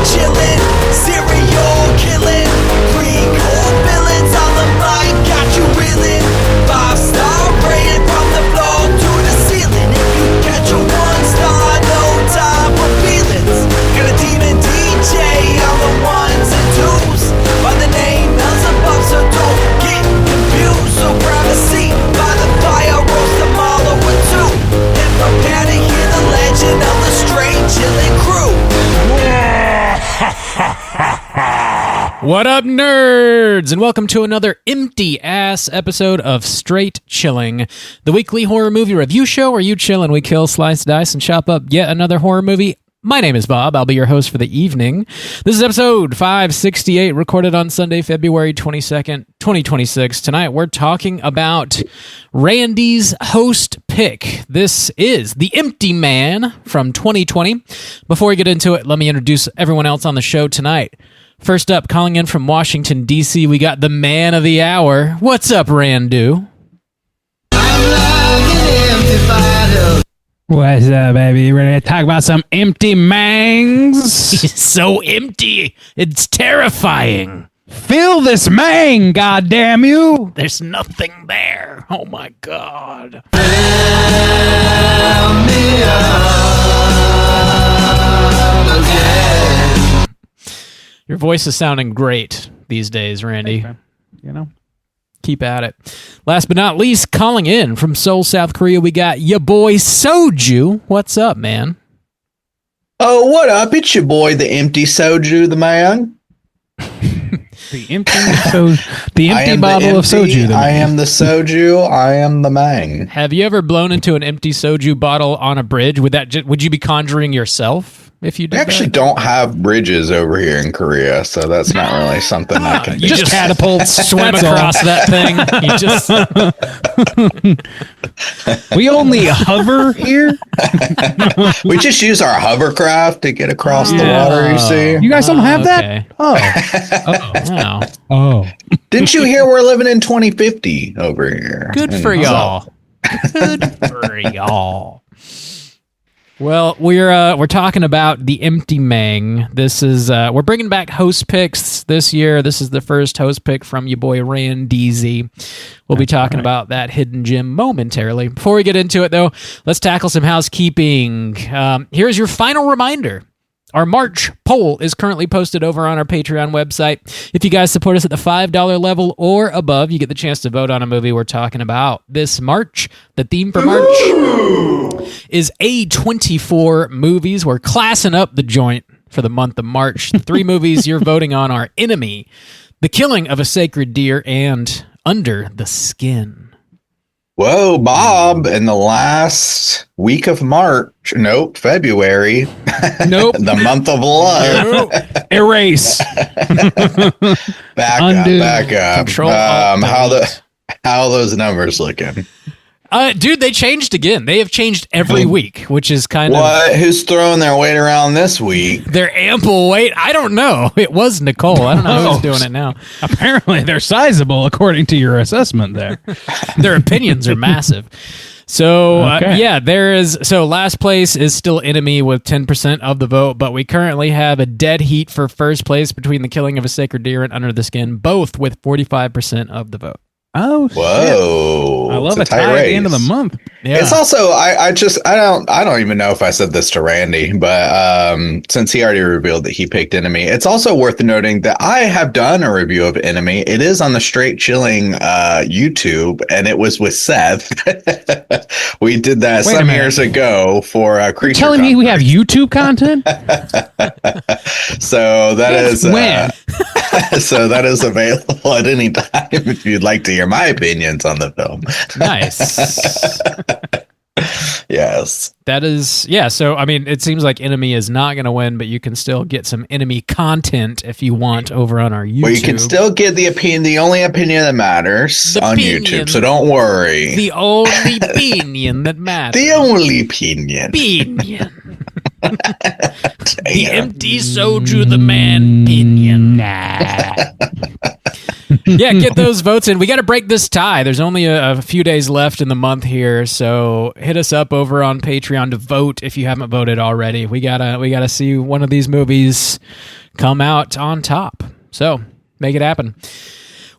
chillin', serial killing, pre-core villains on the mic, got you reeling. 5-star rated from the floor to the ceiling. If you catch a 1-star, no time for feelings. Got a demon DJ on the ones and twos, by the name Beelzebub, so don't get confused. So grab a seat by the fire, roast them all over two, and prepare to hear the legend of the Straight Chillin' Crew. What up, nerds? And welcome to another empty-ass episode of Straight Chilling, the weekly horror movie review show where you chill and we kill, slice, dice, and chop up yet another horror movie. My name is Bob. I'll be your host for the evening. This is episode 568, recorded on Sunday, February 22nd, 2026. Tonight, we're talking about Randy's host pick. This is The Empty Man from 2020. Before we get into it, let me introduce everyone else on the show tonight. First up, calling in from Washington, D.C., we got the man of the hour. What's up, Randu? I'm like an empty bottle. What's up, baby? You ready to talk about some empty mangs? He's so empty. It's terrifying. Fill this mang, goddamn you! There's nothing there. Oh, my God. Fill me up again. Your voice is sounding great these days, Randy. Okay. You know? Keep at it. Last but not least, calling in from Seoul, South Korea, we got ya boy Soju. What's up, man? Oh, what up? It's your boy, the empty soju, the man. The empty bottle of soju. I am the soju. I am the man. Have you ever blown into an empty soju bottle on a bridge? Would you be conjuring yourself if you did We actually don't have bridges over here in Korea, so that's not really something I can do. You just catapult swim across that thing. You just We only hover here. We just use our hovercraft to get across the water, you see. You guys don't have okay. that? Wow. Oh. Didn't you hear we're living in 2050 over here? Good for y'all. Good for y'all. Well, we're talking about The Empty Mang. This is we're bringing back host picks this year. This is the first host pick from your boy Randeezy. We'll be talking about that hidden gem momentarily. Before we get into it, though, let's tackle some housekeeping. Here's your final reminder. Our March poll is currently posted over on our Patreon website. If you guys support us at the $5 level or above, you get the chance to vote on a movie we're talking about this March. The theme for March is A24 movies. We're classing up the joint for the month of March. The 3 movies you're voting on are Enemy, The Killing of a Sacred Deer, and Under the Skin. Whoa, Bob, in the last week of February. Nope. The month of love. Erase. Back up. Control, how are those numbers looking? Dude, they changed again. They have changed every week, which is kind What? Who's throwing their weight around this week? Their ample weight. I don't know. It was Nicole. I don't know who's doing it now. Apparently, they're sizable according to your assessment there. Their opinions are massive. So, Okay. there is. So, last place is still Enemy with 10% of the vote, but we currently have a dead heat for first place between The Killing of a Sacred Deer and Under the Skin, both with 45% of the vote. Oh, Whoa. shit. I love It's a a tie tight at the race. end of the month. Yeah. It's also I don't even know if I said this to Randy, but since he already revealed that he picked Enemy, it's also worth noting that I have done a review of Enemy. It is on the Straight Chilling YouTube, and it was with Seth. We did that Wait a some minute. years ago for Creature. Telling me we have YouTube content? So that is when? so that is available at any time if you'd like to hear my opinions on the film. Nice. Yes. That is, yeah. So, I mean, it seems like Enemy is not going to win, but you can still get some Enemy content if you want over on our YouTube. Well, you can still get the opinion, the only opinion that matters The on opinion. YouTube. So don't worry. The only opinion that matters. The only opinion. Opinion. The empty soju, the man opinion. Nah. Yeah, get those votes in. We got to break this tie. There's only a few days left in the month here, so hit us up over on Patreon to vote if you haven't voted already. We gotta see one of these movies come out on top. So make it happen.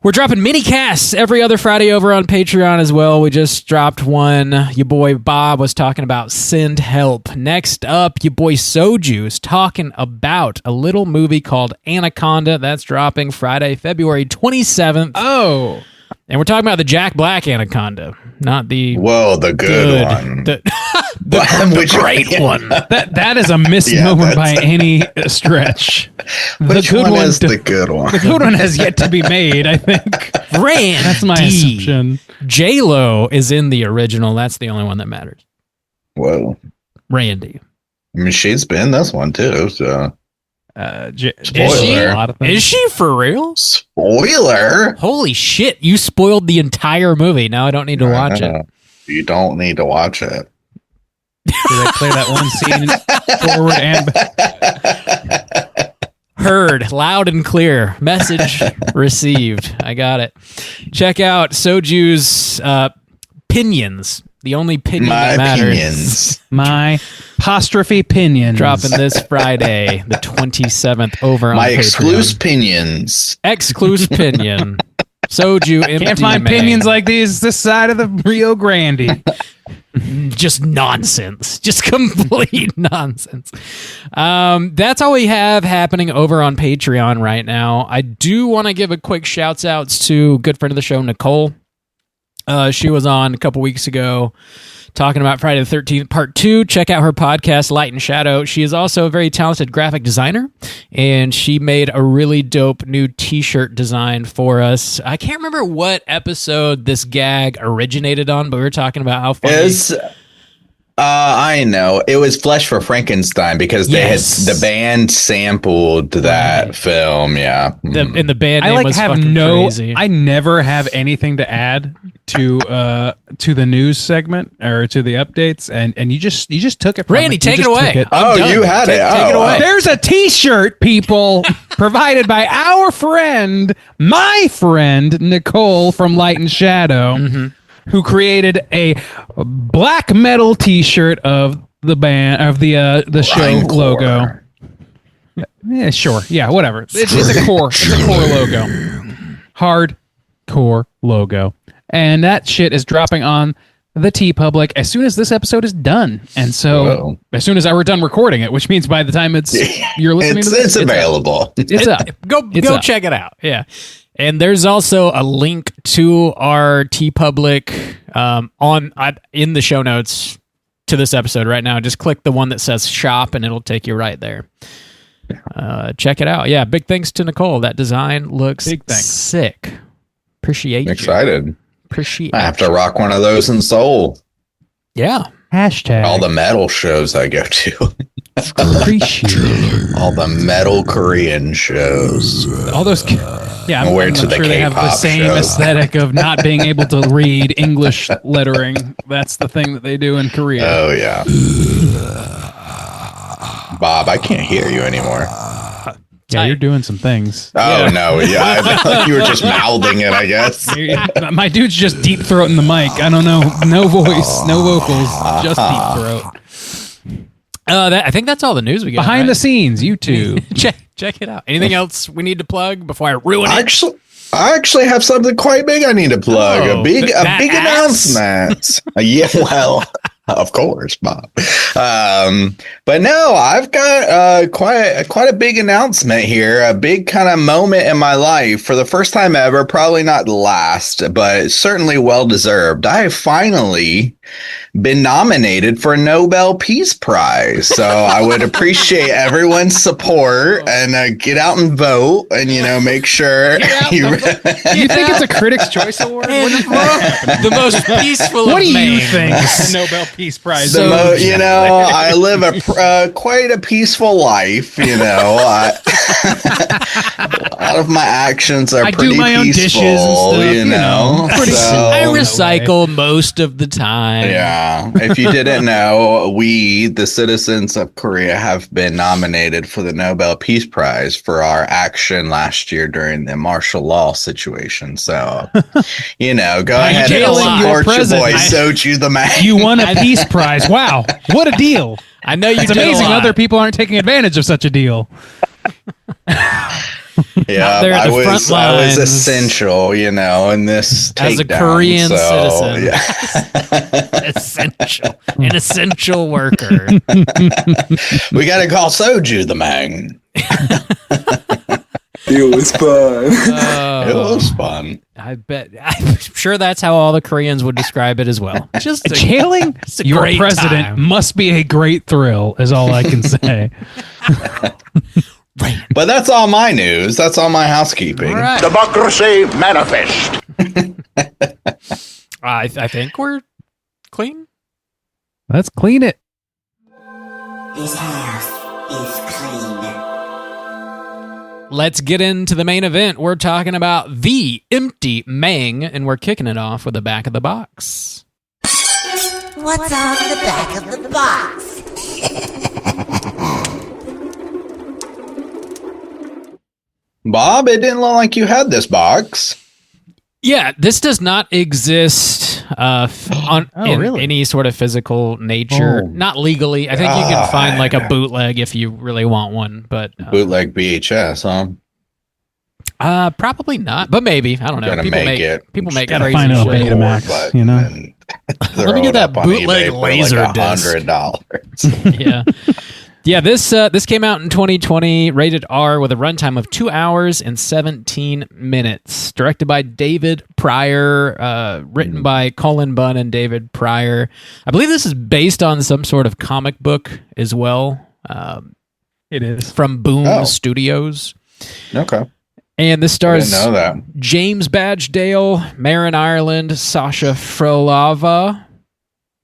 We're dropping mini casts every other Friday over on Patreon as well. We just dropped one. Your boy Bob was talking about Send Help. Next up, your boy Soju is talking about a little movie called Anaconda. That's dropping Friday, February 27th. Oh. And we're talking about the Jack Black Anaconda, not the the good one. The great one. That is a misnomer by any stretch. Which one is the good one? The good one has yet to be made, I think. Randy. That's my assumption. J-Lo is in the original. That's the only one that matters. Whoa. Randy. I mean, she's been in this one too, so. Spoiler. Is she for real? Spoiler. Holy shit, you spoiled the entire movie. Now I don't need to watch it. You don't need to watch it. Did I play that one scene forward and back? Heard loud and clear. Message received. I got it. Check out Soju's Pinions. The only pinion that matters. Pinions. My apostrophe pinions. Dropping this Friday, the 27th, over on My Patreon. exclusive pinions. Exclusive pinion. Soju empty Can't find Mang. pinions like these this side of the Rio Grande. Just nonsense. Just complete nonsense. That's all we have happening over on Patreon right now. I do want to give a quick shouts outs to good friend of the show, Nicole. She was on a couple weeks ago talking about Friday the 13th Part 2. Check out her podcast, Light and Shadow. She is also a very talented graphic designer, and she made a really dope new t-shirt design for us. I can't remember what episode this gag originated on, but we were talking about how funny... I know. It was Flesh for Frankenstein because they had the band sampled that film. Yeah. And the band name was fucking crazy. I never have anything to add to the news segment or to the updates, and you just took it from Randy, me. take it away. You had it. Take it away. There's a t-shirt, people, provided by our friend, my friend, Nicole from Light and Shadow, who created a black metal t-shirt of the band, of the show logo. Yeah, sure. Yeah, whatever. It's a core logo. Hardcore logo. And that shit is dropping on the TeePublic as soon as this episode is done. And so as soon as we're done recording it, which means by the time you're listening to this, it's available. It's up. Go check it out. Yeah. And there's also a link to our TeePublic in the show notes to this episode right now. Just click the one that says shop and it'll take you right there. Check it out. Yeah, big thanks to Nicole. That design looks sick. Appreciate you. Excited. Appreciate I have to rock one of those in Seoul. Yeah. Hashtag. All the metal shows I go to. Appreciate. All the metal Korean shows. All those... Yeah, I'm to sure the they have the K-pop same shows. aesthetic of not being able to read English lettering. That's the thing that they do in Korea. Oh, yeah. Bob, I can't hear you anymore. Yeah, you're doing some things. Oh, no. Yeah, I thought you were just mouthing it, I guess. My dude's just deep throating the mic. I don't know. No voice, no vocals, just deep throat. I think that's all the news we got. Behind the scenes, YouTube. Check it out. Anything else we need to plug before I ruin it? I actually have something quite big I need to plug. Oh, a big ass? announcement. Yeah, well, of course, Bob. But no, I've got quite a big announcement here. A big kind of moment in my life for the first time ever. Probably not the last, but certainly well deserved. I have finally been nominated for a Nobel Peace Prize. So I would appreciate everyone's support and get out and vote and, make sure You think it's a Critics' Choice Award? The most peaceful What of do you names. think? Nobel Peace Prize. I live quite a peaceful life. lot of my actions are I do pretty my own peaceful, dishes and stuff, you know. pretty So, I recycle most of the time. yeah. If you didn't know, we, the citizens of Korea, have been nominated for the Nobel Peace Prize for our action last year during the martial law situation. So, you know, go ahead and jailing your support your boy president. Soju the man. You won a peace prize. Wow, what a deal! I know you It's did amazing a lot. other people aren't taking advantage of such a deal. Yeah, there at I the front was lines. essential, you know, in this As a takedown, Korean so, citizen. Yeah. An essential worker. We got to call Soju the man. It was fun. It was fun. I bet. I'm sure that's how all the Koreans would describe it as well. Just a, Jailing a your great president time. must be a great thrill, is all I can say. But that's all my news. That's all my housekeeping. All right. Democracy manifest. I think we're clean. Let's clean it. This house is clean. Let's get into the main event. We're talking about the empty Mang, and we're kicking it off with the back of the box. What's on the back of the box? Bob, it didn't look like you had this box. Yeah, this does not exist in really? any sort of physical nature. Oh. Not legally. I think you can find like a bootleg if you really want one, but Bootleg VHS, huh? probably not. But maybe, I don't know. Gotta People make it. People make Gotta crazy find a shit. Betamax, you know? Let me get that bootleg laser disc. $100. Yeah. Yeah, this came out in 2020, rated R, with a runtime of 2 hours and 17 minutes. Directed by David Pryor, written by Colin Bunn and David Pryor. I believe this is based on some sort of comic book as well. It is. From Boom Oh. Studios. Okay. And this I stars didn't know that. James Badgedale, Marin Ireland, Sasha Frolova,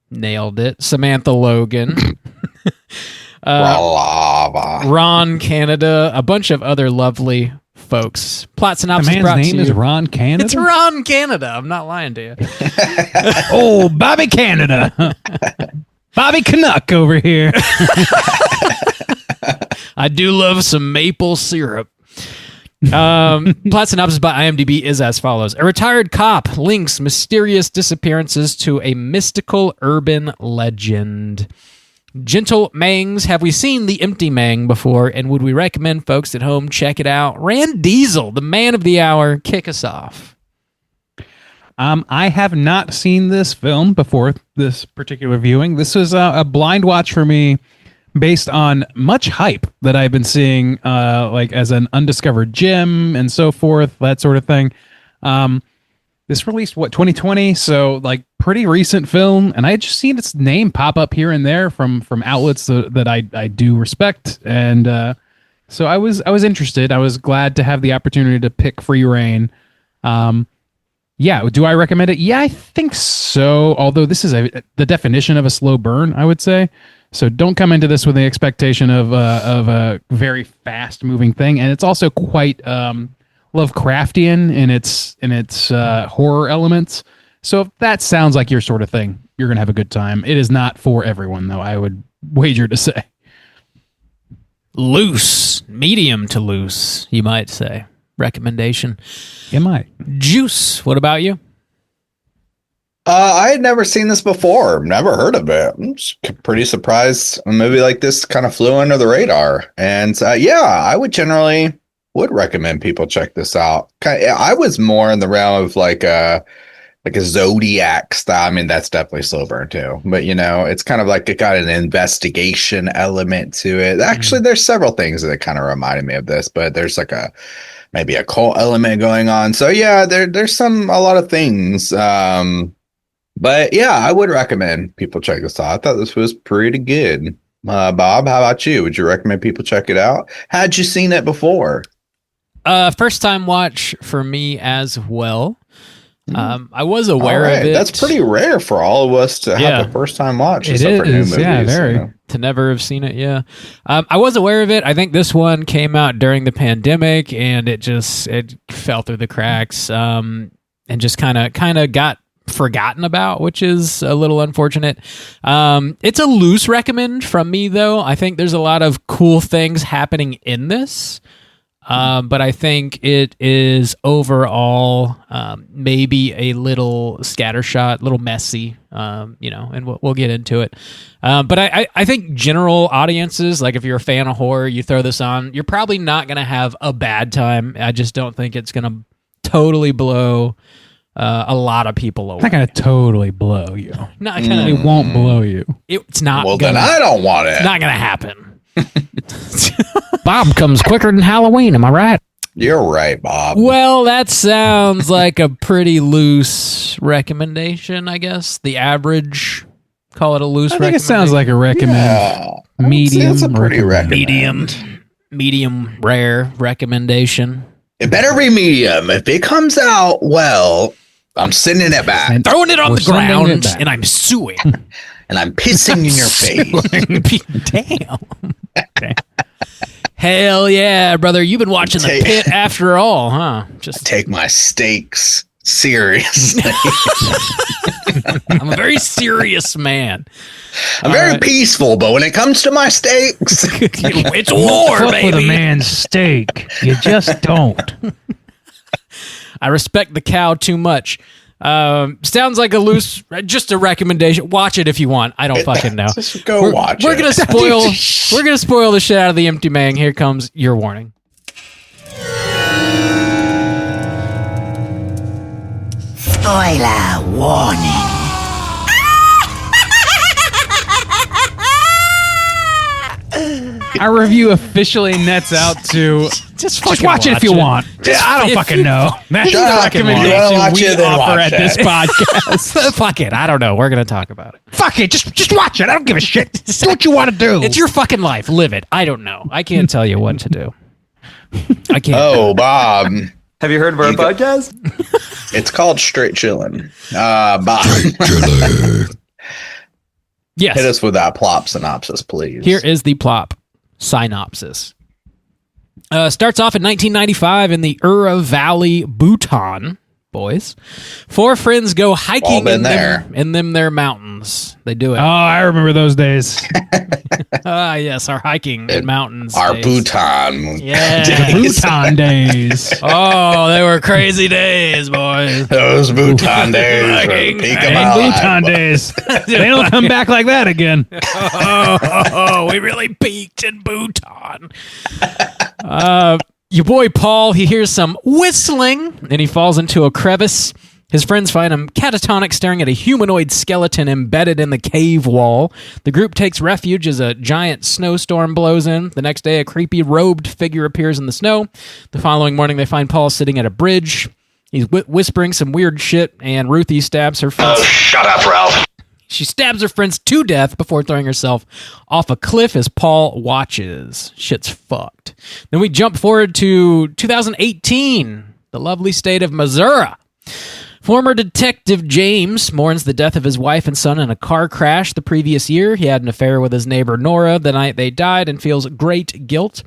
nailed it, Samantha Logan. Lava. Ron Canada, a bunch of other lovely folks. Plot The synopsis man's brought to name you. is Ron Canada? It's Ron Canada. I'm not lying to you. Oh, Bobby Canada. Bobby Canuck over here. I do love some maple syrup. Plot synopsis by IMDb is as follows. A retired cop links mysterious disappearances to a mystical urban legend. Gentle Mangs, have we seen The Empty Mang before, and would we recommend folks at home check it out? Rand Diesel, the man of the hour, kick us off. I have not seen this film before this particular viewing. This was a blind watch for me based on much hype that I've been seeing, like as an undiscovered gem and so forth, that sort of thing. This released, 2020? So, like, pretty recent film. And I had just seen its name pop up here and there from outlets that I do respect. And so I was interested. I was glad to have the opportunity to pick Free Reign. Yeah, do I recommend it? Yeah, I think so. Although this is the definition of a slow burn, I would say. So don't come into this with the expectation of a very fast moving thing. And it's also quite Lovecraftian in its horror elements. So if that sounds like your sort of thing, you're gonna have a good time. It is not for everyone, though, I would wager to say. Loose, medium to loose, you might say. Recommendation. It might. Juice, what about you? I had never seen this before. Never heard of it. I'm just pretty surprised a movie like this kind of flew under the radar. And yeah, I would recommend people check this out. I was more in the realm of like a Zodiac style. I mean, that's definitely slow burn too. But you know, it's kind of like it got an investigation element to it. Actually, there's several things that kind of reminded me of this, but there's like maybe a cult element going on. So yeah, there's a lot of things. But yeah, I would recommend people check this out. I thought this was pretty good. Bob, how about you? Would you recommend people check it out? Had you seen it before? First time watch for me as well. I was aware of it. That's pretty rare for all of us to have a first time watch. Except for new movies, very. To never have seen it, yeah. I was aware of it. I think this one came out during the pandemic, and it fell through the cracks, and just kind of got forgotten about, which is a little unfortunate. It's a loose recommend from me, though. I think there's a lot of cool things happening in this. But I think it is overall maybe a little scattershot, a little messy, and we'll get into it. But I think general audiences, like if you're a fan of horror, you throw this on, you're probably not going to have a bad time. I just don't think it's going to totally blow a lot of people away. It's not going to totally blow you. Not gonna, It won't blow you. It's not. Well, then I don't want it. It's not going to happen. Bob comes quicker than Halloween, am I right? You're right, Bob. Well, that sounds like a pretty loose recommendation, I guess. The average, call it a loose I think it sounds like a recommend. Yeah, Medium. It's a pretty recommend. medium rare recommendation. It better be medium. If it comes out well, I'm sending it back. And Throwing it on we're the sending it ground, back. and I'm suing. And I'm pissing in your face. Damn. Okay. Hell yeah, brother. You've been watching The Pit after all, huh? Just Take my stakes seriously. I'm a very serious man. I'm very peaceful, but when it comes to my stakes, It's war, Fuck with a baby. man's steak. You just don't. I respect the cow too much. Sounds like just a recommendation. Watch it if you want. I don't fucking know. just go watch We're it. gonna spoil the shit out of the Empty Man. Here comes your warning. Spoiler warning. Our review officially nets out to just watch it if you want. I don't fucking know. That's the Shut up. You wanna recommendation watch we it, then offer watch at this it. podcast. Fuck it. I don't know. We're gonna talk about it. Fuck it. Just watch it. I don't give a shit. Do what you want to do. It's your fucking life. Live it. I don't know. I can't tell you what to do. I can't. Oh, Bob. Have you heard of our You go- podcast? It's called Straight Chillin'. Bob. Yes. Hit us with that plot synopsis, please. Here is the plop synopsis. Starts off in 1995 in the Ura Valley, Bhutan. Boys, 4 friends go hiking All been there. in their mountains. They do it. Oh, I remember those days. Yes, our hiking in mountains. Our days. Bhutan. Yeah. Bhutan days. Oh, they were crazy days, boys. Those Bhutan days were the peak of my life. Bhutan days. They don't come back like that again. We really peaked in Bhutan. Your boy Paul, he hears some whistling and he falls into a crevice. His friends find him catatonic, staring at a humanoid skeleton embedded in the cave wall. The group takes refuge as a giant snowstorm blows in. The next day, a creepy robed figure appears in the snow. The following morning, they find Paul sitting at a bridge. He's whispering some weird shit, and Ruthie stabs her friends. Shut up, Ralph. She stabs her friends to death before throwing herself off a cliff as Paul watches. Shit's fucked. Then we jump forward to 2018, the lovely state of Missouri. Former Detective James mourns the death of his wife and son in a car crash the previous year. He had an affair with his neighbor Nora the night they died and feels great guilt.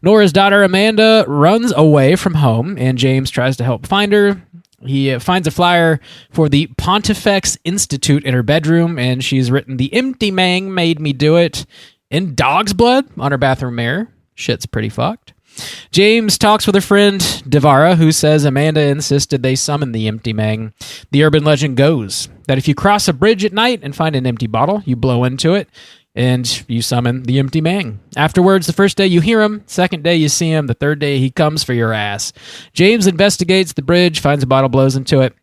Nora's daughter Amanda runs away from home, and James tries to help find her. He finds a flyer for the Pontifex Institute in her bedroom, and she's written, "The empty man made me do it," in dog's blood on her bathroom mirror. Shit's pretty fucked. James talks with a friend, Devara, who says Amanda insisted they summon the empty man. The urban legend goes that if you cross a bridge at night and find an empty bottle, you blow into it, and you summon the empty man. Afterwards, the first day you hear him, second day you see him, the third day he comes for your ass. James investigates the bridge, finds a bottle, blows into it,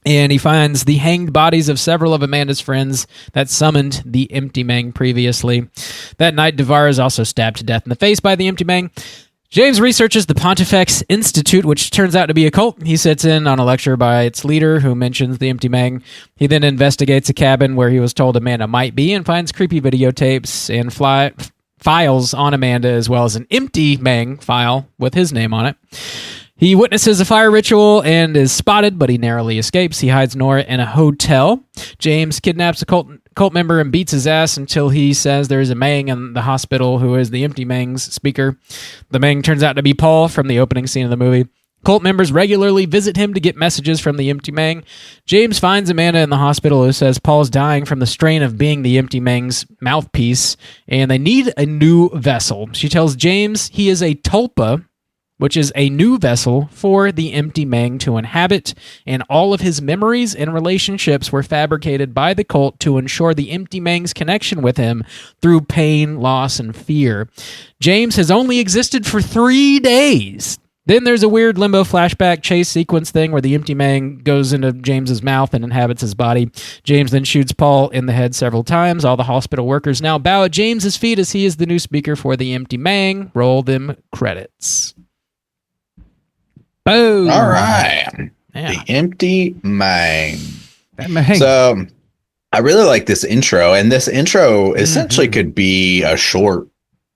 and he finds the hanged bodies of several of Amanda's friends that summoned the empty man previously. That night, Devara is also stabbed to death in the face by the empty man. James researches the Pontifex Institute, which turns out to be a cult. He sits in on a lecture by its leader, who mentions the empty man. He then investigates a cabin where he was told Amanda might be and finds creepy videotapes and files on Amanda, as well as an empty man file with his name on it. He witnesses a fire ritual and is spotted, but he narrowly escapes. He hides Nora in a hotel. James kidnaps a cult member and beats his ass until he says there is a Mang in the hospital who is the Empty Mang's speaker. The Mang turns out to be Paul from the opening scene of the movie. Cult members regularly visit him to get messages from the Empty Mang. James finds Amanda in the hospital who says Paul's dying from the strain of being the Empty Mang's mouthpiece, and they need a new vessel. She tells James he is a tulpa, which is a new vessel for the Empty Mang to inhabit, and all of his memories and relationships were fabricated by the cult to ensure the Empty Mang's connection with him through pain, loss, and fear. James has only existed for 3 days. Then there's a weird limbo flashback chase sequence thing where the Empty Mang goes into James's mouth and inhabits his body. James then shoots Paul in the head several times. All the hospital workers now bow at James's feet as he is the new speaker for the Empty Mang. Roll them credits. Oh, All right. Yeah. The Empty Mang. that Mang. So I really like this intro, and this intro essentially could be a short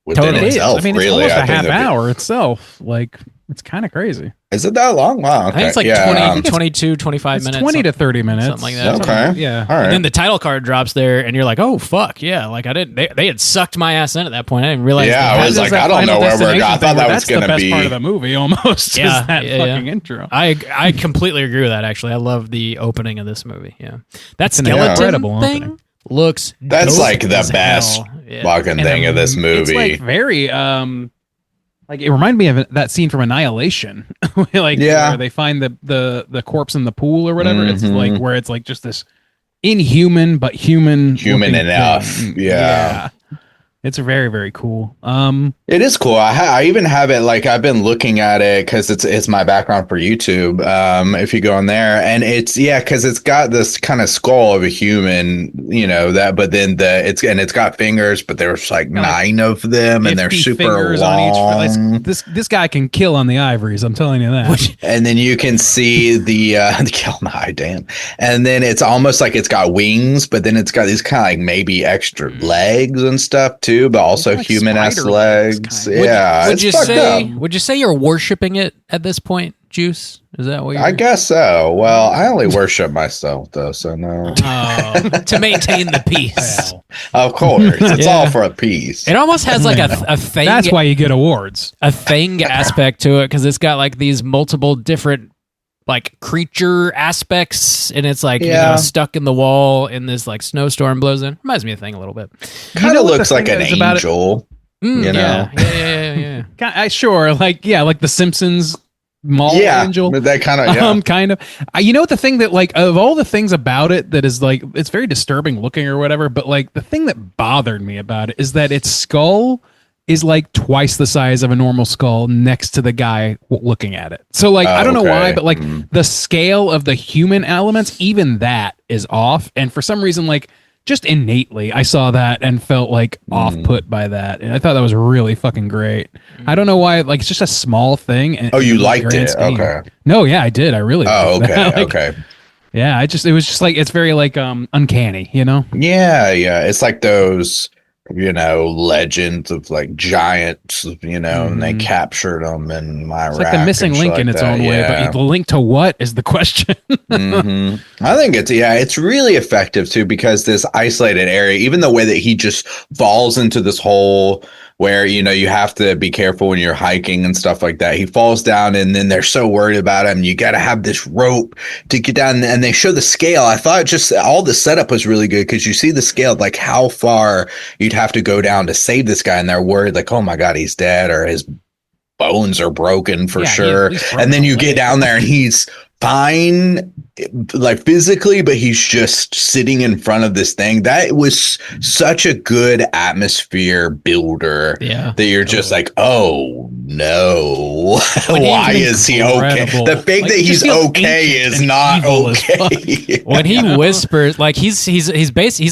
within Totally is. itself. I mean, it's really, almost I a think half that'd be- hour itself. Like, it's kind of crazy. Is it that long? Wow. I think it's like okay. 20, 22, 25 It's minutes. 20 to 30 minutes. something like that. Okay. Yeah. All right. And then the title card drops there, and you're like, "Oh fuck, yeah!" Like I didn't. They had sucked my ass in at that point. I didn't realize. Yeah, they I had was this. like, That I don't Final know where we're Destination going. I thing thought where that was that's going the to best be. part of the movie, almost. Yeah, is that yeah, fucking yeah. intro. I completely agree with that. Actually, I love the opening of this movie. Yeah, that an skeleton incredible thing opening. looks. That's dope like the as best hell. Yeah. fucking thing of this movie. It's like very like it reminded me of that scene from Annihilation, like Yeah. where they find the corpse in the pool or whatever. It's Mhm. like where it's like just this inhuman but human looking enough. thing. Yeah. It's very, very cool. It is cool. I even have it like I've been looking at it because it's my background for YouTube. If you go on there, and it's because it's got this kind of skull of a human, that, but then it's got fingers, but there's like 9 of them, and they're 50 super fingers long. on each. This guy can kill on the ivories. I'm telling you that. And then you can see the kill on the eye, damn. And then it's almost like it's got wings, but then it's got these kind of like maybe extra legs and stuff too, but also like human ass spider legs. legs, kinda. Yeah, Would it's you fucked say? up. Would you say you're worshiping it at this point, Juice? Is that what you're? I guess so. Well, I only worship myself though, so no. Oh, to maintain the peace. Well, Of course, it's Yeah. all for a piece. It almost has like a thing. that's why you get awards. a thing aspect to it because it's got like these multiple different like creature aspects, and it's like Yeah. stuck in the wall, and this like snowstorm blows in. Reminds me of Thing a little bit. Kind know of what the looks like thing an is about it? angel. You know? Yeah. Sure, like the Simpsons mall Yeah, angel. but that kind of Kind of. You know what the thing that like of all the things about it that is like it's very disturbing looking or whatever, but like the thing that bothered me about it is that its skull is like twice the size of a normal skull next to the guy looking at it. So like I don't know why, Okay. but like the scale of the human elements, even that is off. And for some reason, like just innately, I saw that and felt like off put by that, and I thought that was really fucking great. I don't know why. Like it's just a small thing. And Oh, you in the liked grand it? scheme- Okay. No, yeah, I did. I really. Oh, liked okay, that. Like, okay. Yeah, it was just like it's very like uncanny, you know. Yeah. It's like those, legends of like giants, and they captured them in Iraq. It's like the missing and shit link in like its that. own way, Yeah. but the link to what is the question? Mhm. I think it's really effective too, because this isolated area, even the way that he just falls into this hole where, you have to be careful when you're hiking and stuff like that. He falls down, and then they're so worried about him. You got to have this rope to get down, and they show the scale. I thought just all the setup was really good because you see the scale, like how far you'd have to go down to save this guy. And they're worried like, oh my God, he's dead, or his bones are broken for Yeah, sure. he's broken And then you away. get down there and he's fine, like physically, but he's just sitting in front of this thing. That was such a good atmosphere builder. Yeah. That you're just like, oh no, why is he okay? incredible. The fact Like, that it just he's feels okay ancient is and not evil as fuck. okay. When he whispers, like he's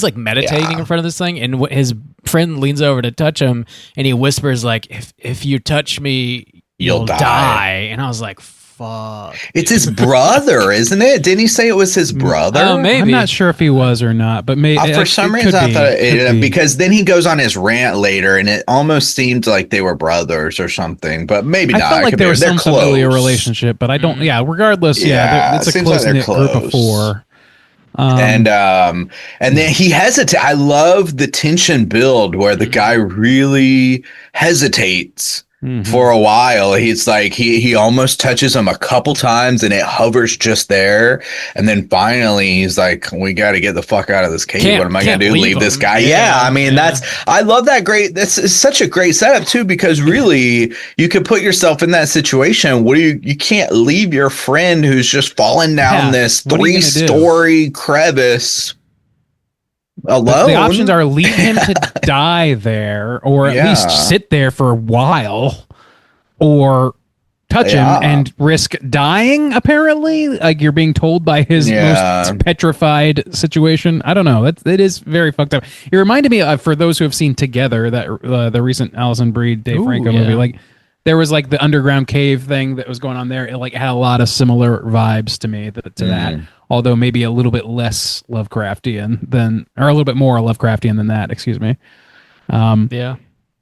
like meditating in front of this thing, and his friend leans over to touch him, and he whispers like, "If you touch me, you'll You'll die." die. And I was like, fuck? It's his brother, isn't it? Didn't he say it was his brother? Oh, maybe. I'm not sure if he was or not, but maybe For some reason, I thought because then he goes on his rant later, and it almost seemed like they were brothers or something. But maybe not. I felt like there was some close. familiar relationship, but I don't. Yeah, regardless, it's a seems like close they're knit group of close. 4. And then he hesitates. I love the tension build where the guy really hesitates for a while. He's like he almost touches him a couple times and it hovers just there, and then finally he's like, we got to get the fuck out of this cave. What am I gonna do? Leave this guy? I mean, I love that. That's such a great setup too, because really you could put yourself in that situation where you can't leave your friend who's just fallen down this 3-story crevice alone. The options are leave him to die there, or at least sit there for a while, or touch him and risk dying. Apparently, like you're being told by his most petrified situation. I don't know. It is very fucked up. It reminded me of, for those who have seen Together, that the recent Alison Brie, Dave Franco movie. Like there was like the underground cave thing that was going on there. It like had a lot of similar vibes to me to that. Although maybe a little bit less Lovecraftian or a little bit more Lovecraftian than that, excuse me.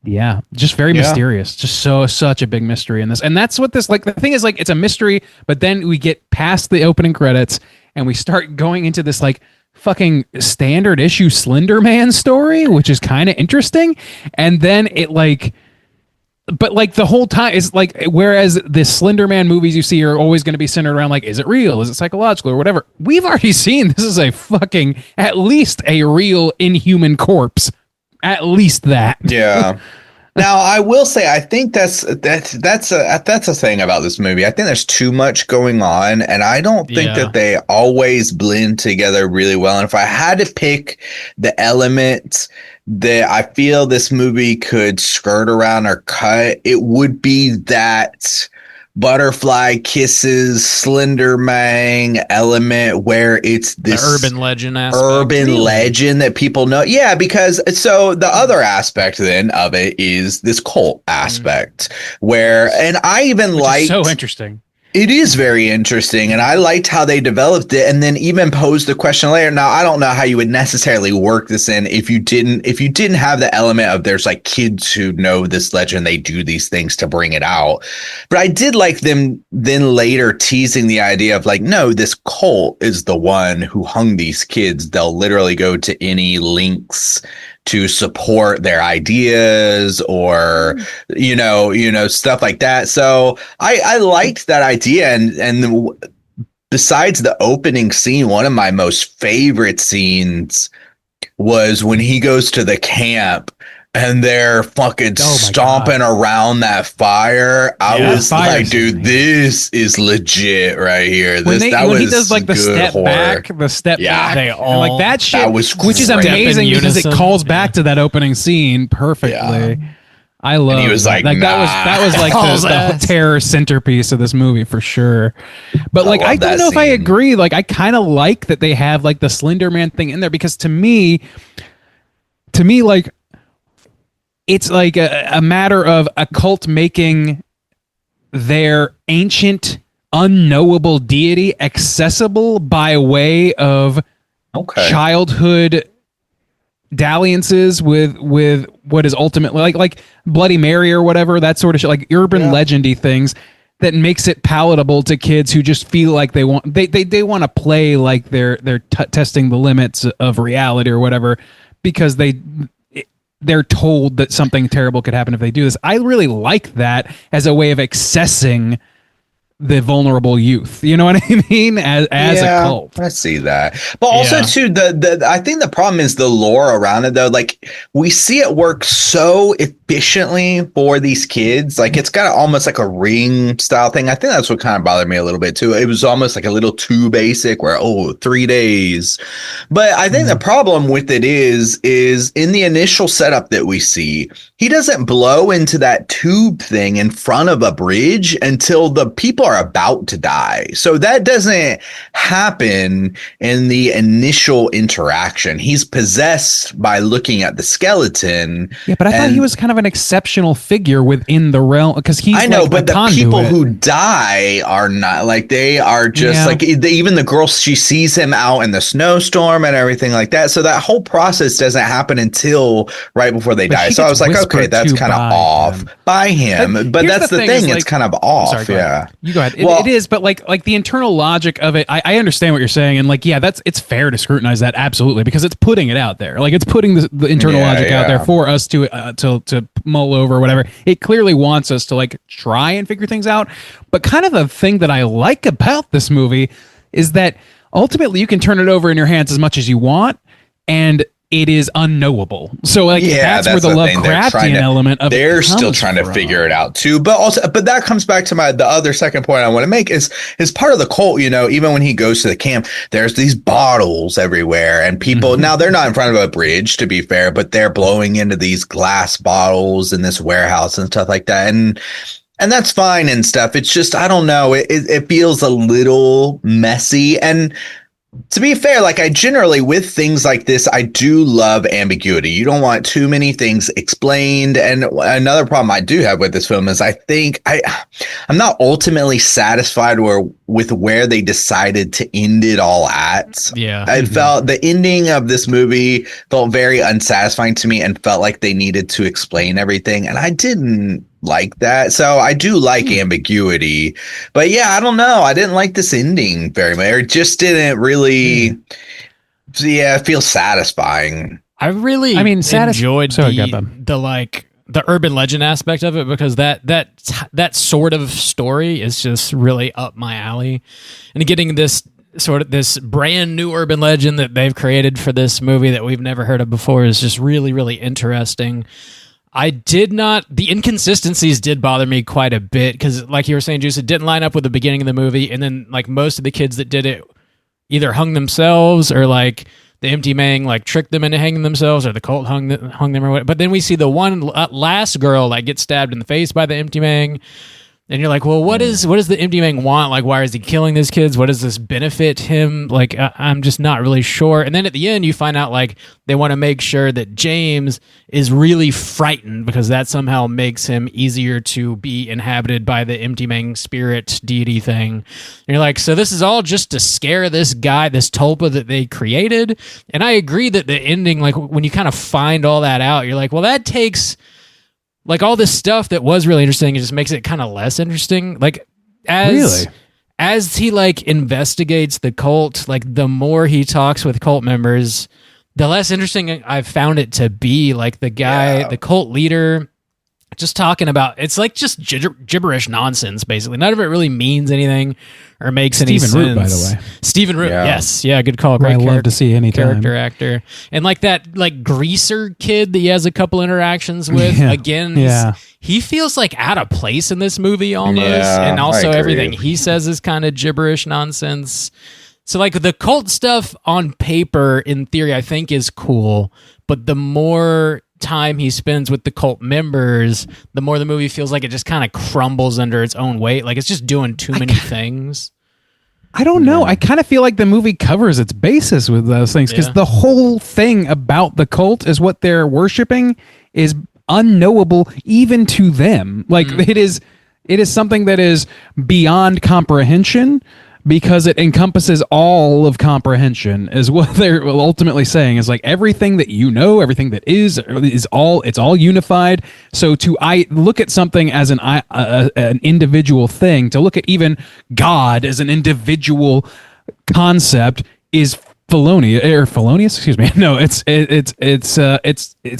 Yeah, just very mysterious. Just such a big mystery in this. And that's what this, like, the thing is, like, it's a mystery, but then we get past the opening credits and we start going into this, like, fucking standard issue Slender Man story, which is kind of interesting. And then it, like... But like the whole time is like, whereas the Slender Man movies you see are always going to be centered around like, is it real? Is it psychological or whatever? We've already seen this is a fucking, at least a real inhuman corpse. At least that. Yeah. Now I will say, I think that's a thing about this movie. I think there's too much going on, and I don't think that they always blend together really well. And if I had to pick the elements that I feel this movie could skirt around or cut, it would be that butterfly kisses Slender Man element where it's this the urban legend aspect. Legend that people know. Yeah, because so the other aspect then of it is this cult aspect where, and I even like so interesting. It is very interesting, and I liked how they developed it, and then even posed the question later. Now, I don't know how you would necessarily work this in if you didn't have the element of there's like kids who know this legend, they do these things to bring it out. But I did like them then later teasing the idea of like, no, this cult is the one who hung these kids. They'll literally go to any lengths to support their ideas or, you know, stuff like that. So I liked that idea. And besides the opening scene, one of my most favorite scenes was when he goes to the camp and they're fucking stomping around that fire. I was like, dude, this is legit right here. When he does like the step back, they all like that shit, that was which is amazing because it calls back to that opening scene perfectly. Yeah. I love. And he was like, that was like the terror centerpiece of this movie for sure. But like, I don't know if I agree. Like, I kind of like that they have like the Slender Man thing in there because to me, like, it's like a matter of a cult making their ancient, unknowable deity accessible by way of childhood dalliances with what is ultimately like Bloody Mary or whatever, that sort of shit, like urban legendy things that makes it palatable to kids who just feel like they want to play like they're testing the limits of reality or whatever because they're told that something terrible could happen if they do this. I really like that as a way of accessing the vulnerable youth. You know what I mean? As a cult. I see that. But also too, the I think the problem is the lore around it though. Like we see it work so efficiently for these kids. Like it's got almost like a Ring style thing. I think that's what kind of bothered me a little bit too. It was almost like a little too basic where 3 days. But I think the problem with it is in the initial setup that we see, he doesn't blow into that tube thing in front of a bridge until the people are about to die. So that doesn't happen in the initial interaction. He's possessed by looking at the skeleton. Yeah, but I thought he was kind of an exceptional figure within the realm, because he's, I know, like, but the the people conduit. who die are not, like, they are just like, even the girl, she sees him out in the snowstorm and everything like that. So that whole process doesn't happen until right before they die. she So I gets was like, okay, whispered that's to kind of by off him. by him. But Here's that's the the thing is, thing. like- It's kind of off. Sorry, go yeah. ahead. You go ahead. Well- It is, but like the internal logic of it, I understand what you're saying, and like, yeah, it's fair to scrutinize that, absolutely, because it's putting it out there. Like, it's putting the internal Yeah, logic out there yeah. for us to mull over or whatever. It clearly wants us to like try and figure things out. But kind of the thing that I like about this movie is that ultimately you can turn it over in your hands as much as you want, and it is unknowable. So like, Yeah, that's where the thing. They're trying Lovecraftian to- element of they're it still comes trying to from. figure it out too. But that comes back to the other second point I want to make is part of the cult. You know, even when he goes to the camp, there's these bottles everywhere, and people now they're not in front of a bridge, to be fair, but they're blowing into these glass bottles in this warehouse and stuff like that, and that's fine and stuff. It's just, I don't know. It feels a little messy. And to be fair, like, I generally, with things like this, I do love ambiguity. You don't want too many things explained. And another problem I do have with this film is I think I'm not ultimately satisfied with where they decided to end it all at. Yeah. I felt the ending of this movie felt very unsatisfying to me and felt like they needed to explain everything. And I didn't like that. So I do like ambiguity, but yeah, I don't know. I didn't like this ending very much. It just didn't really, feel satisfying. I really enjoyed Sorry, go ahead. the urban legend aspect of it, because that sort of story is just really up my alley. And getting this brand new urban legend that they've created for this movie that we've never heard of before is just really, really interesting. The inconsistencies did bother me quite a bit, because like you were saying, Juice, it didn't line up with the beginning of the movie, and then like most of the kids that did it either hung themselves, or like the empty mang like tricked them into hanging themselves, or the cult hung them or whatever. But then we see the one last girl like get stabbed in the face by the empty mang. And you're like, well, what does the empty man want? Like, why is he killing these kids? What does this benefit him? Like, I'm just not really sure. And then at the end, you find out, like, they want to make sure that James is really frightened, because that somehow makes him easier to be inhabited by the empty man spirit deity thing. And you're like, so this is all just to scare this guy, this tulpa that they created? And I agree that the ending, like, when you kind of find all that out, you're like, well, that takes... like all this stuff that was really interesting, it just makes it kind of less interesting. Like as he like investigates the cult, like the more he talks with cult members, the less interesting I've found it to be. Like the guy, the cult leader, just talking about, it's like just gibberish nonsense, basically. None of it really means anything or makes any sense. Stephen Root, by the way. Stephen Root, Yeah. yes. Yeah, good call. Who I Great love to see anytime. character actor. And like that like greaser kid that he has a couple interactions with, Yeah. again, Yeah. he feels like out of place in this movie almost. Yeah, And I also agree. everything he says is kind of gibberish nonsense. So like the cult stuff on paper, in theory, I think is cool, but the more time he spends with the cult members, the more the movie feels like it just kind of crumbles under its own weight. Like it's just doing too many things. I don't know. I kind of feel like the movie covers its basis with those things, because Yeah. the whole thing about the cult is what they're worshiping is unknowable even to them. Like it is something that is beyond comprehension, because it encompasses all of comprehension, is what they're ultimately saying. Is like everything that you know, everything that is all, it's all unified. So I look at something as an individual thing, to look at even God as an individual concept is felonious. Excuse me. No, it's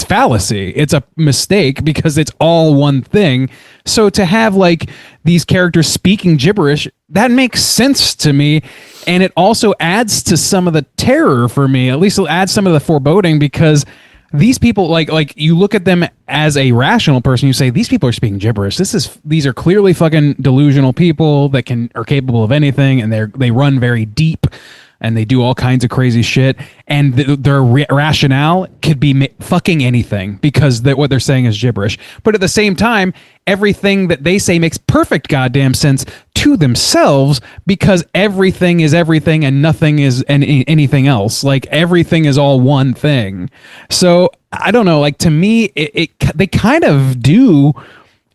fallacy. It's a mistake, because it's all one thing. So to have like these characters speaking gibberish, that makes sense to me, and it also adds to some of the terror for me. At least it'll add some of the foreboding, because these people, like you look at them as a rational person, you say these people are speaking gibberish. These are clearly fucking delusional people that are capable of anything, and they run very deep. and they do all kinds of crazy shit, and their rationale could be fucking anything because what they're saying is gibberish. But at the same time, everything that they say makes perfect goddamn sense to themselves because everything is everything and nothing is anything else. Like everything is all one thing. So I don't know. Like to me, they kind of do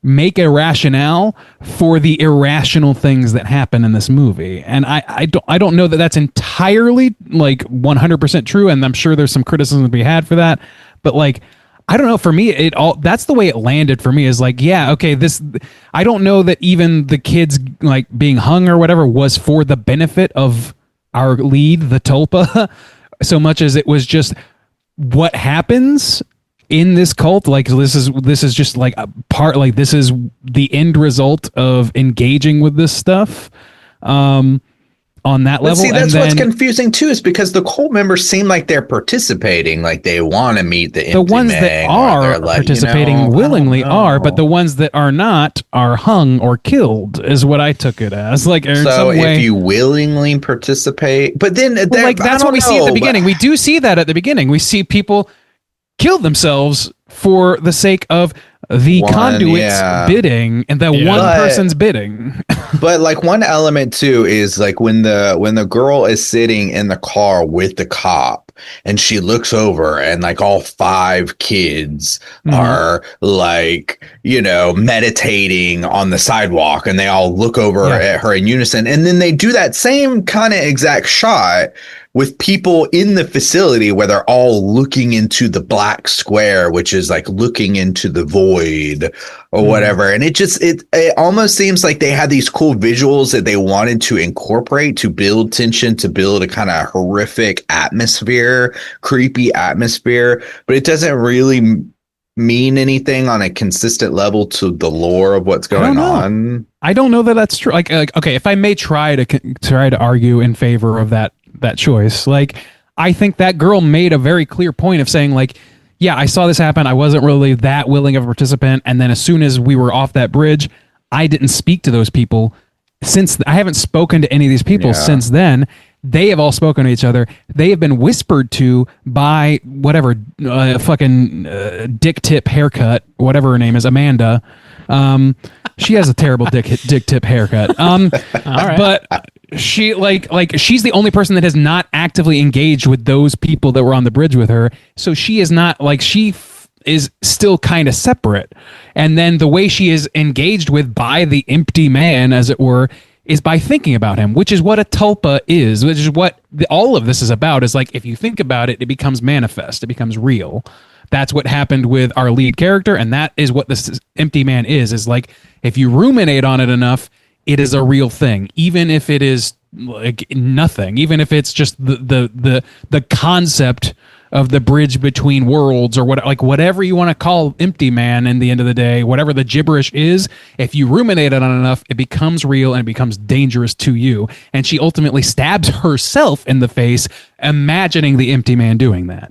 make a rationale for the irrational things that happen in this movie, and I don't know that that's entirely like 100% true, and I'm sure there's some criticism to be had for that, but like I don't know, for me that's the way it landed for me, is like, yeah, okay, this, I don't know that even the kids like being hung or whatever was for the benefit of our lead, the tulpa, so much as it was just what happens in this cult. Like this is just like a part, like this is the end result of engaging with this stuff on that level. See, that's and what's confusing too, is because the cult members seem like they're participating, like they want to meet the ones that are participating willingly are, but the ones that are not are hung or killed, is what I took it as. Like, so if you willingly participate, but then like that's what we see at the beginning. We do see that at the beginning. We see people kill themselves for the sake of the conduit's bidding and one person's bidding. But like one element too is like when the girl is sitting in the car with the cop and she looks over and like all 5 kids are like, you know, meditating on the sidewalk, and they all look over at her in unison, and then they do that same kind of exact shot with people in the facility where they're all looking into the black square, which is like looking into the void or whatever. And it almost seems like they had these cool visuals that they wanted to incorporate to build tension, to build a kind of horrific atmosphere, creepy atmosphere, but it doesn't really mean anything on a consistent level to the lore of what's going on. I don't know that that's true. Like okay, if I may try to argue in favor of that choice, like I think that girl made a very clear point of saying like, yeah, I saw this happen, I wasn't really that willing of a participant, and then as soon as we were off that bridge, I didn't speak to those people. Since I haven't spoken to any of these people since then, they have all spoken to each other. They have been whispered to by whatever dick tip haircut, whatever her name is, Amanda. She has a terrible dick tip haircut. All right. But she she's the only person that has not actively engaged with those people that were on the bridge with her. So she is not like, is still kind of separate. And then the way she is engaged with by the empty man, as it were, is by thinking about him, which is what a tulpa is, which is what all of this is about. Is like, if you think about it, it becomes manifest, it becomes real. That's what happened with our lead character, and that is what this empty man is like, if you ruminate on it enough, it is a real thing, even if it is like nothing, even if it's just the concept of the bridge between worlds, or whatever you want to call empty man. In the end of the day, whatever the gibberish is, if you ruminate on it enough, it becomes real and it becomes dangerous to you. And she ultimately stabs herself in the face, imagining the empty man doing that.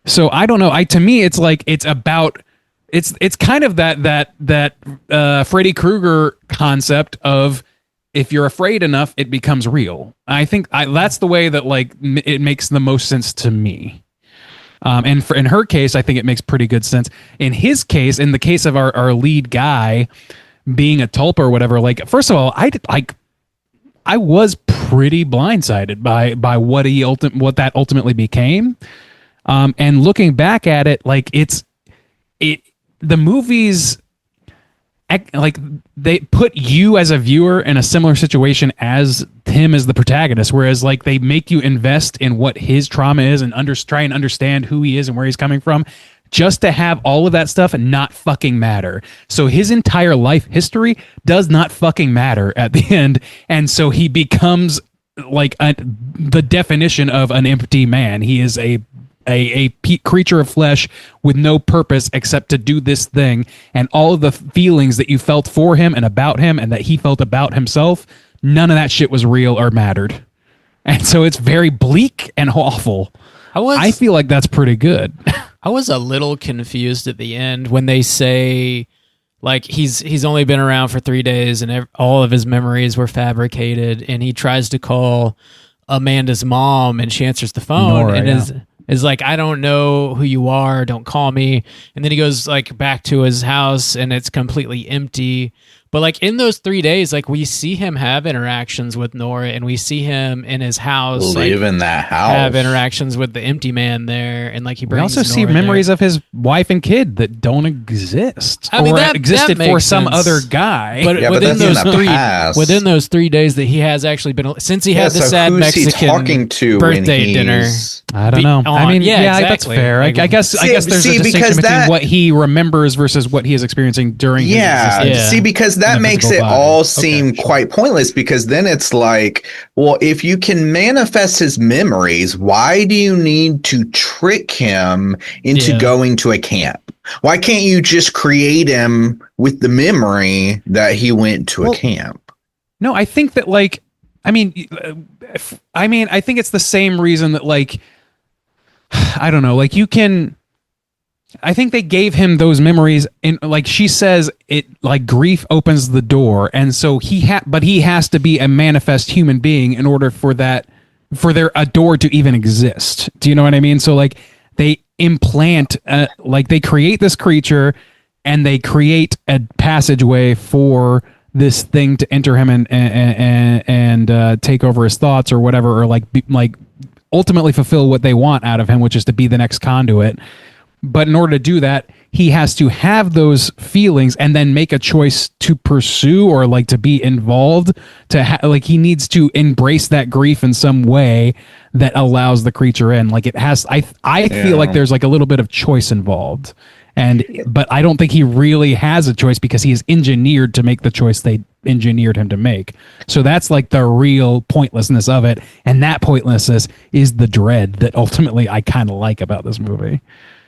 So I don't know. To me, it's like, it's about, it's kind of that Freddy Krueger concept of, if you're afraid enough, it becomes real. I think that's the way that like it makes the most sense to me. And in her case, I think it makes pretty good sense. In his case, in the case of our lead guy being a tulpa or whatever, like, first of all, I was pretty blindsided by what that ultimately became. And looking back at it, like the movies, like, they put you as a viewer in a similar situation as him as the protagonist, whereas like they make you invest in what his trauma is and try and understand who he is and where he's coming from, just to have all of that stuff not fucking matter. So his entire life history does not fucking matter at the end, and so he becomes like the definition of an empty man. He is a creature of flesh with no purpose except to do this thing, and all of the feelings that you felt for him and about him and that he felt about himself, none of that shit was real or mattered. And so it's very bleak and awful. I feel like that's pretty good. I was a little confused at the end when they say like he's only been around for 3 days and all of his memories were fabricated, and he tries to call Amanda's mom, and she answers the phone Nora, and yeah. is like, I don't know who you are, don't call me. And then he goes like back to his house and it's completely empty. But like in those 3 days, like we see him have interactions with Nora, and we see him in his house Live like, in that house. have interactions with the empty man there, and like he We brings also see Nora memories there. of his wife and kid that don't exist, I mean, or that existed for makes some sense. other guy. But Yeah, but within that's in those the past. within those 3 days that he has actually been, since he had the so sad who's he Mexican talking to when birthday dinner. he's- I don't Be- know. I on- mean, yeah, yeah, that's exactly. fair. Like, I guess there's a because distinction between that- what he remembers versus what he is experiencing during his Yeah, existence. Yeah. see, because In that a makes physical it body. all Okay, seem sure. quite pointless, because then it's like, well, if you can manifest his memories, why do you need to trick him into Yeah. going to a camp? Why can't you just create him with the memory that he went to Well, a camp? No, I think that like, I mean, I think it's the same reason that like, I don't know, like you can. I think they gave him those memories in, like she says, it like grief opens the door, and so he has to be a manifest human being in order for a door to even exist. Do you know what I mean? So like they implant, like they create this creature, and they create a passageway for this thing to enter him and take over his thoughts or whatever, or like ultimately fulfill what they want out of him, which is to be the next conduit. But in order to do that, he has to have those feelings and then make a choice to pursue or like to be involved. Like he needs to embrace that grief in some way that allows the creature in. Like it has. I feel like there's like a little bit of choice involved, but I don't think he really has a choice because he is engineered to make the choice they engineered him to make. So that's like the real pointlessness of it, and that pointlessness is the dread that ultimately I kind of like about this movie.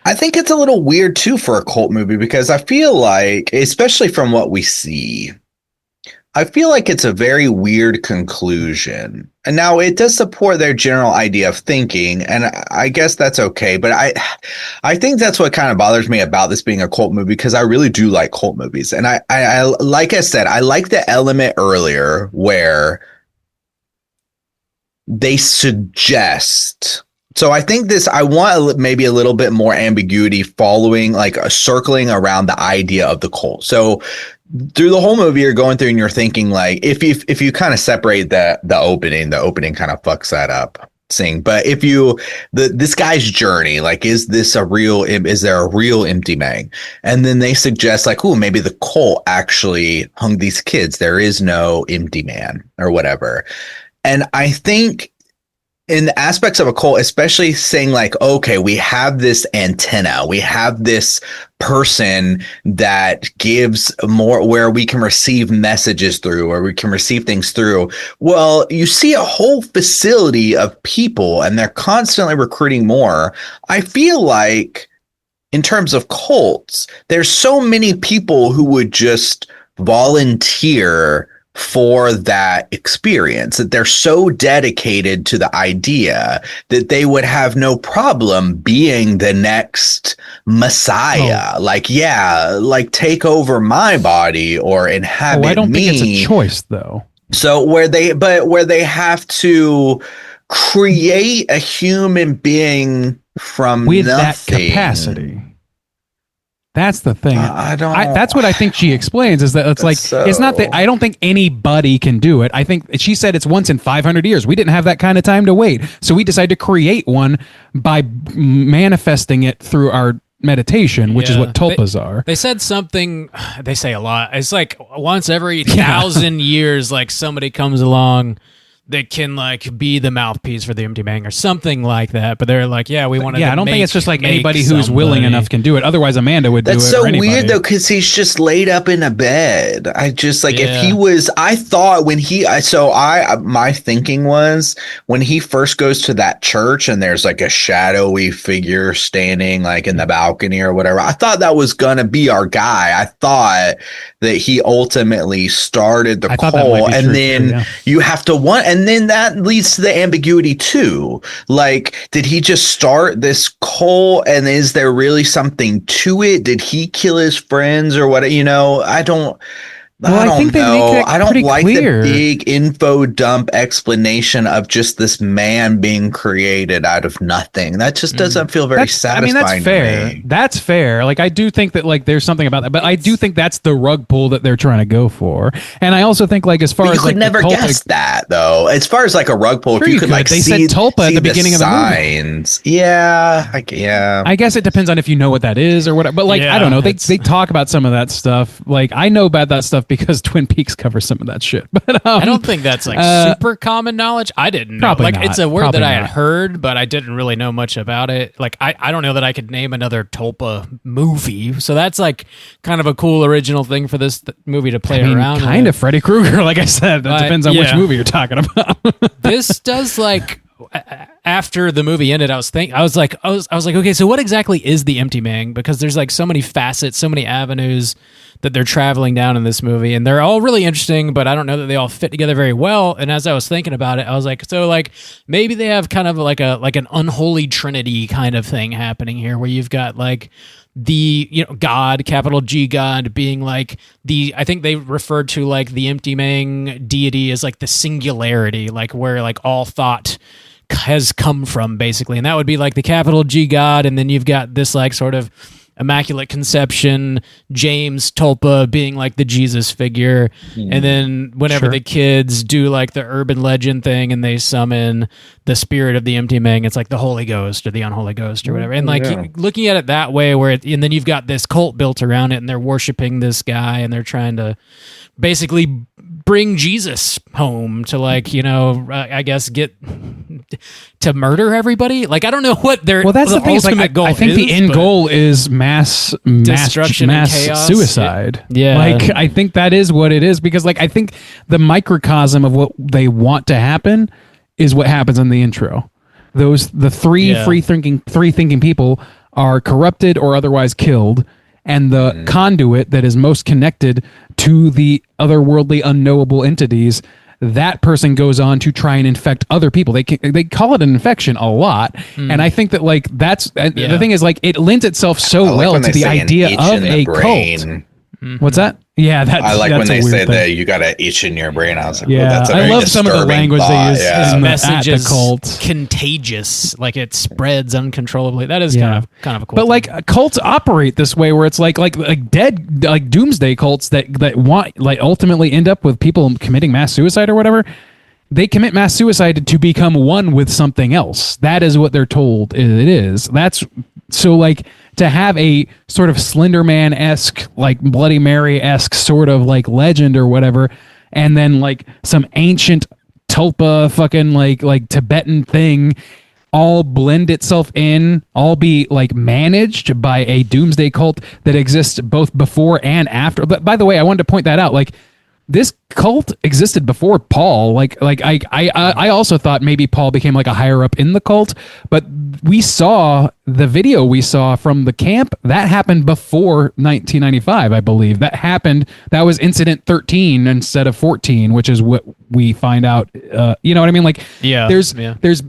I think it's a little weird too for a cult movie, because I feel like, especially from what we see, I feel like it's a very weird conclusion. And now it does support their general idea of thinking, and I guess that's okay. But I think that's what kind of bothers me about this being a cult movie, because I really do like cult movies. And I like I said, I like the element earlier where they suggest. So I think I want maybe a little bit more ambiguity following, like circling around the idea of the cult. So through the whole movie, you're going through and you're thinking, like, if you kind of separate the opening kind of fucks that up. But if this guy's journey, like, is there a real empty man? And then they suggest like, oh, maybe the cult actually hung these kids. There is no empty man or whatever. And I think in the aspects of a cult, especially saying like, okay, we have this antenna, we have this person that gives more, where we can receive messages through, or we can receive things through. Well, you see a whole facility of people and they're constantly recruiting more. I feel like in terms of cults, there's so many people who would just volunteer for that experience, that they're so dedicated to the idea that they would have no problem being the next messiah. Like take over my body or inhabit me. I don't think it's a choice though. So where they have to create a human being from with nothing. that capacity. That's the thing. That's what I think she explains, is that it's not that I don't think anybody can do it. I think she said it's once in 500 years. We didn't have that kind of time to wait. So we decided to create one by manifesting it through our meditation, which is what tulpas are. They said something, they say a lot. It's like once every 1,000 years, like somebody comes along that can like be the mouthpiece for the empty man or something like that. But they're like, yeah, we want to. Yeah, I don't think it's just like anybody who's willing enough can do it. Otherwise, Amanda would do it. That's so weird though, because he's just laid up in a bed. I just like if he was. I thought when my thinking was when he first goes to that church and there's like a shadowy figure standing like in the balcony or whatever. I thought that was gonna be our guy. I thought that he ultimately started the call, and then you have to want. And then that leads to the ambiguity too. Like, did he just start this cult, and is there really something to it? Did he kill his friends or what? I don't. Well, I I don't think they make know. it I don't pretty like clear. the big info dump explanation of just this man being created out of nothing. That just doesn't feel very satisfying. That's fair. To me. That's fair. Like, I do think that, like, there's something about that, but I do think that's the rug pull that they're trying to go for. And I also think, like, as far But you as could like never the cult, guess that, though. As far as like a rug pull, Sure if you you could could. like They see, said tulpa at see the beginning of the movie. signs. Yeah. I guess it depends on if you know what that is or whatever. But like, Yeah, I don't know. They talk about some of that stuff. Like, I know about that stuff because Twin Peaks covers some of that shit. But I don't think that's like super common knowledge. I didn't know. probably Like not. it's a word Probably that I had not. heard, but I didn't really know much about it. Like I don't know that I could name another Tulpa movie. So that's like kind of a cool original thing for this movie to play around kind with. of Freddy Krueger. Like I said, it depends on which yeah. movie you're talking about. This does like after the movie ended, I was like, okay, so what exactly is the Empty Man? Because there's like so many facets, so many avenues that they're traveling down in this movie, and they're all really interesting, but I don't know that they all fit together very well. And as I was thinking about it, I was like, so like maybe they have kind of like an unholy trinity kind of thing happening here, where you've got like the God, capital G God, being like I think they referred to like the Empty Man deity as like the singularity, like where like all thought has come from, basically. And that would be like the capital G God, and then you've got this like sort of Immaculate Conception, James Tulpa being like the Jesus figure. And then whenever the kids do like the urban legend thing and they summon the spirit of the Empty Man, it's like the Holy Ghost or the Unholy Ghost or whatever. And like looking at it that way, and then you've got this cult built around it, and they're worshiping this guy, and they're trying to basically bring Jesus home to like, I guess get to murder everybody. Like, I don't know what their Well, that's the thing. Is, like, ultimate goal I think the end but- goal is mass Destruction and chaos. suicide. Yeah. Like, I think that is what it is, because like I think the microcosm of what they want to happen is what happens in the intro. The three thinking people are corrupted or otherwise killed, and the conduit that is most connected to the otherworldly unknowable entities, that person goes on to try and infect other people. They call it an infection a lot, and I think that like that's the thing is like it lends itself so I like well when to they the say an idea itch of in the a brain. cult. What's that? Yeah, that's I like that's when they a weird say thing. that you got an itch in your brain. I was like, Yeah, oh, that's a I very love some of the disturbing language thought. they use. Yeah. His in message at the is cult. contagious, like it spreads uncontrollably. That is Yeah. kind of a cool But thing. like cults operate this way, where it's like dead like doomsday cults that want like ultimately end up with people committing mass suicide or whatever. They commit mass suicide to become one with something else. That is what they're told it is. That's so like to have a sort of Slender Man-esque, like Bloody Mary-esque sort of like legend or whatever, and then like some ancient tulpa fucking like Tibetan thing all blend itself in, all be like managed by a doomsday cult that exists both before and after. But by the way, I wanted to point that out. Like, this cult existed before Paul. I also thought maybe Paul became like a higher up in the cult, but we saw the video we saw from the camp that happened before 1995, I believe. That was incident 13 instead of 14, which is what we find out. You know what I mean? Like, there's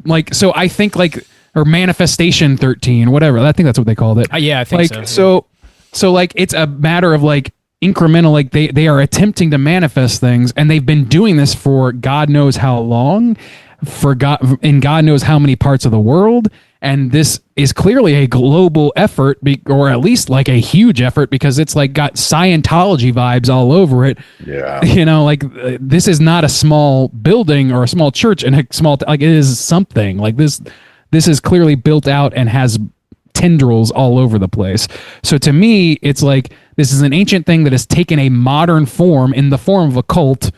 like, so I think like, or manifestation 13, whatever. I think that's what they called it. Yeah, I think like, so. So like, it's a matter of like incremental, like they are attempting to manifest things, and they've been doing this for God knows how long, in God knows how many parts of the world. And this is clearly a global effort, or at least like a huge effort, because it's like got Scientology vibes all over it. Yeah. Like this is not a small building or a small church and a small, like it is something like this is clearly built out and has tendrils all over the place. So to me, it's like this is an ancient thing that has taken a modern form in the form of a cult,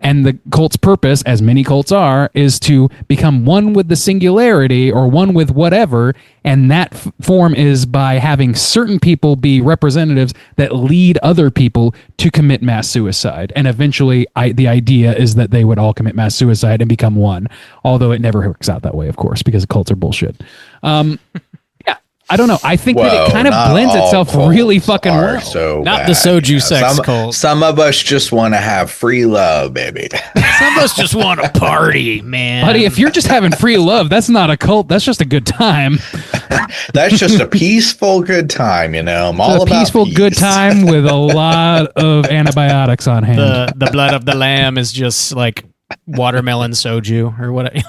and the cult's purpose, as many cults are, is to become one with the singularity or one with whatever, and that form is by having certain people be representatives that lead other people to commit mass suicide. And eventually the idea is that they would all commit mass suicide and become one, although it never works out that way, of course, because cults are bullshit. I don't know. I think that it kind of not blends all itself cults really fucking are well. So Not bad, the soju sex some, cult. Some of us just want to have free love, baby. Some of us just want to party, man. Buddy, if you're just having free love, that's not a cult. That's just a good time. That's just a peaceful good time, you know. I'm all A about peaceful peace. good time with a lot of antibiotics on hand. the blood of the lamb is just like watermelon soju or what? The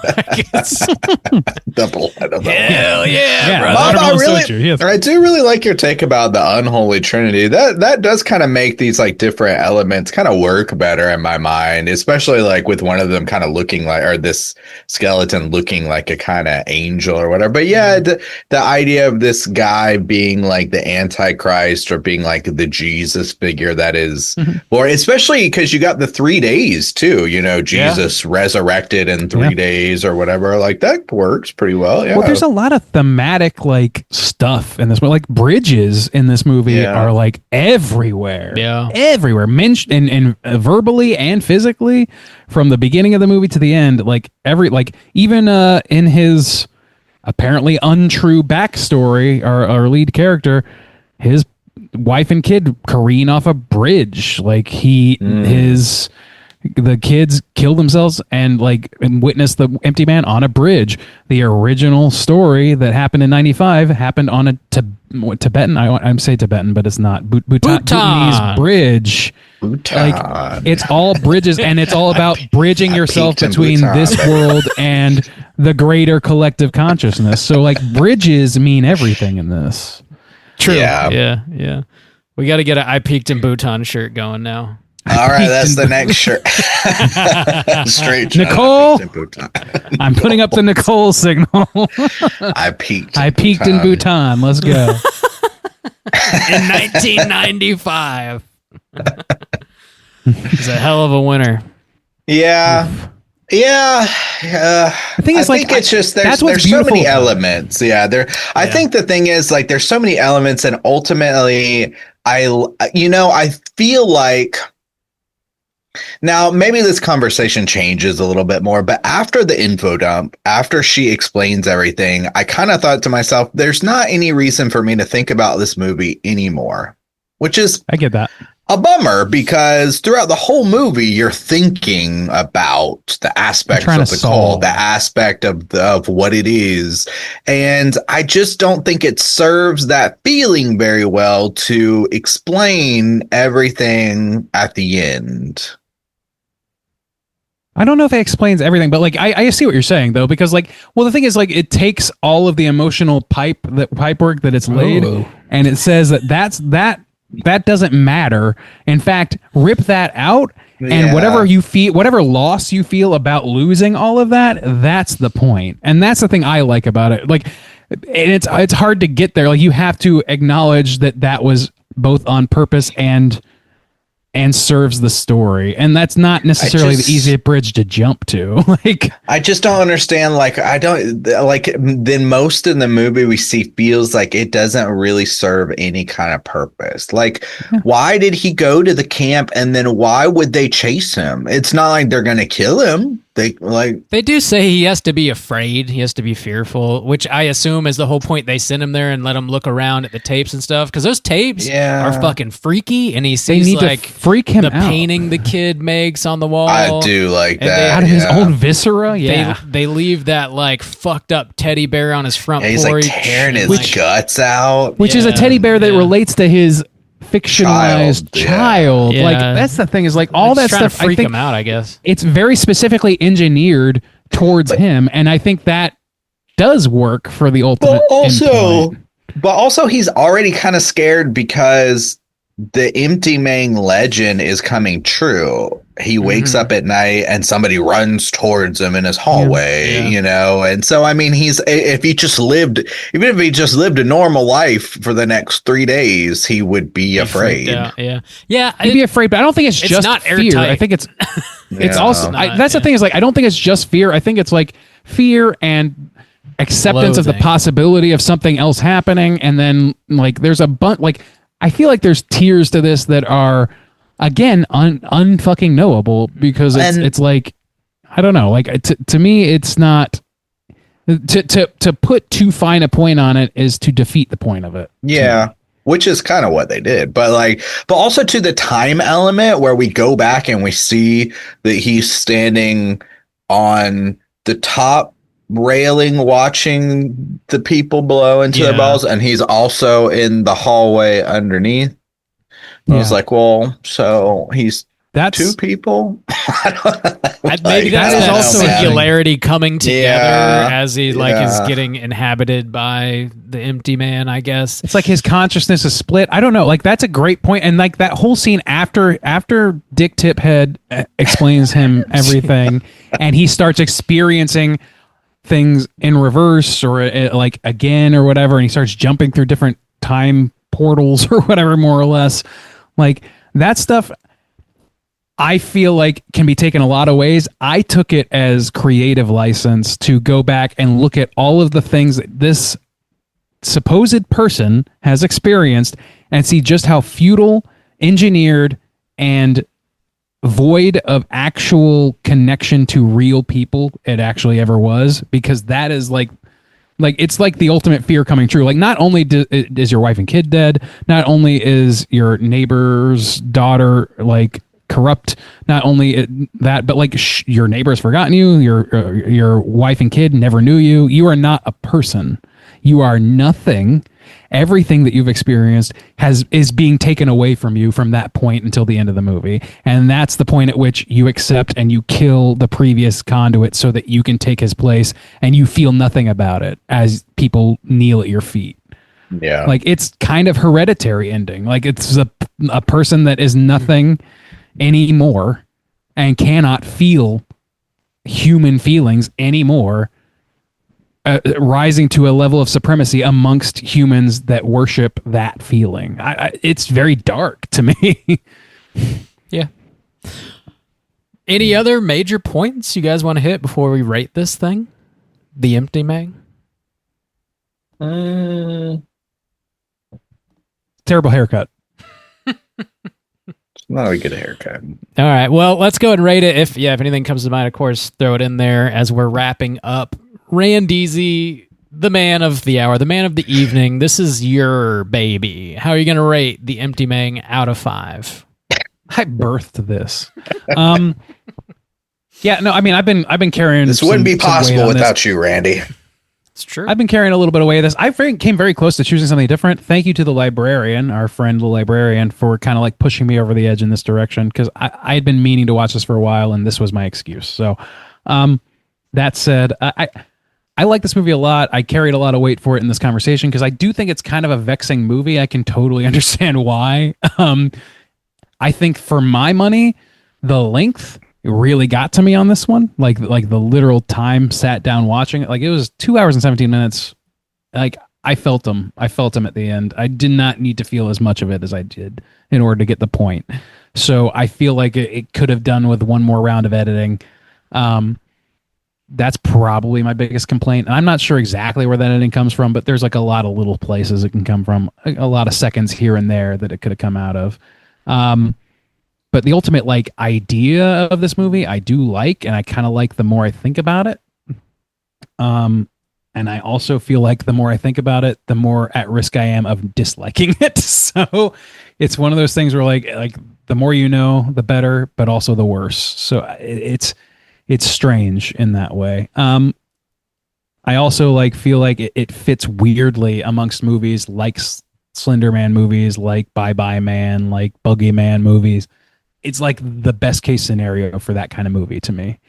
blood of the Hell yeah, brother. Bob, I watermelon soju, yes. I do really like your take about the unholy trinity. That does kind of make these like different elements kind of work better in my mind, especially like with one of them kind of looking like, or this skeleton looking like a kind of angel or whatever. But yeah, the idea of this guy being like the Antichrist or being like the Jesus figure that is, or especially because you got the 3 days too, you know, Jesus resurrected in 3 days or whatever. Like that works pretty well. Yeah. Well, there's a lot of thematic like stuff in this one. Like bridges in this movie are like everywhere. Yeah. Everywhere. Mentioned and verbally and physically from the beginning of the movie to the end. Like even in his apparently untrue backstory, our lead character, his wife and kid careen off a bridge. Like the kids killed themselves and witnessed the empty man on a bridge. The original story that happened in 95 happened on a Tibetan. I'm say Tibetan, but it's not Bhutanese bridge. Bhutan. Like it's all bridges, and it's all about bridging yourself peaked in between Bhutan, this baby. world and the greater collective consciousness. So like bridges mean everything in this. True. Yeah. Yeah. We got to get an I Peaked in Bhutan shirt going now. All right, that's the next shirt. Straight shot. Nicole? I peaked in Bhutan. I'm putting up the Nicole signal. I peaked. I peaked in Bhutan. Let's go. In 1995. It's a hell of a winter. Yeah. Yeah. The thing is, I think it's just that's there's what's so beautiful many about it. elements. Yeah. I think the thing is like there's so many elements, and ultimately I feel like now maybe this conversation changes a little bit more, but after the info dump, after she explains everything, I kind of thought to myself, there's not any reason for me to think about this movie anymore, which is I get that. a bummer, because throughout the whole movie, you're thinking about the aspects trying of to the call, solve. the aspect of what it is. And I just don't think it serves that feeling very well to explain everything at the end. I don't know if it explains everything, but like I see what you're saying though, because like, well, the thing is like it takes all of the emotional pipe work that it's laid, and it says that doesn't matter. In fact, rip that out, and whatever you feel, whatever loss you feel about losing all of that, that's the point. And that's the thing I like about it. Like, and it's hard to get there. Like, you have to acknowledge that was both on purpose and serves the story, and that's not necessarily the easiest bridge to jump to. Like, I just don't understand. Like, I don't like then most in the movie we see feels like it doesn't really serve any kind of purpose. Like, why did he go to the camp, and then why would they chase him? It's not like they're going to kill him. They do say he has to be afraid. He has to be fearful, which I assume is the whole point. They send him there and let him look around at the tapes and stuff, because those tapes are fucking freaky. And he sees need to like freak him the out. painting the kid makes on the wall. I do like And that. out of his own viscera. Yeah. They leave that like fucked up teddy bear on his front He's porch. like tearing his Like, guts out. Which is a teddy bear that relates to his fictionalized child. Yeah. Like, that's the thing, is like all that trying to stuff. I freak think him out, I guess. it's very specifically engineered towards him, and I think that does work for the ultimate. But also he's already kind of scared because the Empty Mang legend is coming true. He wakes up at night and somebody runs towards him in his hallway, you know? And so, I mean, even if he just lived a normal life for the next 3 days, he would be afraid. Yeah. He'd be afraid, but I don't think it's just not fear. airtight. I think it's Yeah. also that's the thing, is like I don't think it's just fear. I think it's like fear and acceptance of the Loathing. possibility of something else happening, and then like there's a bunch. Like, I feel like there's tiers to this that are again unfucking knowable, because it's like, I don't know, like to me it's not To put too fine a point on it is to defeat the point of it. Yeah. Which is kind of what they did. But also to the time element where we go back and we see that he's standing on the top railing watching the people blow into their balls, and he's also in the hallway underneath. I was like, well, so that's 2 people. Maybe that is also singularity coming together as he is getting inhabited by the empty man, I guess. It's like his consciousness is split. I don't know. Like, that's a great point. And like that whole scene after Dick Tiphead explains him everything and he starts experiencing things in reverse or like again or whatever, and he starts jumping through different time portals or whatever, more or less. Like, that stuff I feel like can be taken a lot of ways. I took it as creative license to go back and look at all of the things that this supposed person has experienced and see just how futile, engineered, and void of actual connection to real people it actually ever was. Because that is like it's like the ultimate fear coming true. Like, not only is your wife and kid dead, not only is your neighbor's daughter like corrupt, not only that, but like your neighbor has forgotten you, your wife and kid never knew you. You are not a person. You are nothing. Everything that you've experienced is being taken away from you from that point until the end of the movie. And that's the point at which you accept and you kill the previous conduit so that you can take his place, and you feel nothing about it as people kneel at your feet. Yeah. Like, it's kind of Hereditary ending. Like, it's a person that is nothing anymore and cannot feel human feelings anymore, rising to a level of supremacy amongst humans that worship that feeling. It's very dark to me. Yeah. Any other major points you guys want to hit before we rate this thing? The Empty Man? Terrible haircut. Not a good haircut. All right. Well, let's go ahead and rate it. If anything comes to mind, of course, throw it in there as we're wrapping up. Randeezy, the man of the hour, the man of the evening. This is your baby. How are you going to rate The Empty Man out of 5? I birthed this. Yeah, no, I mean, I've been carrying this. Wouldn't be possible without you, Randy. It's true. I've been carrying a little bit of weight of this. I came very close to choosing something different. Thank you to the librarian, our friend, the librarian, for kind of like pushing me over the edge in this direction, because I had been meaning to watch this for a while, and this was my excuse. So, that said, I like this movie a lot. I carried a lot of weight for it in this conversation because I do think it's kind of a vexing movie. I can totally understand why. I think for my money, the length really got to me on this one. Like the literal time sat down watching it. Like, it was 2 hours and 17 minutes. Like, I felt them. I felt them at the end. I did not need to feel as much of it as I did in order to get the point. So I feel like it could have done with one more round of editing. That's probably my biggest complaint. And I'm not sure exactly where that editing comes from, but there's like a lot of little places it can come from, a lot of seconds here and there that it could have come out of. But the ultimate like idea of this movie, I do like, and I kind of like the more I think about it. And I also feel like the more I think about it, the more at risk I am of disliking it. So it's one of those things where like the more you know, the better, but also the worse. So it's strange in that way. I also feel like it fits weirdly amongst movies like Slender Man movies, like Bye Bye Man, like Boogeyman movies. It's like the best case scenario for that kind of movie to me.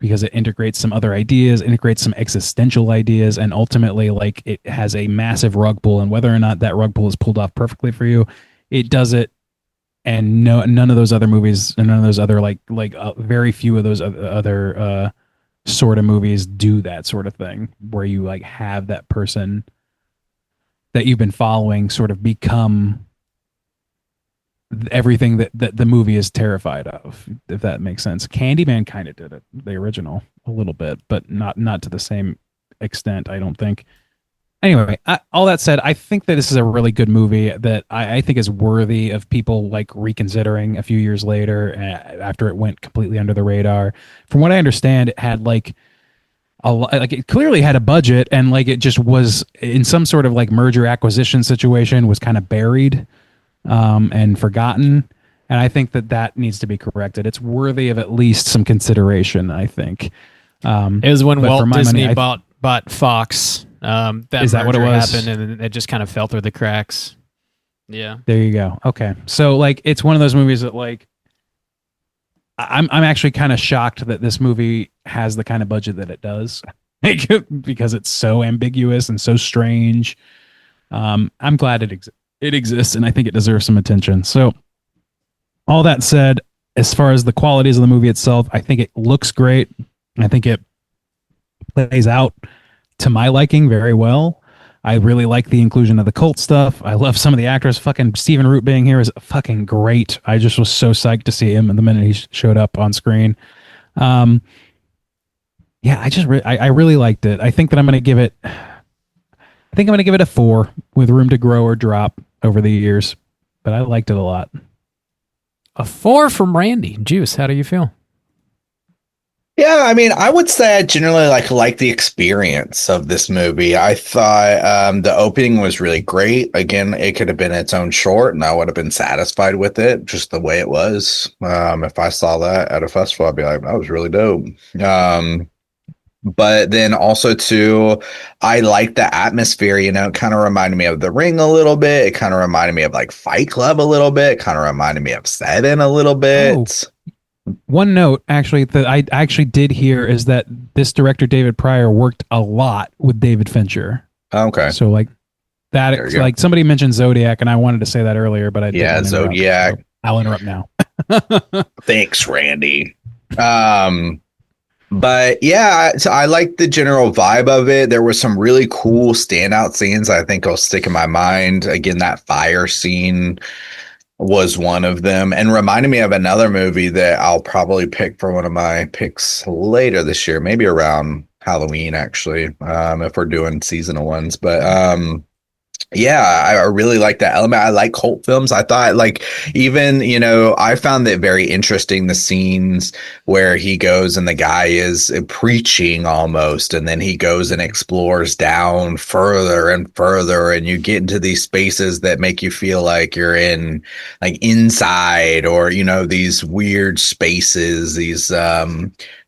Because it integrates some other ideas, integrates some existential ideas, and ultimately like it has a massive rug pull, and whether or not that rug pull is pulled off perfectly for you, it does it. And none of those other movies and none of those other very few of those other sort of movies do that sort of thing where you like have that person that you've been following sort of become everything that the movie is terrified of, if that makes sense. Candyman kind of did it, the original, a little bit, but not to the same extent, I don't think. Anyway, all that said, I think that this is a really good movie that I think is worthy of people like reconsidering a few years later after it went completely under the radar. From what I understand, it had like like it clearly had a budget, and like it just was in some sort of like merger acquisition situation, was kind of buried and forgotten. And I think that needs to be corrected. It's worthy of at least some consideration, I think. It was when but for Walt my Disney money, bought Fox. Is that what it merger was? happened, and it just kind of fell through the cracks. Yeah. There you go. Okay. So like it's one of those movies that like I'm actually kind of shocked that this movie has the kind of budget that it does. Because it's so ambiguous and so strange. I'm glad it exists, and I think it deserves some attention. So all that said, as far as the qualities of the movie itself, I think it looks great. I think it plays out to my liking very well. I really like the inclusion of the cult stuff. I love some of the actors. Fucking Stephen Root being here is fucking great. I just was so psyched to see him the minute he showed up on screen. Yeah, I really liked it. I think that I'm going to give it. I think I'm going to give it a 4 with room to grow or drop over the years, but I liked it a lot. A 4 from Randy. Juice, how do you feel? Yeah, I mean, I would say I generally like the experience of this movie. I thought the opening was really great. Again, it could have been its own short, and I would have been satisfied with it just the way it was. If I saw that at a festival, I'd be like, that was really dope. But then also too, I like the atmosphere. You know, it kind of reminded me of The Ring a little bit. It kind of reminded me of like Fight Club a little bit. It kind of reminded me of Seven a little bit. Oh. One note, actually, that I actually did hear is that this director, David Pryor, worked a lot with David Fincher. Okay. So, like, that, like, somebody mentioned Zodiac, and I wanted to say that earlier, but I didn't. Yeah, Zodiac. So I'll interrupt now. Thanks, Randy. But yeah, so I like the general vibe of it. There were some really cool standout scenes I think will stick in my mind. Again, that fire scene was one of them, and reminded me of another movie that I'll probably pick for one of my picks later this year, maybe around Halloween, actually, if we're doing seasonal ones. But yeah, I really like that element. I like cult films. I thought, like, even, you know, I found it very interesting, the scenes where he goes and the guy is preaching almost, and then he goes and explores down further and further, and you get into these spaces that make you feel like you're in, like, inside, or, you know, these weird spaces, these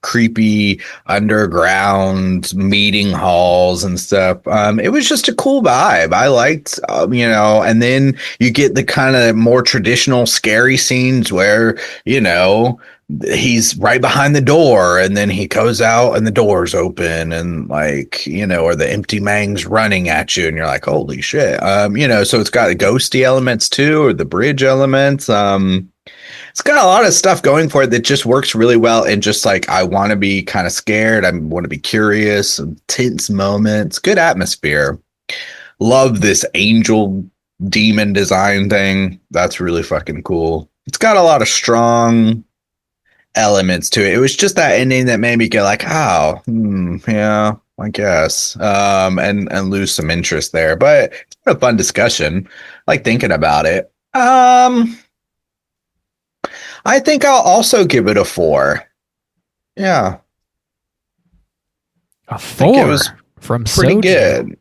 creepy underground meeting halls and stuff. It was just a cool vibe. I liked, you know, and then you get the kind of more traditional scary scenes where, you know, he's right behind the door and then he goes out and the door's open, and, like, you know, or the empty mang's running at you and you're like, holy shit. You know, so it's got the ghosty elements too, or the bridge elements. It's got a lot of stuff going for it that just works really well. And just like, I want to be kind of scared. I want to be curious. Some tense moments, good atmosphere. Love this angel demon design thing. That's really fucking cool. It's got a lot of strong elements to it. It was just that ending that made me go like, oh, yeah, I guess. And lose some interest there. But it's been a fun discussion. I like thinking about it. I think I'll also give it a 4. Yeah. A 4 from pretty Soju. good.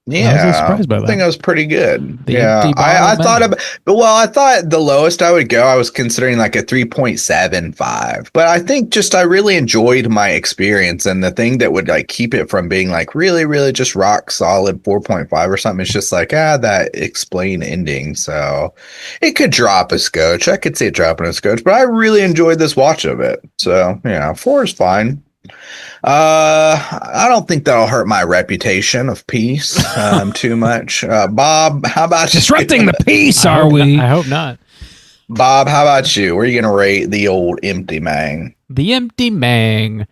Yeah, I was surprised by that. I think I was pretty good. The Yeah, empty I bottle thought man. I thought the lowest I would go, I was considering like a 3.75. But I think just I really enjoyed my experience, and the thing that would like keep it from being like really, really just rock solid 4.5 or something is just like that explain ending. So it could drop a scotch. I could see it dropping a scotch, but I really enjoyed this watch of it. So yeah, 4 is fine. I don't think that'll hurt my reputation of peace too much. Bob, how about Disrupting you? the peace, are we? I hope not. Bob, how about you? Where are you going to rate the old Empty Mang? The Empty Mang.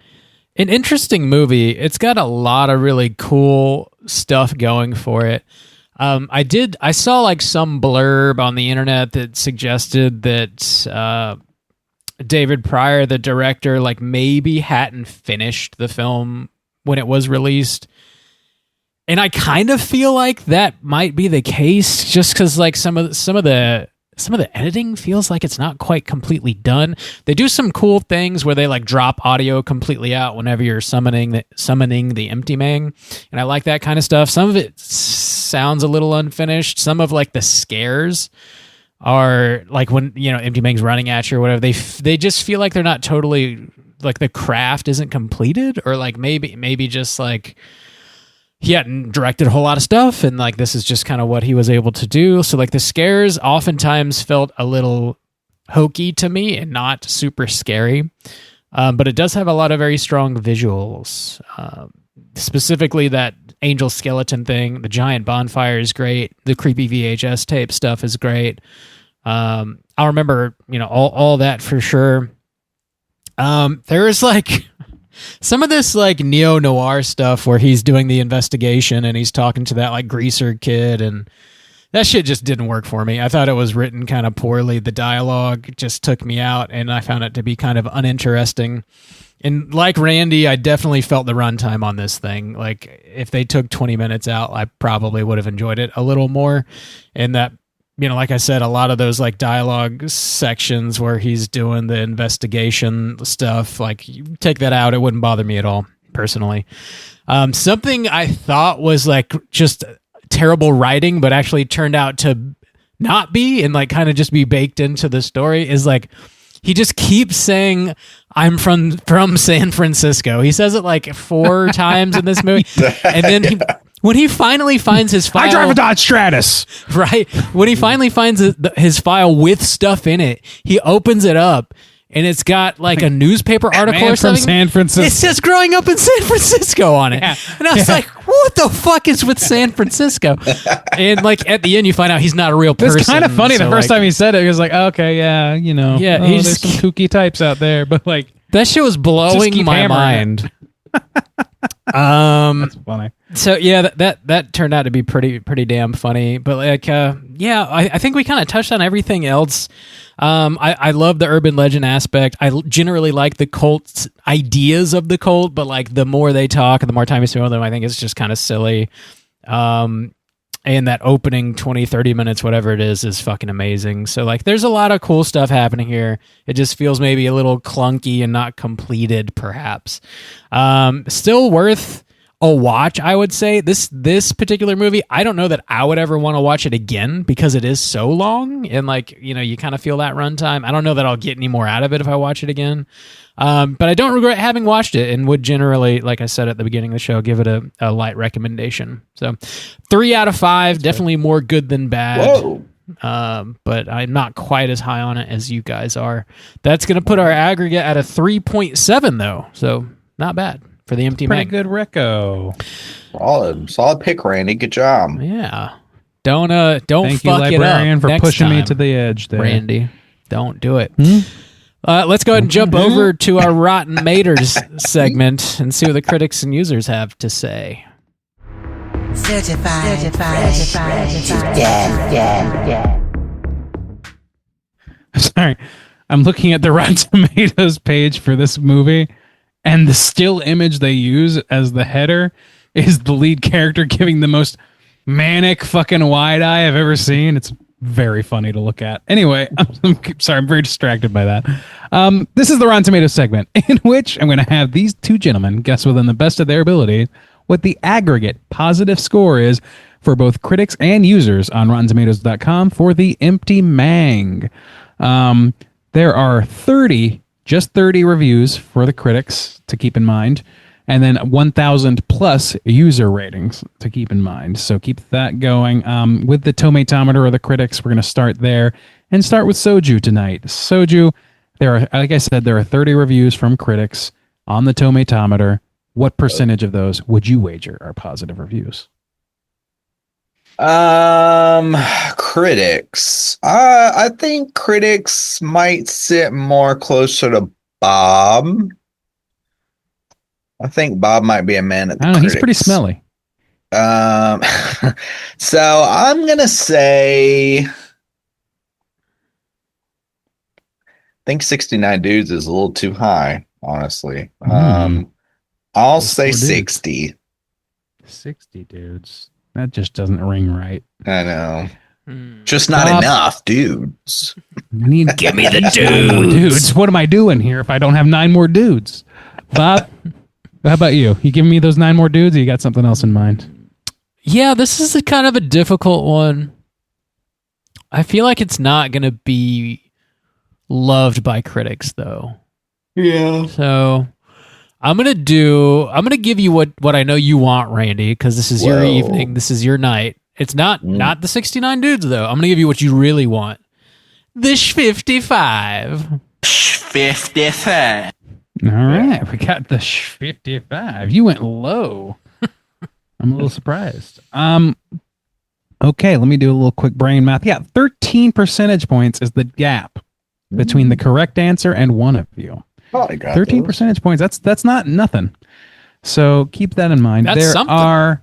An interesting movie. It's got a lot of really cool stuff going for it. I saw like some blurb on the internet that suggested that David Pryor, the director, like maybe hadn't finished the film when it was released. And I kind of feel like that might be the case, just because like some of the some of the editing feels like it's not quite completely done. They do some cool things where they like drop audio completely out whenever you're summoning the empty mang, and I like that kind of stuff. Some of it sounds a little unfinished. Some of like the scares are like when empty mang's running at you or whatever. They just feel like they're not totally, like the craft isn't completed, or like maybe just like he hadn't directed a whole lot of stuff, and like this is just kind of what he was able to do. So like the scares oftentimes felt a little hokey to me and not super scary, but it does have a lot of very strong visuals. Specifically that angel skeleton thing, the giant bonfire is great. The creepy VHS tape stuff is great. I'll remember all that for sure. There is like some of this like neo-noir stuff where he's doing the investigation and he's talking to that like greaser kid, and that shit just didn't work for me. I thought it was written kind of poorly. The dialogue just took me out, and I found it to be kind of uninteresting. And like Randy, I definitely felt the runtime on this thing. Like if they took 20 minutes out, I probably would have enjoyed it a little more. And that, like I said, a lot of those like dialogue sections where he's doing the investigation stuff, like you take that out, it wouldn't bother me at all, personally. Something I thought was like just terrible writing, but actually turned out to not be, and like kind of just be baked into the story, is like he just keeps saying, "I'm from San Francisco." He says it like 4 times in this movie, and then when he finally finds his file, I drive a Dodge Stratus. Right. When he finally finds his file with stuff in it, he opens it up, and it's got like a newspaper article Man or something. from San Francisco. It says "growing up in San Francisco" on it. Yeah. And I was like, what the fuck is with San Francisco? And like at the end, you find out he's not a real person. It's kind of funny. So, The first like, time he said it, he was like, okay, yeah, Yeah, there's some kooky types out there, but like, that shit was blowing keep my hammering mind. that's funny. So yeah, that turned out to be pretty damn funny. But like, I think we kind of touched on everything else. I love the urban legend aspect. I generally like the cult ideas of the cult, but like the more they talk and the more time you spend with them, I think it's just kind of silly. And that opening 20, 30 minutes, whatever it is fucking amazing. So like there's a lot of cool stuff happening here. It just feels maybe a little clunky and not completed, perhaps. Still worth a watch, I would say. This particular movie, I don't know that I would ever want to watch it again because it is so long, and like you kind of feel that runtime. I don't know that I'll get any more out of it if I watch it again, but I don't regret having watched it, and would generally, like I said at the beginning of the show, give it a light recommendation. So 3 out of 5, definitely more good than bad. Whoa. But I'm not quite as high on it as you guys are. That's going to put our aggregate at a 3.7 though, so not bad for the empty Pretty mag. good reco. Solid pick, Randy. Good job. Yeah. Don't Thank you, fuck it up. librarian, for next pushing me time, to the edge there. Randy. Don't do it. Let's go ahead and jump over to our Rotten Maters segment and see what the critics and users have to say. Certified fresh. Yeah. Sorry. I'm looking at the Rotten Tomatoes page for this movie, and the still image they use as the header is the lead character giving the most manic fucking wide eye I've ever seen. It's very funny to look at. Anyway, I'm sorry, I'm very distracted by that. This is the Rotten Tomatoes segment in which I'm going to have these two gentlemen guess within the best of their ability what the aggregate positive score is for both critics and users on RottenTomatoes.com for The Empty Mang. There are 30 reviews for the critics to keep in mind, and then 1,000 plus user ratings to keep in mind. So keep that going. With the Tomatometer or the critics, we're going to start there and start with Soju tonight. Soju, like I said, there are 30 reviews from critics on the Tomatometer. What percentage of those would you wager are positive reviews? Critics. I think critics might sit more closer to Bob. I think Bob might be a man at the critics. He's pretty smelly. So I'm gonna say, I think 69 dudes is a little too high, honestly. I'll say 60. 60 dudes. That just doesn't ring right. I know. Just not Bob. enough dudes. Give me the Dudes, what am I doing here if I don't have 9 more dudes? Bob, how about you? You giving me those 9 more dudes, or you got something else in mind? Yeah, this is a kind of a difficult one. I feel like it's not going to be loved by critics, though. Yeah. So I'm going to give you what I know you want, Randy, because this is your evening. This is your night. It's not the 69 dudes, though. I'm going to give you what you really want. The 55. 55. All right, we got the 55. You went low. I'm a little surprised. Okay, let me do a little quick brain math. Yeah, 13 percentage points is the gap between the correct answer and one of you. Oh, I got 13 those. percentage points. That's not nothing. So keep that in mind. That's something.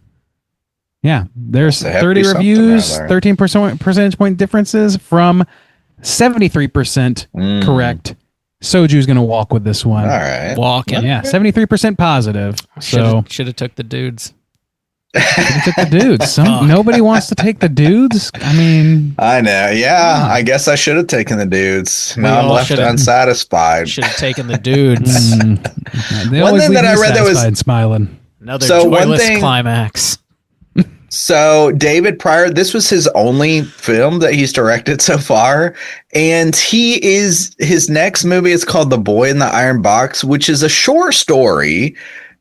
There's There have to 30 be something reviews, around there. 13 percentage point differences from 73% correct. Soju's going to walk with this one. All right. Walking. Yeah, 73% positive. So Should have took the dudes. should've took the dudes. Nobody wants to take the dudes. I mean, I know. Yeah, I guess I should have taken the dudes. Now I'm all left should've. unsatisfied. Should have taken the dudes. they One always thing leave that I me read that was- satisfied, smiling. Another So one joyless thing- climax. So David Pryor, this was his only film that he's directed so far, and his next movie is called The Boy in the Iron Box, which is a short story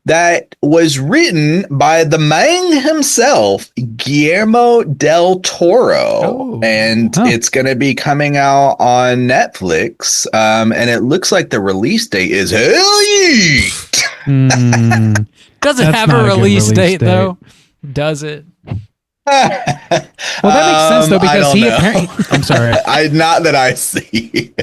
that was written by the man himself, Guillermo del Toro, Oh. and it's going to be coming out on Netflix, and it looks like the release date is hell yeah. Does it That's have not a a good release release date, date. though? Does it? Well, that makes sense though, I because don't he know. apparently. I'm sorry. Not that I see.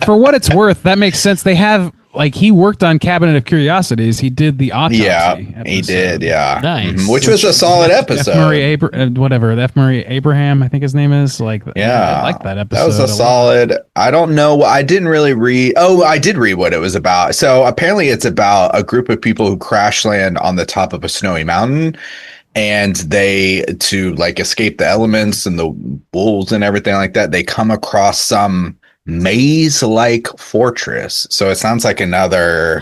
For what it's worth, that makes sense. They have he worked on Cabinet of Curiosities. He did the autopsy. Yeah, he episode. did. Yeah, Nice. Mhm, which was a solid episode. F. Murray the F. Murray Abraham, I think his name is. Yeah, I like that episode. That was a lot. solid. I don't know. I didn't really read. Oh, I did read what it was about. So apparently, it's about a group of people who crash land on the top of a snowy mountain, and to escape the elements and the wolves and everything like that. They come across some maze-like fortress. So it sounds like another.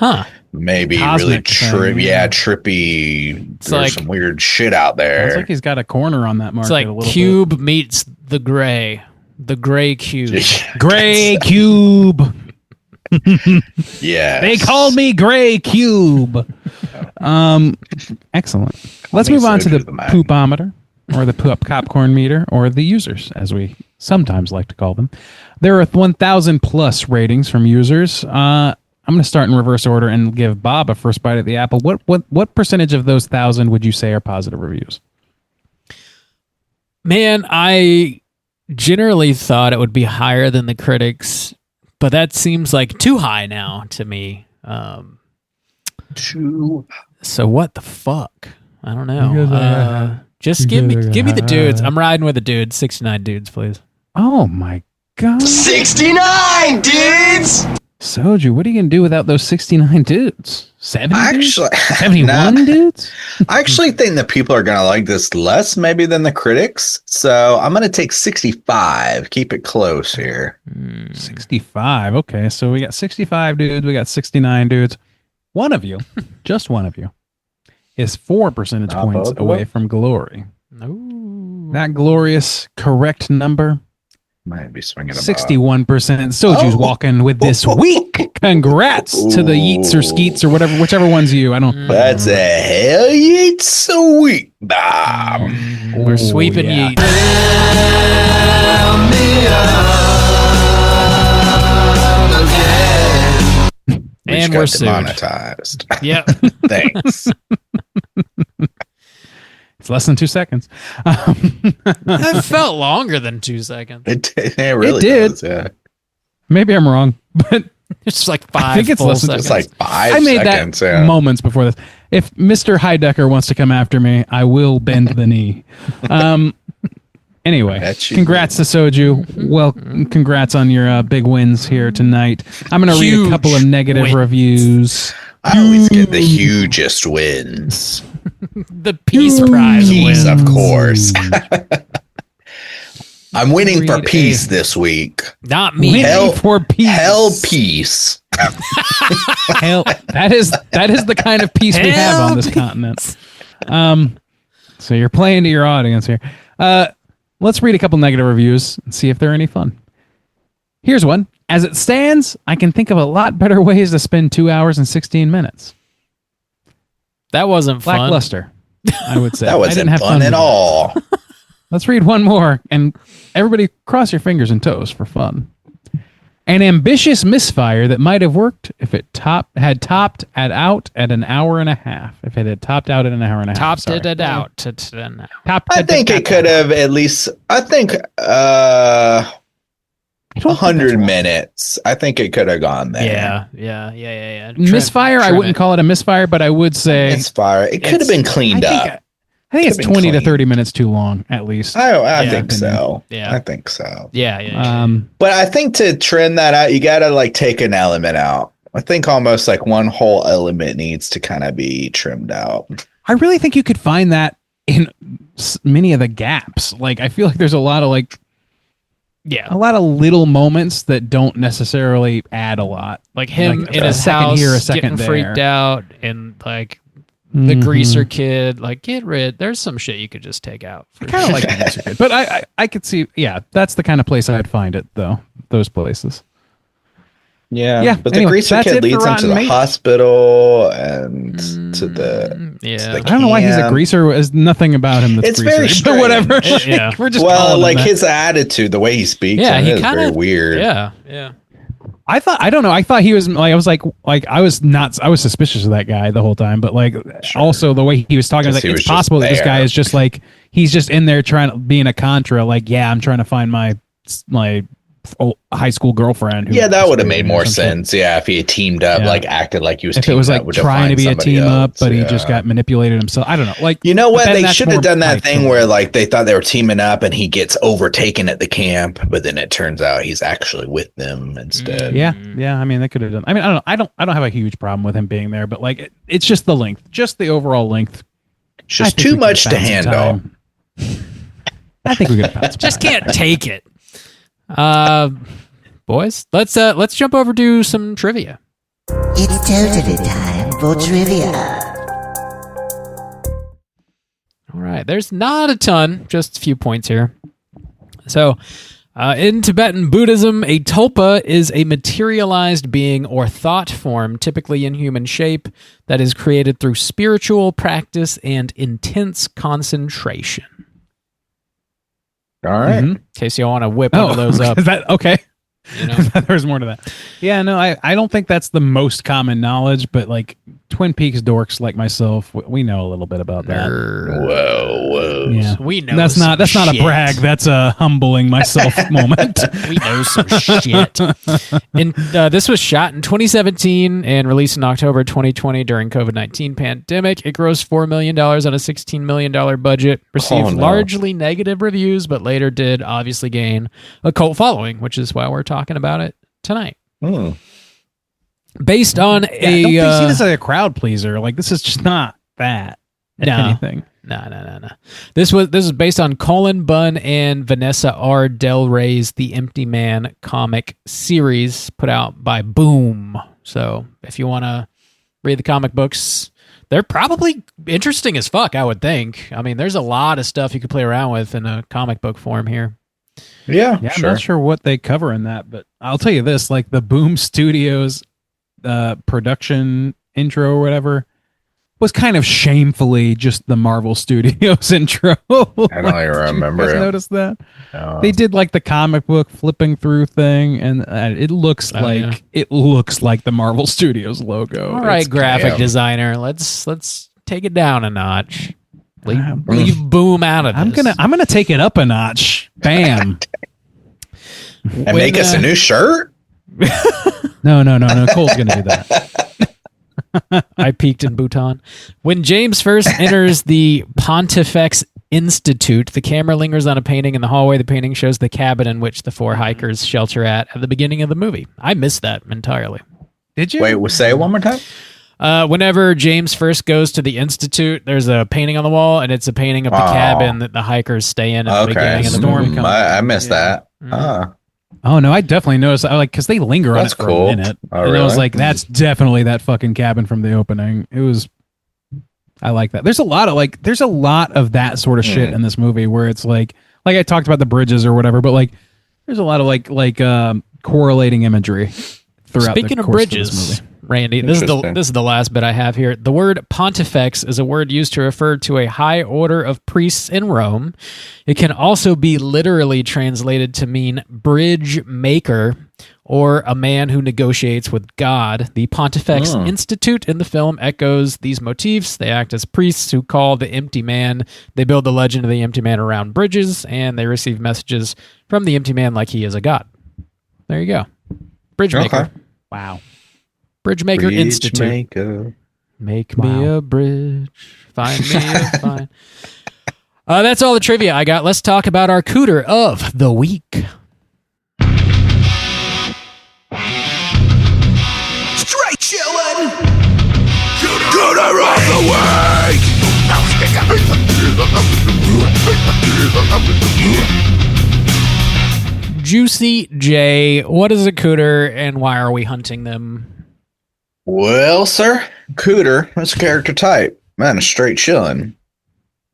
Maybe Cosmic really thing, yeah. trippy. There's like- some weird shit out there. Sounds like he's got a corner on that market. It's like a little Cube meets the Gray. The Gray Cube. bit. Gray Cube. Yeah. They called me Gray Cube. Excellent. Let's me move on to the Soju the man. poopometer, or the poop popcorn meter, or the users, as we sometimes like to call them. There are 1,000 plus ratings from users. I'm going to start in reverse order and give Bob a first bite at the apple. What percentage of those 1,000 would you say are positive reviews? Man, I generally thought it would be higher than the critics, but that seems like too high now to me. So what the fuck? I don't know. Just give me the dudes. I'm riding with the dudes. 69 dudes, please. Oh my God. 69 dudes! Soju, what are you going to do without those 69 dudes? 70 Actually, dudes? 71 dudes? I actually think that people are going to like this less maybe than the critics. So I'm going to take 65. Keep it close here. 65. Okay, so we got 65 dudes. We got 69 dudes. One of you, just one of you, is 4 percentage Not points both of away them? from glory. Ooh. That glorious correct number, Might be swinging about. 61%. Soju's Oh. walking with this week. Congrats to the Yeats or Skeets or whichever one's you. I don't. That's a hell yeah, sweet Bob. We're sweeping yeah. Yeats. And got we're sued. demonetized. Yep. Thanks. It's less than 2 seconds. That felt longer than 2 seconds. It really did. does, yeah. Maybe I'm wrong, but It's just like 5 I think it's full less than- seconds. It's like 5 I made seconds. that Yeah. moments before this. If Mr. Heidecker wants to come after me, I will bend the knee. Anyway, Bet you congrats to Soju. Well, congrats on your big wins here tonight. I'm going to read a Huge couple of negative wins. reviews. I always get the hugest wins. The Peace Prize Peace, wins. of course. I'm winning for Read peace a- this week. Not me. Winning Hell for peace. Hell peace. Hell, that is the kind of peace we have on this continent. So you're playing to your audience here. Let's read a couple negative reviews and see if they're any fun. Here's one. As it stands, I can think of a lot better ways to spend 2 hours and 16 minutes. That wasn't fun. Lackluster, I would say. That I wasn't didn't have fun with at it. all. Let's read one more, and everybody cross your fingers and toes for fun. An ambitious misfire that might have worked if it had topped out at an hour and a half. If it had topped out at an hour and a half. Topped sorry. it out. I think it could have at least, 100 minutes. I think it could have gone there. Yeah. Misfire, I Trim wouldn't it. call it a misfire, but I would say It's fire. It could have been cleaned up. I think it's Could've been 20 to clean. 30 minutes too long, at least. I think so. Yeah. I think so. Yeah. But But I think to trim that out, you got to like take an element out. I think almost like one whole element needs to kind of be trimmed out. I really think you could find that in many of the gaps. Like, I feel like there's a lot of little moments that don't necessarily add a lot. Like him Like in a his second house here, a second getting freaked there. out, and like the greaser kid, like get rid. There's some shit you could just take out. I kind of like the Greaser Kid, but I could see, yeah, that's the kind of place I'd find it, though. Those places. Yeah. But anyway, the greaser that's kid it for leads him to Rotten the Meat. hospital and to the. Yeah. to the I don't know why he's a camp. greaser. There's nothing about him that's It's greaser. very But strange. whatever. Yeah. We're just Well, calling him like that. his attitude, the way he speaks, Yeah, he is kind very of weird. Yeah. I don't know. I thought he was like, I was suspicious of that guy the whole time, but like also the way he was talking, I was like, Because he was it's just possible that this guy there. is just like, he's just in there trying to being a contra. Like, yeah, I'm trying to find my high school girlfriend. Yeah, that would have made or more some shit. sense. Yeah, if he had teamed up, Yeah. like acted like he was If teamed it was like up with trying to be a somebody team up, else, but he yeah. just got manipulated himself. I don't know. Like, You know what? but then They that's should have more done that like thing the- where like they thought they were teaming up and he gets overtaken at the camp, but then it turns out he's actually with them instead. Yeah. I mean, they could have done. I mean, I don't have a huge problem with him being there, but like, it's just the length, just the overall length. It's I just think too we could've much to found some handle. time. I think we could have found some Just time. can't take it. Boys, let's jump over to some trivia. It's totally time for trivia. All right, there's not a ton, just a few points here. So, in Tibetan Buddhism, a tulpa is a materialized being or thought form, typically in human shape, that is created through spiritual practice and intense concentration. All right. Mhm. In case you want to whip one of those up. Is that okay? You know? There's more to that. Yeah, no, I don't think that's the most common knowledge, but like Twin Peaks dorks like myself, we know a little bit about that. Whoa. Yeah, We know that's not a shit. brag. That's a humbling myself moment. We know some shit. And this was shot in 2017 and released in October 2020 during COVID-19 pandemic. It grossed $4 million on a $16 million budget, received largely negative reviews, but later did obviously gain a cult following, which is why we're talking about it tonight. Hmm. Based on Don't a they see this as a crowd pleaser? Like, this is just not that. if No. anything. No. This was based on Colin Bunn and Vanessa R. Del Rey's The Empty Man comic series put out by Boom. So if you want to read the comic books, they're probably interesting as fuck, I would think. I mean, there's a lot of stuff you could play around with in a comic book form here. Yeah, Yeah, I'm sure. not sure what they cover in that, but I'll tell you this: like the Boom Studios production intro or whatever was kind of shamefully just the Marvel Studios intro. I don't even remember You guys it. notice that? No. They did like the comic book flipping through thing, and it looks it looks like the Marvel Studios logo. All right, It's- graphic damn. designer, let's take it down a notch. Leave Boom out of this. I'm gonna take it up a notch. Bam. And make us a new shirt? No. Cole's gonna do that. I peaked in Bhutan. When James first enters the Pontifex Institute, the camera lingers on a painting in the hallway. The painting shows the cabin in which the four hikers shelter at the beginning of the movie. I missed that entirely. Did you? Wait, say it one more time? Whenever James first goes to the Institute, there's a painting on the wall, and it's a painting of the cabin that the hikers stay in at the beginning of the movie. I missed that. Oh no, I definitely noticed. I like because they linger on That's it for cool. a minute, Oh, and I was really? like, "That's definitely that fucking cabin from the opening." It was. I like that. There's a lot of that sort of shit in this movie where it's like I talked about the bridges or whatever, but like there's a lot of correlating imagery throughout. Speaking the of course bridges, of this movie. Randy, this is the last bit I have here. The word pontifex is a word used to refer to a high order of priests in Rome. It can also be literally translated to mean bridge maker or a man who negotiates with God. The Pontifex Institute in the film echoes these motifs. They act as priests who call the empty man. They build the legend of the empty man around bridges, and they receive messages from the empty man like he is a god. There you go. Bridge maker. Okay. Wow. Bridge Maker Institute. Make me a bridge. Find me a fine. That's all the trivia I got. Let's talk about our Cooter of the week. Straight chillin'. Cooter of the week. Juicy J, what is a Cooter and why are we hunting them? Well, sir, Cooter, that's a character type. Man, a straight chillin'.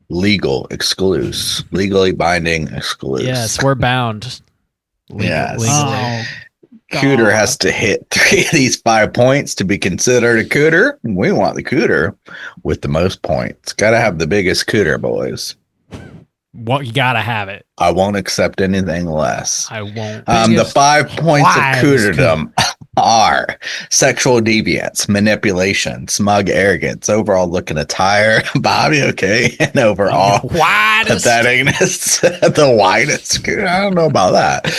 Legal exclusive. Legally binding exclusive. Yes, we're bound. Yes. Legally. Cooter has to hit 3 of these 5 points to be considered a Cooter. We want the Cooter with the most points. Got to have the biggest Cooter, boys. Well, you gotta have it. I won't accept anything less. I won't. The 5 points of Wives, Cooterdom are sexual deviance, manipulation, smug arrogance, overall look and attire, Bobby, okay, and overall Widest. patheticness, the widest. I don't know about that.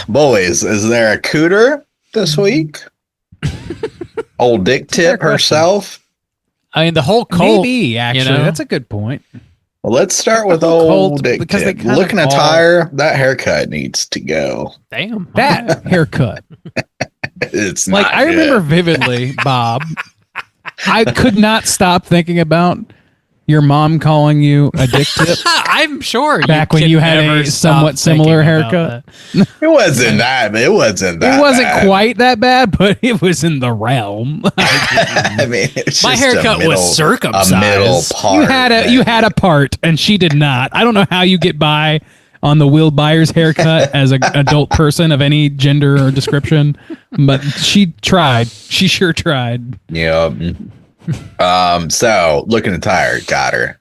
Boys, is there a Cooter this week? Old Dick Tip herself? I mean, the whole cult. Maybe actually, you know? that's a good point. Well, let's start with Cult, old Dick because they Tip. kind of Look and all- attire, that haircut needs to go. Damn. That haircut. It's Like not I remember good. vividly, Bob. I could not stop thinking about your mom calling you a dick tip I'm sure. back when can you had never a stop somewhat similar thinking about haircut. that. It wasn't that. It wasn't that. It wasn't bad. quite that bad, but it was in the realm. I mean, it's My just a haircut was middle- circumcised. A middle part. you had a part, and she did not. I don't know how you get by on the Will Byers haircut as an adult person of any gender or description, but she tried. She sure tried. Yep. So looking at attire, got her.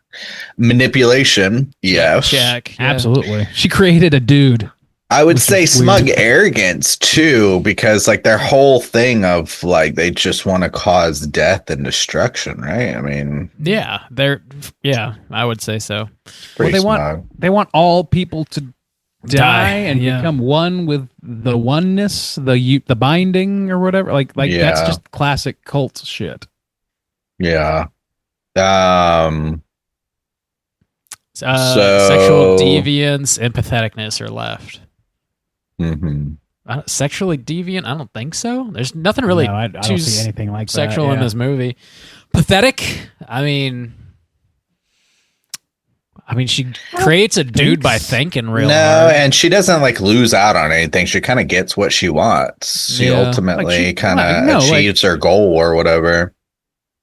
Manipulation, yes. Check. Yeah. Absolutely, she created a dude. I would Which say is smug weird. arrogance too, because like their whole thing of like they just want to cause death and destruction, right? I mean, Yeah, I would say so. pretty they smug. want all people to die and yeah. become one with the oneness, the binding or whatever. Like that's Yeah. just classic cult shit. Yeah. So- Sexual deviance and patheticness are left. mhm. Sexually deviant? I don't think so. There's nothing really No, I don't too see anything like sexual that, in yeah. this movie. Pathetic? I mean, she creates a dude by thinking real No, hard. and she doesn't like lose out on anything. She kind of gets what she wants. She Yeah. ultimately Like, she- kind of no, like- achieves her goal or whatever.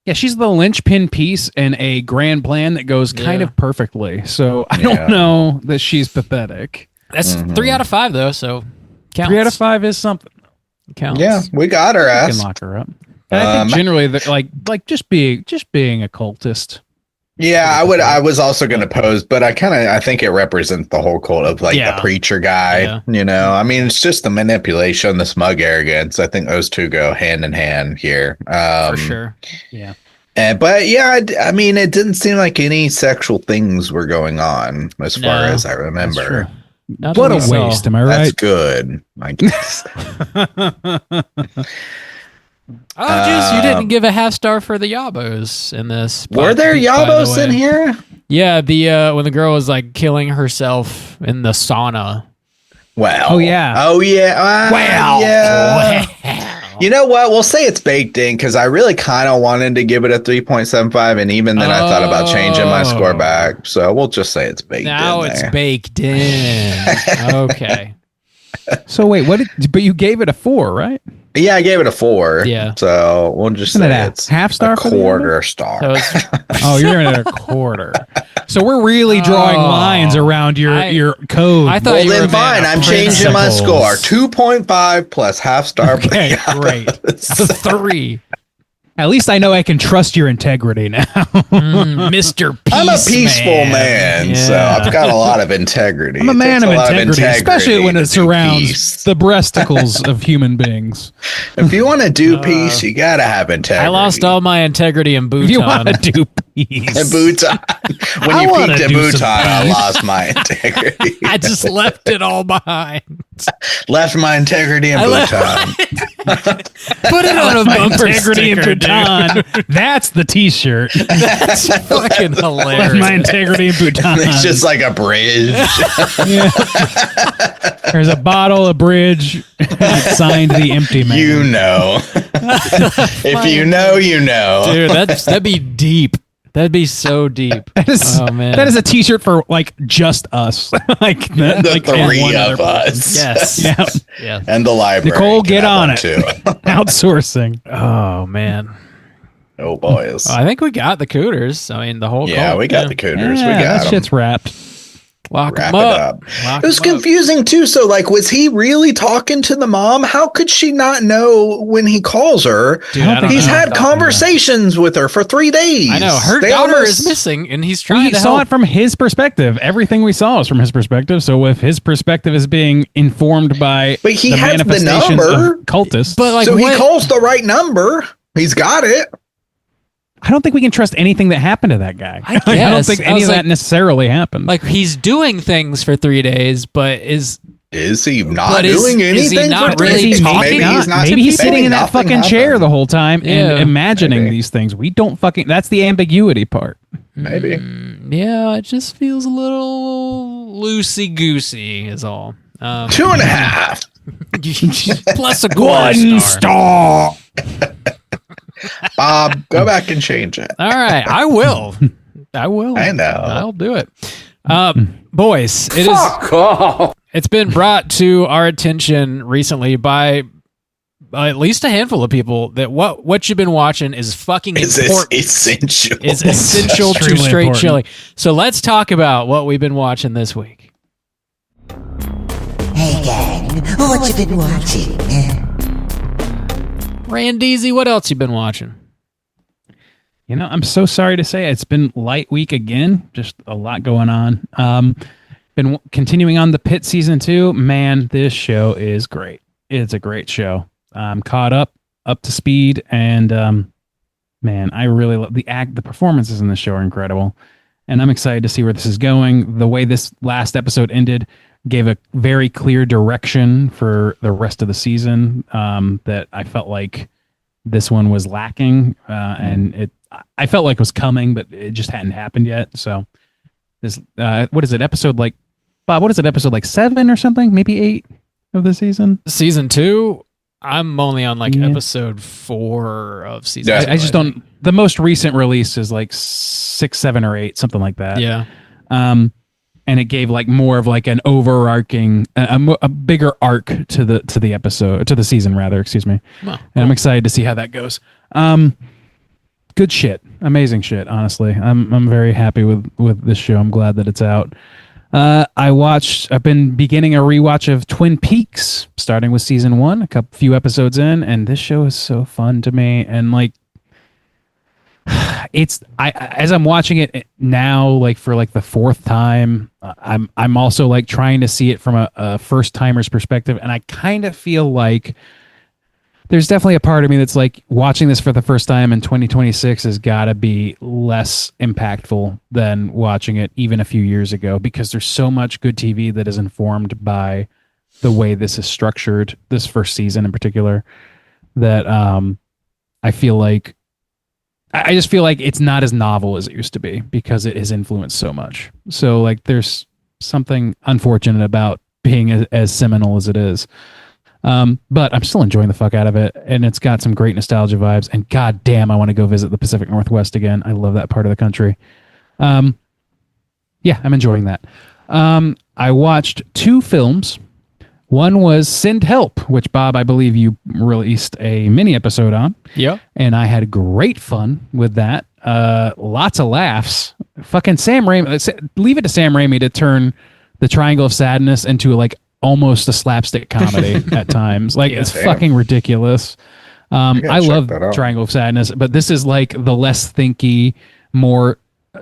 Yeah, she's the linchpin piece in a grand plan that goes kind Yeah. of perfectly. So I Yeah. don't know that she's pathetic. That's 3 out of 5 though, so counts. 3 out of 5 is something. Counts. Yeah, we got her You ass. can lock her up. And I think generally, like just being a cultist. Yeah, I was also going to pose, but I think it represents the whole cult of like Yeah. the preacher guy. Yeah. You know, I mean, it's just the manipulation, the smug arrogance. I think those two go hand in hand here. For sure. Yeah. But yeah, I mean, it didn't seem like any sexual things were going on as far No, as I remember. Not What that a we saw. waste, am I That's right? good, I guess. Oh, jeez, you didn't give a half star for the Yabos in this. Were there by the Yabos way. in here? Yeah, the when the girl was like killing herself in the sauna. Well, Oh, yeah. yeah. Well, yeah. You know what? We'll say it's baked in because I really kind of wanted to give it a 3.75, and even then I thought about changing my score back. So we'll just say it's baked in. Now it's baked in. Okay. So wait, but you gave it a 4, right? Yeah, I gave it a 4. Yeah. So we'll just Isn't say it a it's half star a for the quarter star. So it's, Oh, you're giving it a quarter. So we're really drawing lines around your code. I thought Well, you were then a man fine. of I'm changing my principles. score. 2.5 plus half star. Okay, great. 3. At least I know I can trust your integrity now. Mr. Peace I'm a peaceful man, so I've got a lot of integrity. I'm a It man takes of a lot integrity, especially when to it do surrounds peace. the breasticles of human beings. If you want to do peace, you gotta have integrity. I lost all my integrity in Bhutan. You want to do peace. in Bhutan. When I you wanna peaked in do some Bhutan, I peace. lost my integrity. I just left it all behind. Left my integrity in Bhutan. Put it on a bumper Integrity in sticker, Bhutan. dude. That's the T-shirt. That's fucking hilarious. My integrity in Bhutan. It's just like a bridge. There's a bottle, a bridge, signed the empty man. You know. If you know, you know. Dude, that'd be deep. That'd be so deep. Oh man, That is a T-shirt for like just us, like The like and three one of other- us. yes, Yeah. yes. And the library. Nicole, can get have on one it. Too. Outsourcing. Oh man, Oh, boys. I think we got the Cooters. I mean, the whole Yeah, cult, we got the Cooters. Yeah, we that got them. shit's wrapped. Lock Wrap 'em it up. up. Lock It was 'em up. confusing too. So, like, was he really talking to the mom? How could she not know when he calls her? Dude, I don't He's know. had conversations with her for 3 days. I know her They daughter almost- is missing, and he's trying We to saw help. it from his perspective. Everything we saw is from his perspective. So if his perspective is being informed by But he the has the manifestations number. of cultists, But like, So he what- calls the right number. He's got it. I don't think we can trust anything that happened to that guy. I I don't guess. think I any was of like- that necessarily happened. like he's doing things for 3 days, but is Is he not But is- doing is he anything? not for really days? talking? Maybe he's not. Maybe he's maybe sitting in that nothing fucking chair happened. the whole time Yeah. and imagining Maybe. these things. We don't fucking. That's the ambiguity part. Maybe. yeah, it just feels a little loosey goosey. Is all. 2.5. Plus a quarter star. Bob, go back and change it. All right, I will. I will. I know. I'll do it. Boys, it is. It's been brought to our attention recently by at least a handful of people that what you've been watching is fucking It's important. essential. Is essential to Extremely straight important. chili. So let's talk about what we've been watching this week. Hey gang, what you been watching? Randeezy, what else you been watching? You know, I'm so sorry to say it's been light week again. Just a lot going on. Been continuing on the Pit season 2. Man, this show is great. It's a great show. I'm caught up to speed, and man, I really love the performances in the show are incredible, and I'm excited to see where this is going. The way this last episode ended gave a very clear direction for the rest of the season that I felt like this one was lacking, and I felt like it was coming, but it just hadn't happened yet. So this, what is it? Episode like, Bob? What is it? Episode like 7 or something? Maybe 8 of the season. Season 2, I'm only on like Yeah. episode 4 of season Yeah. 2. I just don't. The most recent release is like 6, 7, or 8, something like that. Yeah. And it gave like more of like an overarching, a bigger arc to the episode, to the season rather. Excuse me. Well, And I'm excited to see how that goes. Good shit, amazing shit. Honestly, I'm very happy with this show. I'm glad that it's out. I've been beginning a rewatch of Twin Peaks, starting with season 1, few episodes in, and this show is so fun to me. And like, as I'm watching it now, like for like the 4th time, I'm also like trying to see it from a first timer's perspective, and I kind of feel like there's definitely a part of me that's like watching this for the first time in 2026 has got to be less impactful than watching it even a few years ago, because there's so much good TV that is informed by the way this is structured, this first season in particular, that I feel like I just feel like it's not as novel as it used to be because it has influenced so much. So like there's something unfortunate about being as seminal as it is. But I'm still enjoying the fuck out of it, and it's got some great nostalgia vibes. And god damn, I want to go visit the Pacific Northwest again. I love that part of the country. Yeah, I'm enjoying that. I watched 2 films. One was Send Help, which, Bob, I believe you released a mini episode on. Yep. And I had great fun with that. Lots of laughs. Fucking Sam Raimi. Leave it to Sam Raimi to turn the Triangle of Sadness into like almost a slapstick comedy at times. Like, it's fucking ridiculous. I love Triangle of Sadness, but this is like the less thinky, more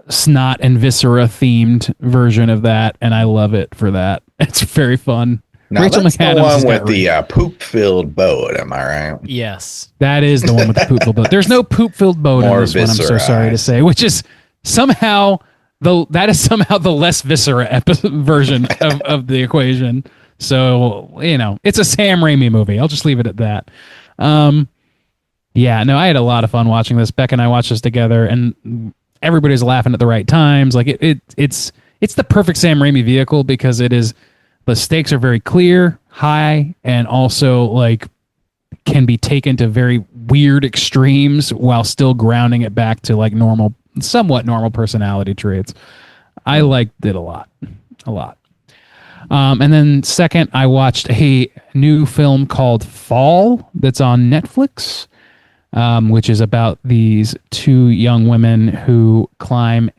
snot and viscera themed version of that, and I love it for that. It's very fun. Now, Rachel that's McAdams the one with the poop-filled boat, am I right? Yes. That is the one with the poop-filled boat. There's no poop-filled boat in this one, I'm so sorry to say, which is somehow the less viscera version of the equation. So, it's a Sam Raimi movie. I'll just leave it at that. Yeah, no, I had a lot of fun watching this. Beck and I watched this together, and everybody's laughing at the right times. Like it's the perfect Sam Raimi vehicle because the stakes are very clear, high, and also like can be taken to very weird extremes while still grounding it back to like somewhat normal personality traits. I liked it a lot. And then second, I watched a new film called Fall that's on Netflix, which is about these 2 young women who climb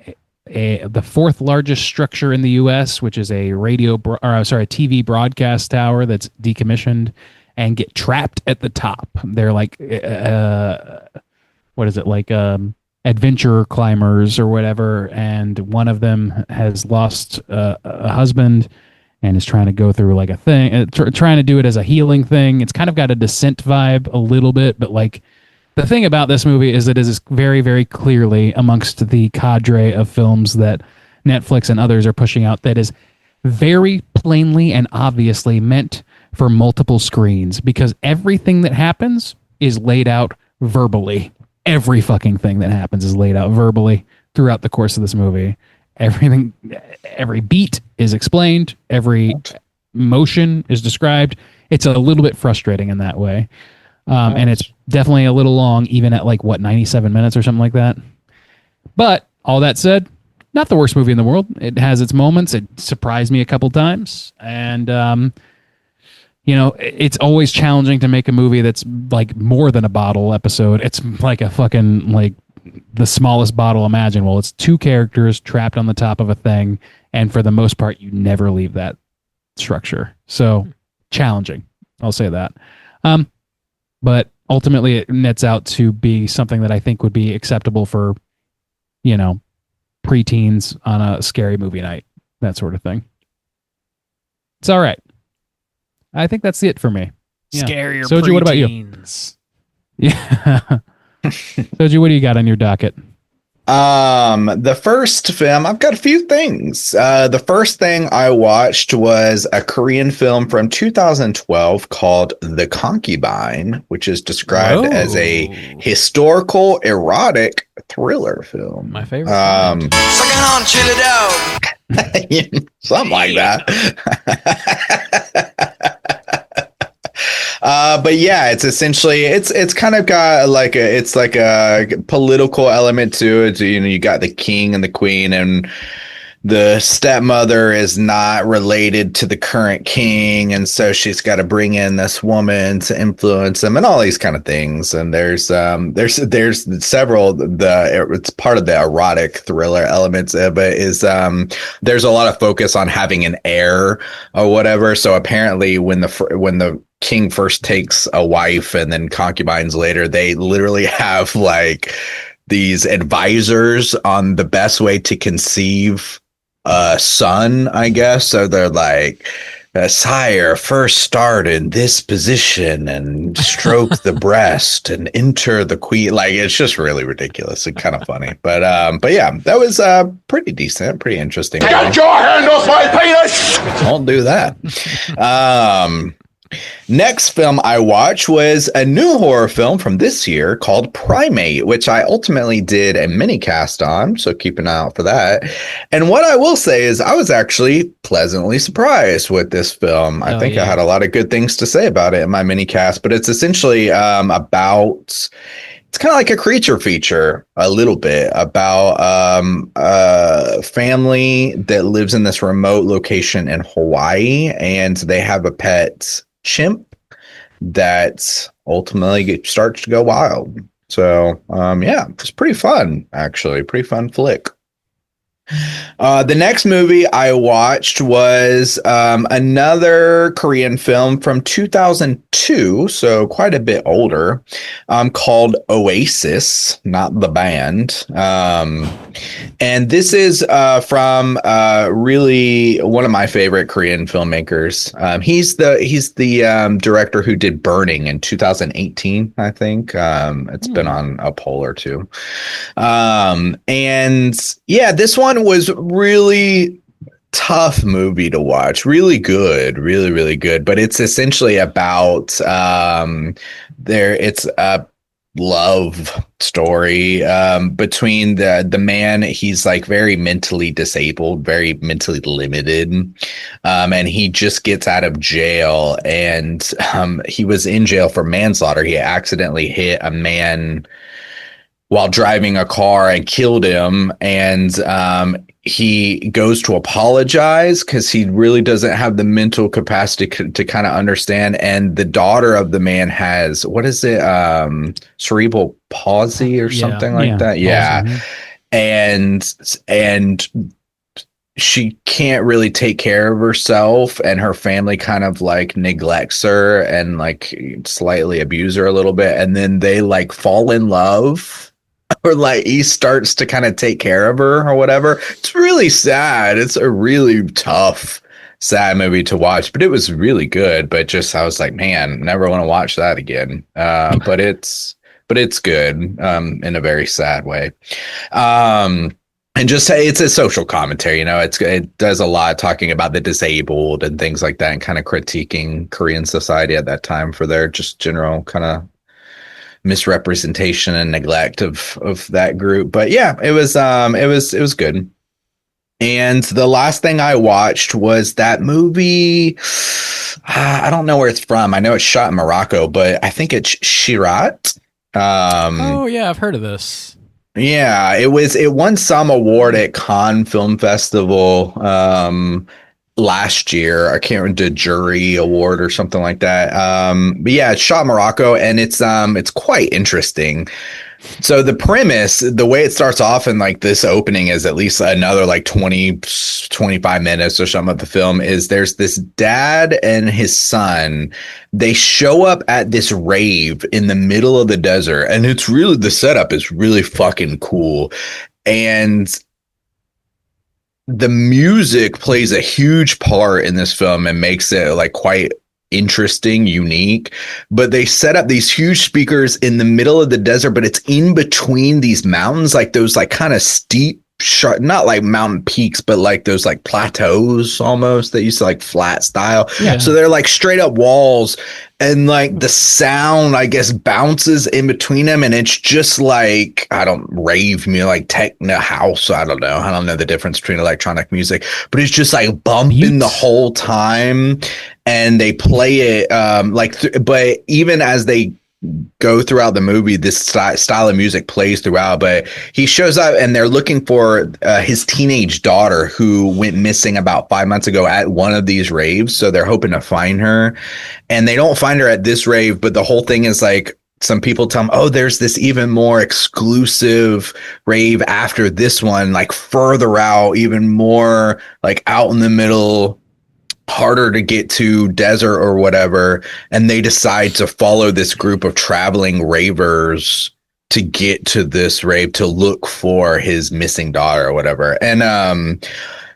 the 4th largest structure in the U.S., which is a TV broadcast tower that's decommissioned, and get trapped at the top. They're like, what is it, like adventure climbers or whatever, and one of them has lost a husband and is trying to go through like a thing, trying to do it as a healing thing. It's kind of got a Descent vibe a little bit, but like the thing about this movie is that it is very, very clearly amongst the cadre of films that Netflix and others are pushing out that is very plainly and obviously meant for multiple screens, because everything that happens is laid out verbally. Every fucking thing that happens is laid out verbally throughout the course of this movie. Everything, every beat is explained. Every motion is described. It's a little bit frustrating in that way. And it's definitely a little long, even at 97 minutes or something like that. But all that said, not the worst movie in the world. It has its moments. It surprised me a couple times. And, it's always challenging to make a movie that's like more than a bottle episode. It's like a fucking the smallest bottle imaginable. It's 2 characters trapped on the top of a thing. And for the most part, you never leave that structure. So challenging. I'll say that. But ultimately it nets out to be something that I think would be acceptable for, preteens on a scary movie night, that sort of thing. It's all right. I think that's it for me. Yeah. Scarier Soju, what about you? preteens. Yeah. Soju, what do you got on your docket? The first film, I've got a few things. The first thing I watched was a Korean film from 2012 called The Concubine, which is described as a historical erotic thriller film. My favorite. Suck it on, chill it out. Something like that. But yeah, it's essentially it's kind of got like a political element to it. You got the king and the queen, and the stepmother is not related to the current king, and so she's got to bring in this woman to influence him, and all these kind of things. And there's several it's part of the erotic thriller elements of it is there's a lot of focus on having an heir or whatever. So apparently when the king first takes a wife and then concubines later, they literally have like these advisors on the best way to conceive a son, I guess. So they're like, sire, first start in this position and stroke the breast and enter the queen. Like, it's just really ridiculous and kind of funny. But yeah, that was pretty decent, pretty interesting. Get your hand off my penis! Don't do that. Next film I watched was a new horror film from this year called Primate, which I ultimately did a mini cast on, so keep an eye out for that. And what I will say is I was actually pleasantly surprised with this film. I think I had a lot of good things to say about it in my mini cast, but it's essentially about... It's kind of like a creature feature, a little bit, about a family that lives in this remote location in Hawaii, and they have a pet chimp that ultimately starts to go wild. So, yeah, it's pretty fun, actually. Pretty fun flick. The next movie I watched was another Korean film from 2002, so quite a bit older, called Oasis, not the band. And this is from really one of my favorite Korean filmmakers. He's the director who did Burning in 2018, I think. It's been on a poll or two. And yeah, this one was really tough movie to watch. Really good, really good. But it's essentially about it's a love story between the man. He's like very mentally disabled, very mentally limited, and he just gets out of jail, and he was in jail for manslaughter. He accidentally hit a man while driving a car and killed him, and he goes to apologize because he really doesn't have the mental capacity to kind of understand. And the daughter of the man has, what is it, cerebral palsy or something like that. Yeah. And she can't really take care of herself, and her family kind of like neglects her and like slightly abuse her a little bit. And then they like fall in love, or like he starts to kind of take care of her or whatever. It's really sad. It's a really tough, sad movie to watch, but it was really good. But just, I was like, man, never want to watch that again. But it's good in a very sad way. And just say it's a social commentary, you know, it does a lot talking about the disabled and things like that, and kind of critiquing Korean society at that time for their just general kind of misrepresentation and neglect of that group. But yeah, it was good. And the last thing I watched was that movie. I don't know where it's from. I know it's shot in Morocco, but I think it's Shirat. Oh yeah, I've heard of this. Yeah, it won some award at Cannes Film Festival last year. I can't remember, the jury award or something like that. But yeah, it's shot in Morocco, and it's quite interesting. So the premise, the way it starts off in like this opening is at least another like 25 minutes or something of the film, is there's this dad and his son. They show up at this rave in the middle of the desert, and it's really, the setup is really fucking cool. And the music plays a huge part in this film and makes it like quite interesting, unique. But they set up these huge speakers in the middle of the desert, but it's in between these mountains, like those like kind of steep, sharp, not like mountain peaks, but like those like plateaus almost that used to like flat style. Yeah. So they're like straight up walls, and like the sound, I guess, bounces in between them, and it's just like, rave music, like techno house. I don't know the difference between electronic music, but it's just like bumping the whole time, and they play it but even as they go throughout the movie, this style of music plays throughout. But he shows up, and they're looking for his teenage daughter who went missing about 5 months ago at one of these raves. So they're hoping to find her, and they don't find her at this rave. But the whole thing is like, some people tell them, oh, there's this even more exclusive rave after this one, like further out, even more like out in the middle, harder to get to, desert or whatever. And they decide to follow this group of traveling ravers to get to this rave to look for his missing daughter or whatever. And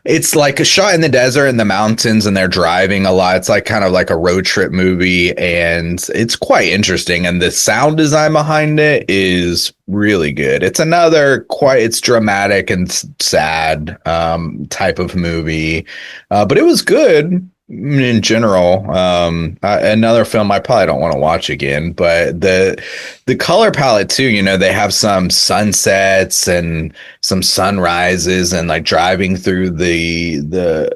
it's like a shot in the desert in the mountains, and they're driving a lot. It's like kind of like a road trip movie, and it's quite interesting. And the sound design behind it is really good. It's it's dramatic and sad type of movie, but it was good. in general. Another film I probably don't want to watch again, but the color palette too, you know, they have some sunsets and some sunrises and like driving through the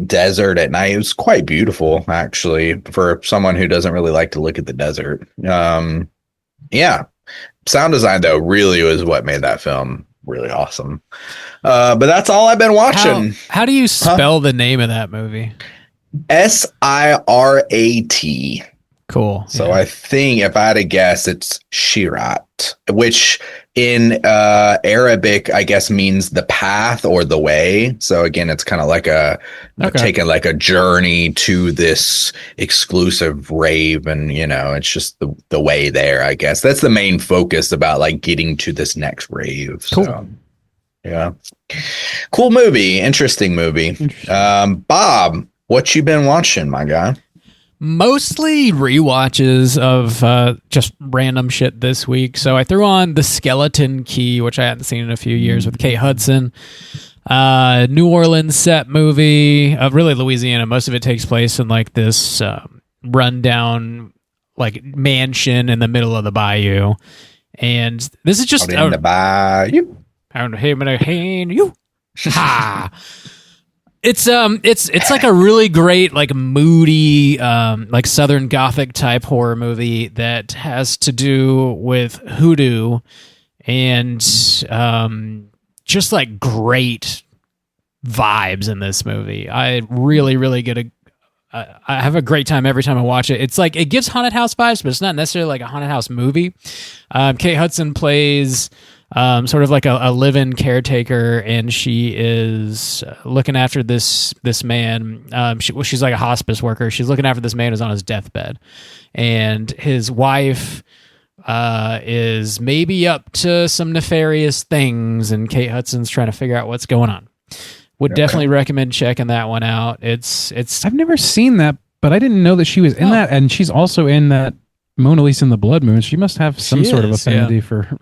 desert at night. It was quite beautiful, actually, for someone who doesn't really like to look at the desert. Yeah. Sound design, though, really was what made that film really awesome. But that's all I've been watching. How do you spell the name of that movie? Sirat. Cool. So I think if I had to guess, it's Shirat, which in Arabic, I guess, means the path or the way. So again, it's kind of like taking like a journey to this exclusive rave, and you know, it's just the way there. I guess that's the main focus about like getting to this next rave. Cool. So, yeah, cool movie, interesting movie. Bob, what you been watching, my guy? Mostly rewatches of just random shit this week. So I threw on The Skeleton Key, which I hadn't seen in a few years, with Kate Hudson. New Orleans set movie, really Louisiana. Most of it takes place in like this rundown like mansion in the middle of the bayou. And this is just in the bayou. Ha. It's like a really great, like moody, like Southern Gothic type horror movie that has to do with hoodoo and just like great vibes in this movie. I really, really I have a great time every time I watch it. It's like it gives haunted house vibes, but it's not necessarily like a haunted house movie. Kate Hudson plays sort of like a live-in caretaker, and she is looking after this man. She's like a hospice worker. She's looking after this man who's on his deathbed, and his wife is maybe up to some nefarious things, and Kate Hudson's trying to figure out what's going on. Would definitely recommend checking that one out. It's I've never seen that, but I didn't know that she was in that, and she's also in that Mona Lisa and the Blood Moon. She must have some sort of affinity for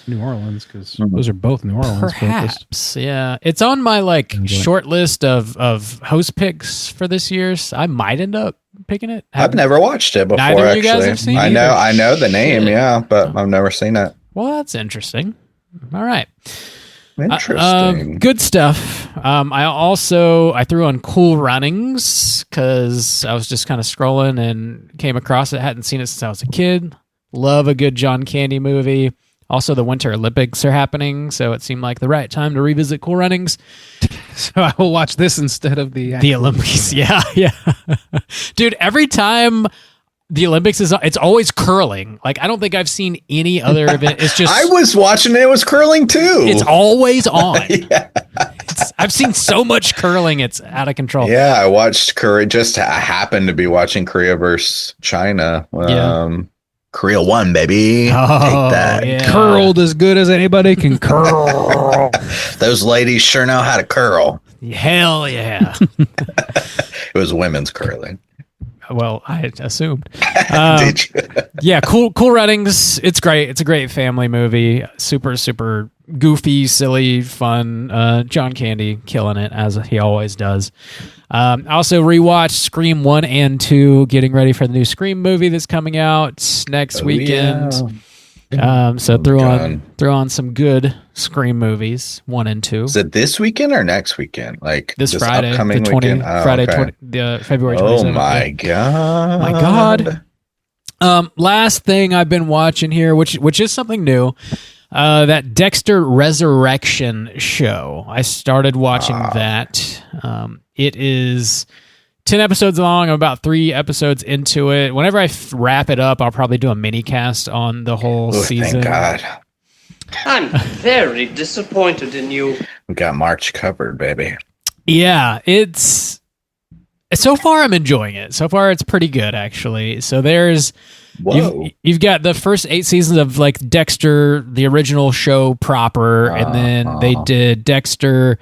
New Orleans, because those are both New Orleans focused. Perhaps, yeah. It's on my like short list of host picks for this year. So I might end up picking it. I've never watched it before. Neither of you actually, guys have seen I know the name, yeah, but I've never seen it. Well, that's interesting. All right. Interesting. Good stuff. I threw on Cool Runnings because I was just kind of scrolling and came across it. Hadn't seen it since I was a kid. Love a good John Candy movie. Also, the Winter Olympics are happening, so it seemed like the right time to revisit Cool Runnings. So I will watch this instead of the Olympics. Yeah. Dude, every time the Olympics it's always curling. Like, I don't think I've seen any other event. It's just I was watching it. It was curling too. It's always on. Yeah. I've seen so much curling. It's out of control. Yeah, I watched Korea. Just I happened to be watching Korea versus China. Korea won, baby. Oh, take that. yeah. curled as good as anybody can curl. Those ladies sure know how to curl. Hell yeah. It was women's curling. Well, I assumed. Did you? Yeah, cool Runnings. It's great. It's a great family movie. Super, super goofy, silly, fun. John Candy killing it, as he always does. I also rewatched Scream 1 and 2, getting ready for the new Scream movie that's coming out next weekend. So threw on some good Scream movies, 1 and 2. Is it this weekend or next weekend? Like this Friday, upcoming the 20, weekend? Oh, Friday, okay. February 27th. Oh my god! My god! Last thing I've been watching here, which is something new, that Dexter Resurrection show. I started watching that. It is 10 episodes long. I'm about 3 episodes into it. Whenever I wrap it up, I'll probably do a mini cast on the whole season. Thank God. I'm very disappointed in you. We got March covered, baby. Yeah, it's so far I'm enjoying it. So far it's pretty good, actually. So there's you've got the first 8 seasons of like Dexter, the original show proper, and then they did Dexter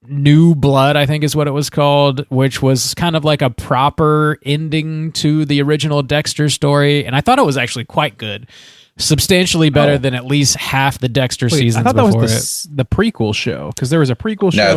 New Blood, I think is what it was called, which was kind of like a proper ending to the original Dexter story. And I thought it was actually quite good. Substantially better than at least half the Dexter seasons I thought before that was the prequel show, because there was a prequel show. No,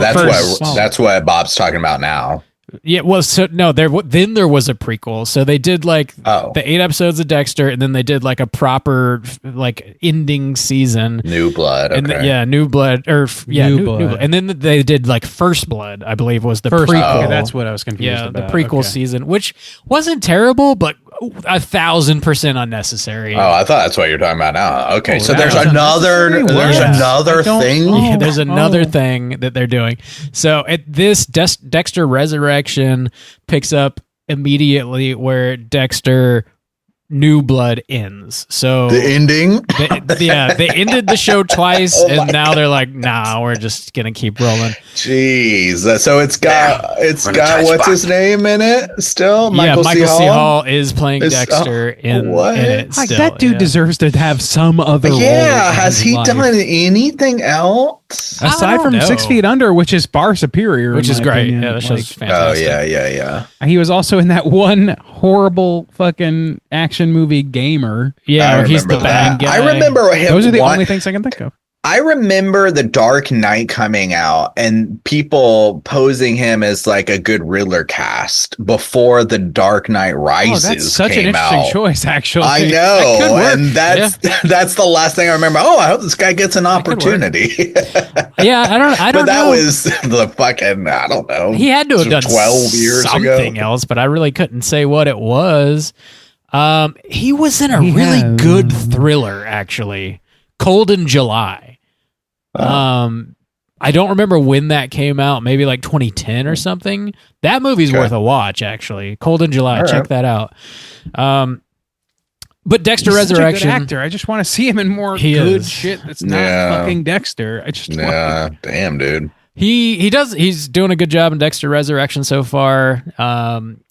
that's what Bob's talking about now. Yeah, well, so no, then there was a prequel. So they did like the 8 episodes of Dexter, and then they did like a proper like ending season. New Blood. Okay. And New Blood, New Blood. And then they did like First Blood, I believe, was the prequel. Okay, that's what I was confused about. The prequel season, which wasn't terrible, but 1,000% unnecessary. Oh, I thought that's what you're talking about now. Okay, so there's was another thing. Yeah, there's another thing that they're doing. So at this Dexter Resurrection picks up immediately where Dexter New Blood ends. So the ending? They ended the show twice, and now they're like, nah, we're just gonna keep rolling. Jeez. So it's got what's his name in it still? Michael C. Hall is playing Dexter in it still. That dude deserves to have some other role. Yeah, has he done anything else? Aside from 6 Feet Under, which is far superior. Which is great. Opinion. Yeah, that show's fantastic. Oh, yeah. He was also in that one horrible fucking action movie, Gamer. Yeah, where he's the bad guy. I remember him. Those are the only things I can think of. I remember The Dark Knight coming out and people posing him as like a good Riddler cast before The Dark Knight Rises. That's such an interesting choice, actually. I know, and that's the last thing I remember. Oh, I hope this guy gets an opportunity. Yeah, I don't but know. That was the fucking, I don't know. He had to have done 12 years something ago. else, but I really couldn't say what it was. He was in a really good thriller, actually, Cold in July. I don't remember when that came out, maybe like 2010 or something. That movie's worth a watch, actually. Cold in July, check that out. But Dexter Resurrection, such a good actor. I just want to see him in more good shit that's not fucking Dexter. Damn, dude. He's doing a good job in Dexter Resurrection so far.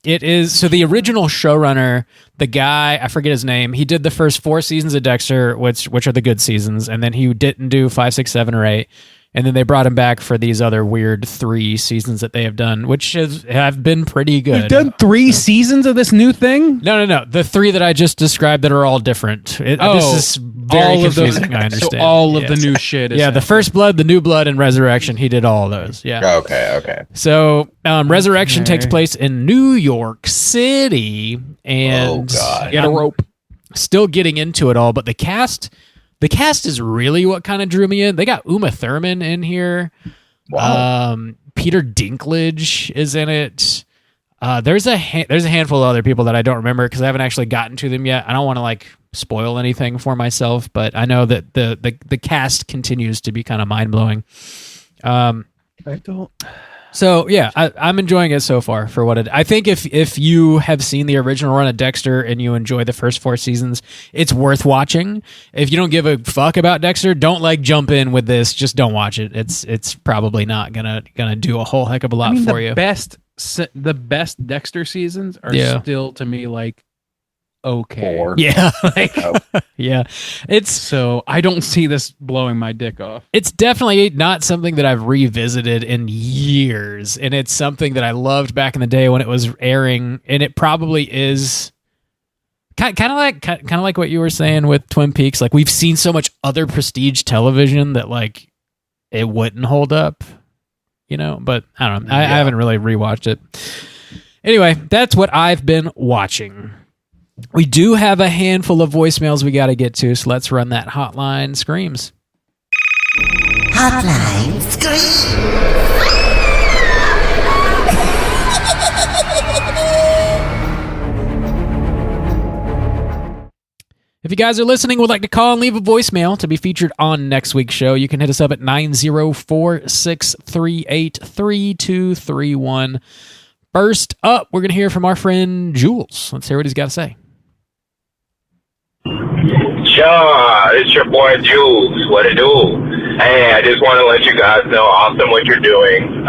It is so the original showrunner, the guy, I forget his name, he did the first 4 seasons of Dexter, which are the good seasons, and then he didn't do 5, 6, 7, or 8. And then they brought him back for these other weird 3 seasons that they have done, which have been pretty good. You've done 3 seasons of this new thing? No. The 3 that I just described that are all different. This is very confusing, I understand. So all of the new shit is the First Blood, the New Blood, and Resurrection, he did all of those. Yeah. Okay. So Resurrection takes place in New York City, and get a rope. Still getting into it all, but the cast is really what kind of drew me in. They got Uma Thurman in here. Wow. Peter Dinklage is in it. There's a handful of other people that I don't remember because I haven't actually gotten to them yet. I don't want to like spoil anything for myself, but I know that the cast continues to be kind of mind blowing. So yeah, I'm enjoying it so far for what it. I think if you have seen the original run of Dexter and you enjoy the first 4 seasons, it's worth watching. If you don't give a fuck about Dexter, don't like jump in with this. Just don't watch it. It's probably not gonna do a whole heck of a lot for you. The best Dexter seasons are still to me like okay. Yeah. Yeah. So I don't see this blowing my dick off. It's definitely not something that I've revisited in years. And it's something that I loved back in the day when it was airing. And it probably is kind of like what you were saying with Twin Peaks. Like we've seen so much other prestige television that like it wouldn't hold up, but I don't know. I haven't really rewatched it. Anyway, that's what I've been watching. We do have a handful of voicemails we got to get to, so let's run that Hotline Screams. Hotline Scream. If you guys are listening, would like to call and leave a voicemail to be featured on next week's show, you can hit us up at 904-638-3231. First up, we're going to hear from our friend Jules. Let's hear what he's got to say. Sure, it's your boy Jules. What it do? Hey, I just want to let you guys know, awesome what you're doing.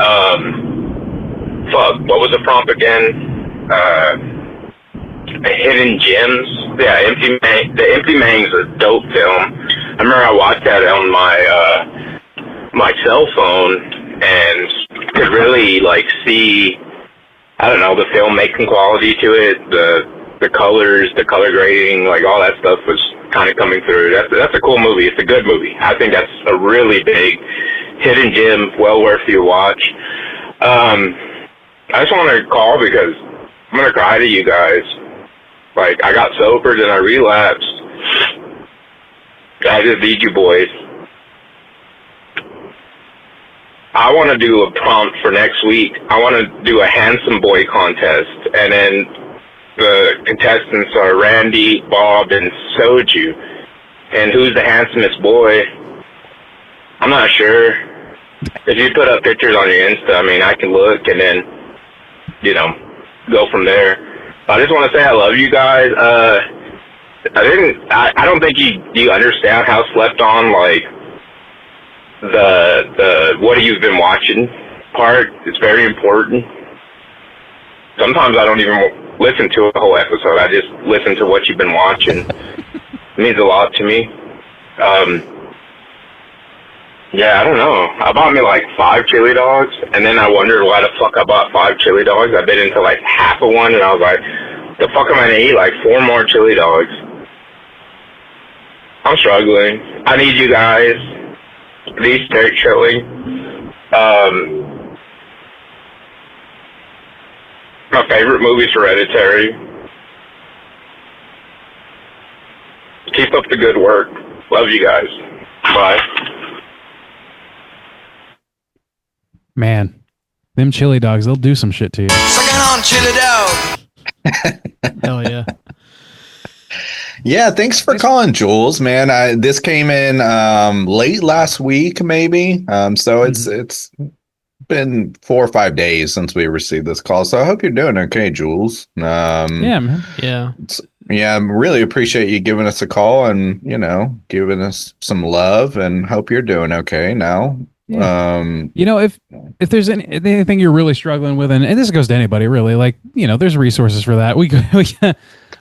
What was the prompt again? Hidden Gems. Yeah, The Empty Mang's a dope film. I remember I watched that on my cell phone and could really like see, I don't know, the filmmaking quality to it, the colors, the color grading, like all that stuff was kind of coming through. That's a cool movie. It's a good movie. I think that's a really big hidden gem, well worth your watch. I just want to call because I'm going to cry to you guys. Like, I got sober, then I relapsed. I just need you boys. I want to do a prompt for next week. I want to do a handsome boy contest, and then the contestants are Randy, Bob, and Soju. And who's the handsomest boy? I'm not sure. If you put up pictures on your Insta, I mean, I can look and then, go from there. I just want to say I love you guys. I don't think you understand how slept on, like, the what you've been watching part is very important. Sometimes I don't even listen to a whole episode. I just listen to what you've been watching. It means a lot to me. Yeah, I don't know. I bought me like 5 chili dogs, and then I wondered why the fuck I bought 5 chili dogs. I bit into like half of one, and I was like, the fuck am I gonna eat like 4 more chili dogs? I'm struggling. I need you guys. Please start chili. My favorite movie is Hereditary. Keep up the good work. Love you guys. Bye. Man, them chili dogs, they'll do some shit to you. Sucking on chili dog. Hell yeah. Yeah, thanks for calling, Jules, man. This came in late last week, maybe. So it's been 4 or 5 days since we received this call. So I hope you're doing okay, Jules. Yeah, man. Yeah. Yeah, I really appreciate you giving us a call and, giving us some love, and hope you're doing okay now. Yeah. If there's anything you're really struggling with, and this goes to anybody really, like, there's resources for that.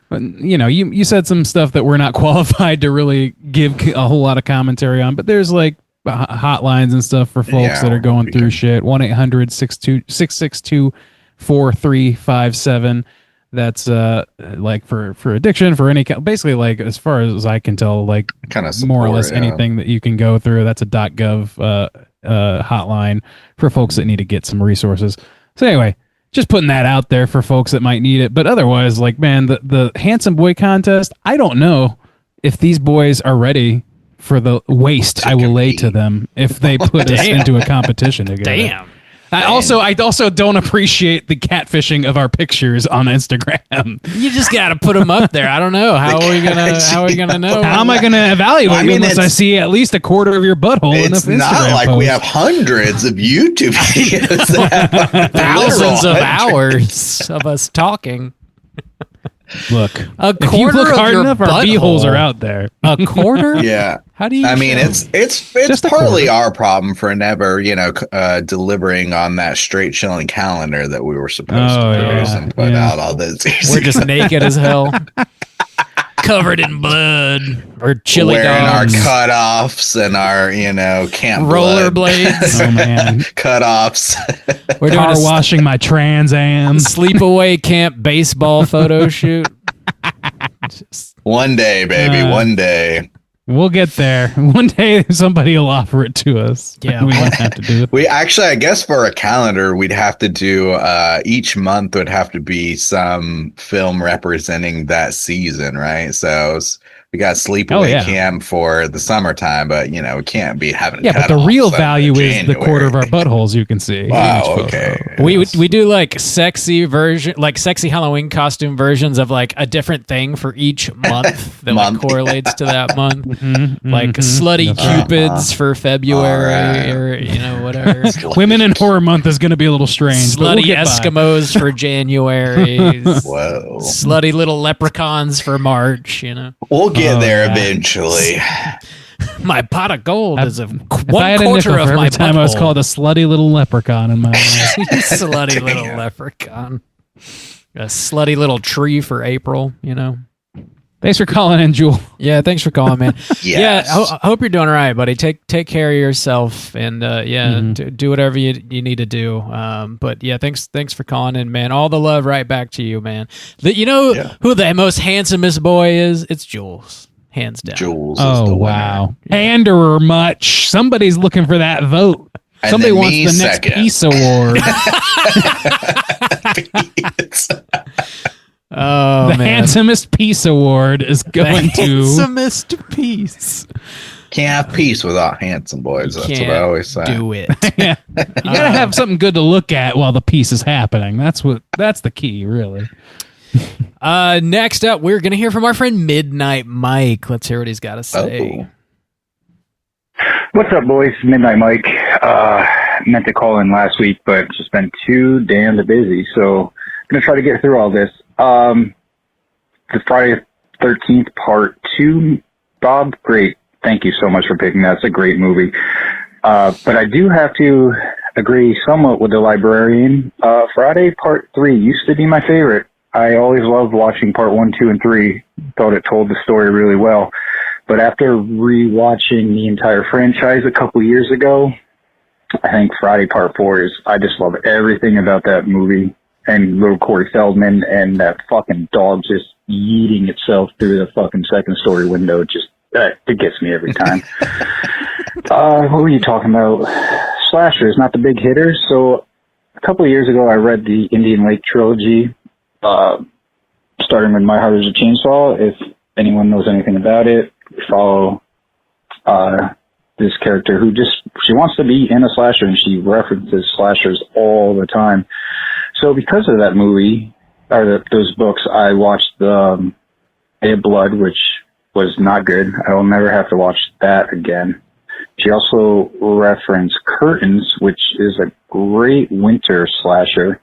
You said some stuff that we're not qualified to really give a whole lot of commentary on, but there's like hotlines and stuff for folks that are going through shit. 1-800-662-4357. That's like for addiction, for any basically, like, as far as I can tell, like, kind of more or less anything that you can go through. That's a .gov hotline for folks that need to get some resources. So anyway, just putting that out there for folks that might need it. But otherwise, like, man, the handsome boy contest, I don't know if these boys are ready for the waste I will lay to them if they put us into a competition together. Damn. I also don't appreciate the catfishing of our pictures on Instagram. You just got to put them up there. I don't know. How are we gonna know? How am I gonna evaluate you unless I see at least a quarter of your butthole in this Instagram It's not like post? we have hundreds of YouTube videos that have thousands of hours of us talking. Look, a if you quarter look of hard your enough, our butthole. beeholes are out there. A quarter? Yeah. How do you? I mean, it's Just a partly quarter. our problem for never, delivering on that straight chilling calendar that we were supposed to produce and put out all this. We're just naked as hell, covered in blood, or chili wearing dogs, our cutoffs and our, camp rollerblades. Oh man, cutoffs. We're doing car a washing my Trans Am. sleepaway camp baseball photo shoot. One day, baby, one day. We'll get there. One day somebody will offer it to us. Yeah, we won't have to do it. We actually, I guess for a calendar, we'd have to do each month would have to be some film representing that season, right? So we got sleepaway camp for the summertime, but we can't be having. Yeah, but the real value is the quarter of our buttholes you can see. Wow. Okay. We do like sexy Halloween costume versions of like a different thing for each month that like correlates to that month. Like slutty cupids for February, or whatever. Women in Horror Month is going to be a little strange. But Slutty Eskimos for January. Whoa. Slutty little leprechauns for March. We'll get there eventually. My pot of gold is If I one had a quarter nickel of for my every time I was butthole. called a slutty little leprechaun in my life. Slutty little leprechaun. A slutty little tree for April, Thanks for calling in, Jewel. Yeah, thanks for calling, man. Yes. Yeah, I hope you're doing all right, buddy. Take care of yourself, and do whatever you need to do. But yeah, thanks for calling in, man. All the love right back to you, man. Who the most handsomest boy is? It's Jules, hands down. Jules is Oh, the winner. wow. Panderer much. Somebody's looking for that vote. And Somebody then wants me the next second. Peace Award. Oh, The man. handsomest Peace Award is going to. Handsomest piece. Can't have peace without handsome boys. That's what I always say. Do it. Yeah. You gotta have something good to look at while the piece is happening. That's the key, really. Next up, we're gonna hear from our friend Midnight Mike. Let's hear what he's got to say. What's up, boys? Midnight Mike. Meant to call in last week, but just been too damned busy. So I'm going to try to get through all this. The Friday 13th Part 2, Bob, great. Thank you so much for picking that. It's a great movie. But I do have to agree somewhat with the librarian. Friday Part 3 used to be my favorite. I always loved watching Part 1, 2, and 3. Thought it told the story really well. But after rewatching the entire franchise a couple years ago, I think Friday Part 4 I just love everything about that movie. And little Corey Feldman and that fucking dog just yeeting itself through the fucking second story window. It gets me every time. What were you talking about? Slashers, not the big hitters. So a couple of years ago, I read the Indian Lake trilogy, starting with My Heart is a Chainsaw. If anyone knows anything about it, follow this character who she wants to be in a slasher, and she references slashers all the time. So because of that movie, or those books, I watched the Bay of Blood, which was not good. I will never have to watch that again. She also referenced Curtains, which is a great winter slasher.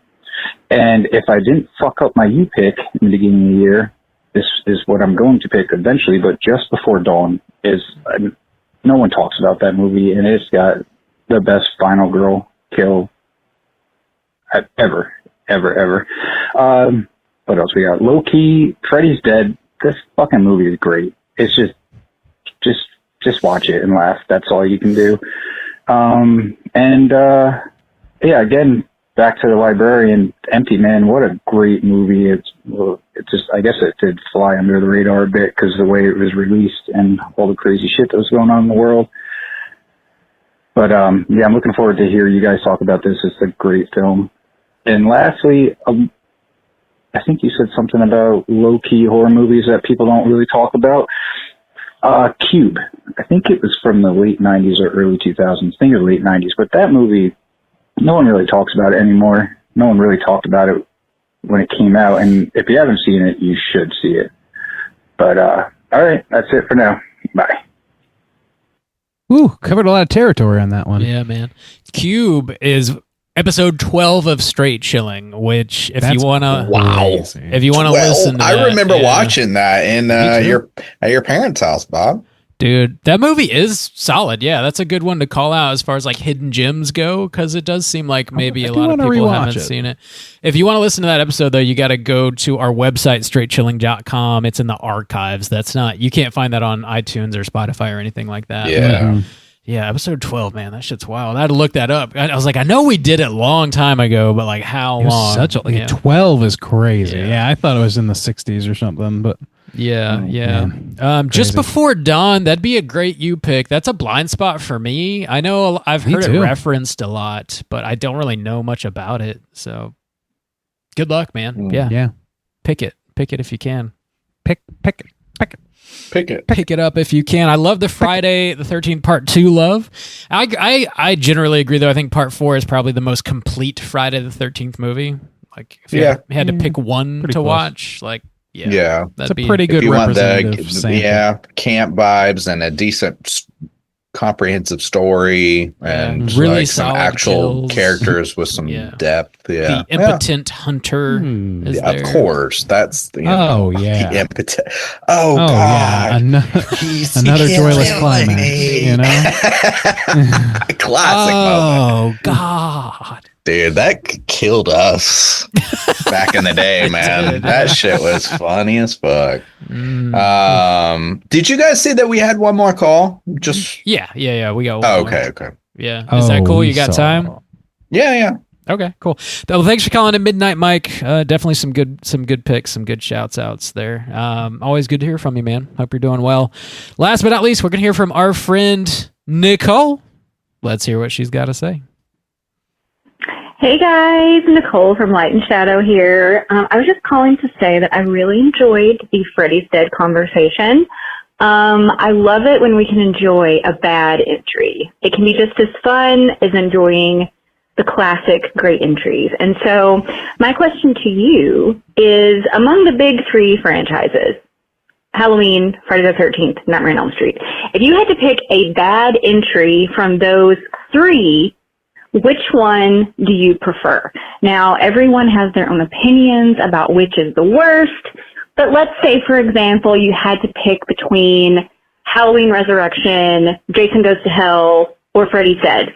And if I didn't fuck up my U-pick in the beginning of the year, this is what I'm going to pick eventually, but Just Before Dawn is... no one talks about that movie, and it's got the best final girl kill ever. What else we got? Low-key, Freddy's Dead. This fucking movie is great. It's just watch it and laugh. That's all you can do. Yeah, again, back to the librarian, Empty Man. What a great movie. It's just, I guess it did fly under the radar a bit because the way it was released and all the crazy shit that was going on in the world. But yeah, I'm looking forward to hear you guys talk about this. It's a great film. And lastly, I think you said something about low-key horror movies that people don't really talk about. Cube. I think it was from the late 90s or early 2000s. I think it was late 90s. But that movie, no one really talks about it anymore. No one really talked about it when it came out. And if you haven't seen it, you should see it. But all right, that's it for now. Bye. Ooh, covered a lot of territory on that one. Yeah, man. Cube is episode 12 of Straight Chilling, which if you want to listen to I remember watching that in at your parents' house, Bob. Dude, that movie is solid. Yeah, that's a good one to call out as far as like hidden gems go, because it does seem like maybe a lot of people haven't seen it. If you want to listen to that episode, though, you got to go to our website, straightchilling.com. It's in the archives. You can't find that on iTunes or Spotify or anything like that. Yeah. But, yeah, episode 12, man, that shit's wild. I had to look that up. I was like, I know we did it a long time ago, but like how long? 12 is crazy. Yeah, I thought it was in the 60s or something, but... Yeah. Just Before Dawn, that'd be a great you pick. That's a blind spot for me. I know I've heard it referenced a lot, but I don't really know much about it. So good luck, man. Yeah. Pick it if you can. Pick it up if you can. I love the Friday the 13th Part 2 love. I generally agree, though. I think Part 4 is probably the most complete Friday the 13th movie. Like if you had to pick one to watch, like that's a pretty good representative sample. Camp vibes and a decent comprehensive story and really like some actual kills. Characters with some depth. The impotent hunter is there. Of course, that's the the impotent. Oh god, another joyless climax. You know, classic moment. Oh god. Dude, that killed us back in the day, man. That shit was funny as fuck. Did you guys see that we had one more call? Just yeah. We got one. Oh, more. okay. Yeah. Is that cool? You got time? Yeah. Okay, cool. Well, thanks for calling in, Midnight Mike. Definitely some good picks, some good shouts outs there. Always good to hear from you, man. Hope you're doing well. Last but not least, we're gonna hear from our friend Nicole. Let's hear what she's got to say. Hey guys, Nicole from Light and Shadow here. I was just calling to say that I really enjoyed the Freddy's Dead conversation. I love it when we can enjoy a bad entry. It can be just as fun as enjoying the classic great entries. And so my question to you is, among the big three franchises, Halloween, Friday the 13th, Nightmare on Elm Street, if you had to pick a bad entry from those three, which one do you prefer? Now, everyone has their own opinions about which is the worst, but let's say, for example, you had to pick between Halloween Resurrection, Jason Goes to Hell, or Freddy's Dead.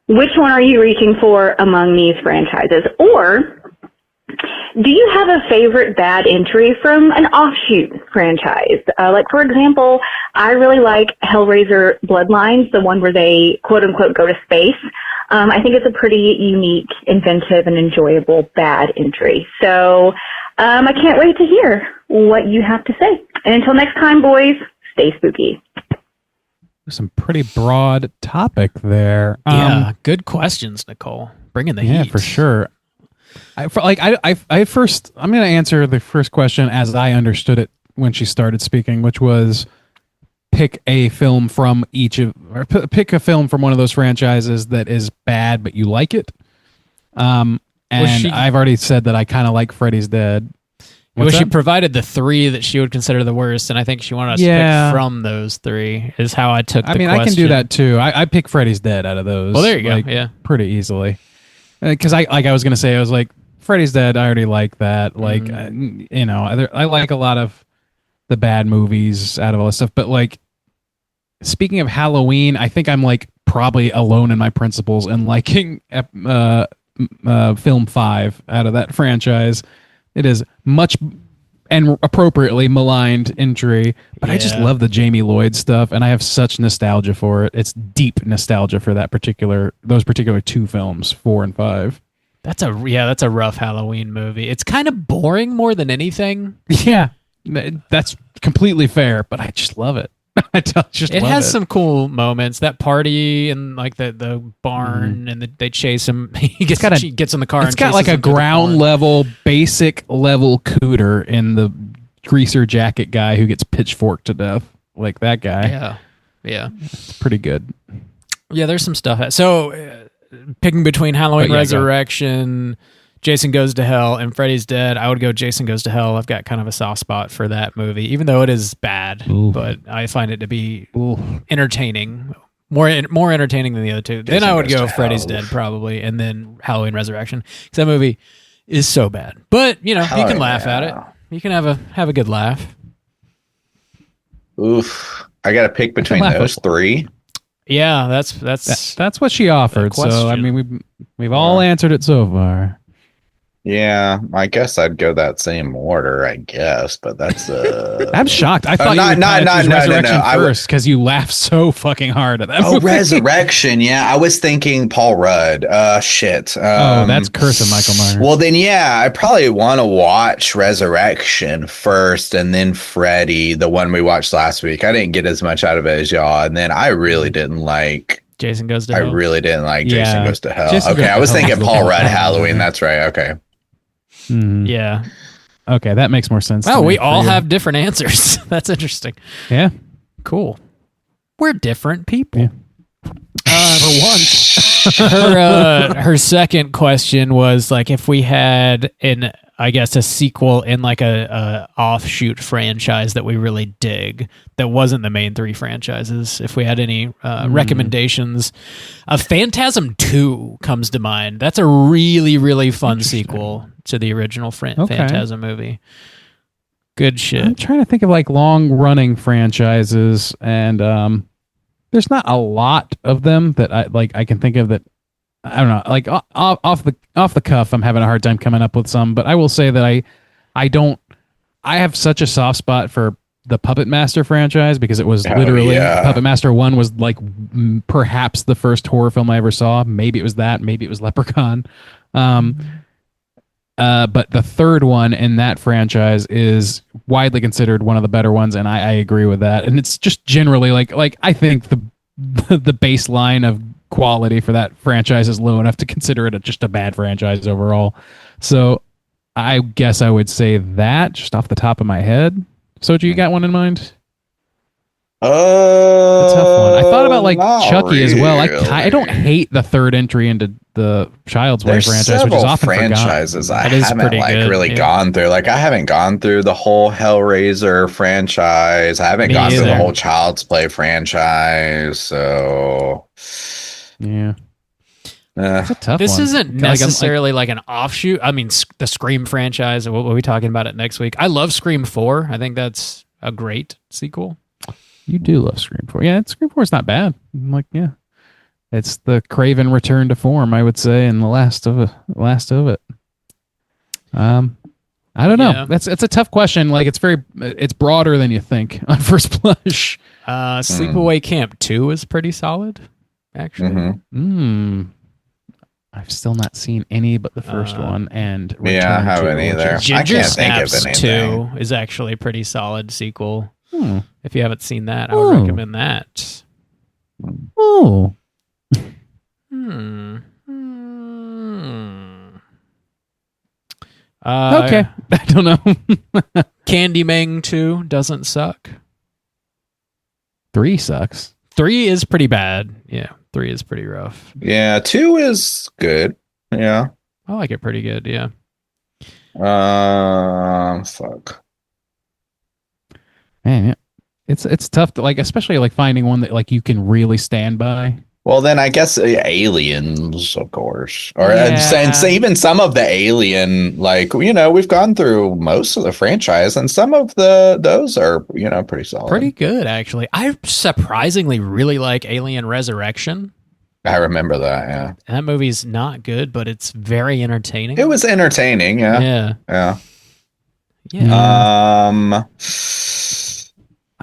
Which one are you reaching for among these franchises? Or do you have a favorite bad entry from an offshoot franchise? Like, for example, I really like Hellraiser Bloodlines, the one where they, quote-unquote, go to space. I think it's a pretty unique, inventive, and enjoyable bad entry. So I can't wait to hear what you have to say. And until next time, boys, stay spooky. Some pretty broad topic there. Yeah, good questions, Nicole. Bringing the heat. Yeah, for sure. I'm going to answer the first question as I understood it when she started speaking, which was pick a film from pick a film from one of those franchises that is bad, but you like it. I've already said that I kind of like Freddy's Dead. She provided the three that she would consider the worst, and I think she wanted us to pick from those three, is how I took the question. I can do that too. I pick Freddy's Dead out of those. Well, there you go. Yeah. Pretty easily. Because I was going to say, I was like, Freddy's Dead, I already like that. Like, I like a lot of the bad movies out of all this stuff. But like, speaking of Halloween, I think I'm like probably alone in my principles and liking film 5 out of that franchise. It is much and appropriately maligned entry, but I just love the Jamie Lloyd stuff, and I have such nostalgia for it. It's deep nostalgia for those particular two films, 4 and 5. That's a rough Halloween movie. It's kind of boring more than anything. Yeah, that's completely fair, but I just love it. It has some cool moments. That party and like the barn, and they chase him. He gets in the car. It's got like a ground level, basic level Cooter in the greaser jacket guy who gets pitchforked to death, like that guy. Yeah, it's pretty good. Yeah, there's some stuff. So picking between Halloween Resurrection, Jason Goes to Hell, and Freddy's Dead, I would go Jason Goes to Hell. I've got kind of a soft spot for that movie, even though it is bad. But I find it to be entertaining, more entertaining than the other two. Then I would go Freddy's Dead probably, and then Halloween Resurrection, because that movie is so bad. But you can laugh at it. You can have a good laugh. Oof! I got to pick between those three. Yeah, that's what she offered. So I mean, we've all answered it so far. Yeah, I guess I'd go that same order, I guess, but that's I'm shocked. I thought you would choose Resurrection first because you laughed so fucking hard at that movie. Resurrection, yeah. I was thinking Paul Rudd. Shit. That's Curse of Michael Myers. Well, then, yeah, I probably want to watch Resurrection first and then Freddy, the one we watched last week. I didn't get as much out of it as y'all, and then I really didn't like Jason Goes to Hell. I really didn't like Jason Goes to Hell. Okay, I was thinking Paul Rudd Halloween. That's right. Okay. Yeah. Okay, that makes more sense. Oh, we all have different answers. That's interesting. Yeah. Cool. We're different people. Yeah. For once. Her second question was like, if we had a sequel in like a offshoot franchise that we really dig that wasn't the main three franchises, if we had any recommendations. Phantasm 2 comes to mind. That's a really, really fun sequel to the original Phantasm movie. Good shit. I'm trying to think of like long running franchises, and there's not a lot of them that I can think of that. I don't know, like off the cuff, I'm having a hard time coming up with some, but I will say that I have such a soft spot for the Puppet Master franchise because it was Puppet Master 1 was like perhaps the first horror film I ever saw. Maybe it was that, maybe it was Leprechaun. But the third one in that franchise is widely considered one of the better ones, and I agree with that. And it's just generally like I think the baseline of quality for that franchise is low enough to consider it just a bad franchise overall. So I guess I would say that just off the top of my head. Soju, you got one in mind? A tough one. I thought about like Chucky as well. I don't hate the third entry into the Child's Play franchise, which is often franchises forgotten. I haven't like gone through. Like I haven't gone through the whole Hellraiser franchise. I haven't gone through the whole Child's Play franchise. So yeah. It's a tough this one. Isn't necessarily like an offshoot. I mean, the Scream franchise. We'll be talking about it next week. I love Scream 4. I think that's a great sequel. You do love Scream 4. Yeah, Scream 4 is not bad. I'm like, yeah. It's the Craven return to form, I would say, and the last of it. I don't know. Yeah. It's a tough question. Like it's broader than you think on first blush. Sleepaway Camp 2 is pretty solid, actually. I've still not seen any but the first one, and I haven't either. Ginger I can't think of Snaps anything. 2 is actually a pretty solid sequel. If you haven't seen that, I would recommend that. Oh. Okay. I don't know. Candyman 2 doesn't suck. 3 sucks. 3 is pretty bad. Yeah, 3 is pretty rough. Yeah, 2 is good. Yeah. I like it pretty good, yeah. Fuck. Man, yeah. It's tough to like, especially like finding one that like you can really stand by. Well, then I guess Aliens, of course, or Yeah. and even some of the Alien, like we've gone through most of the franchise, and some of those are pretty solid, Pretty good, actually. I surprisingly really like Alien Resurrection. I remember that. Yeah, And that movie's not good, but it's very entertaining. it was entertaining. Yeah, Yeah.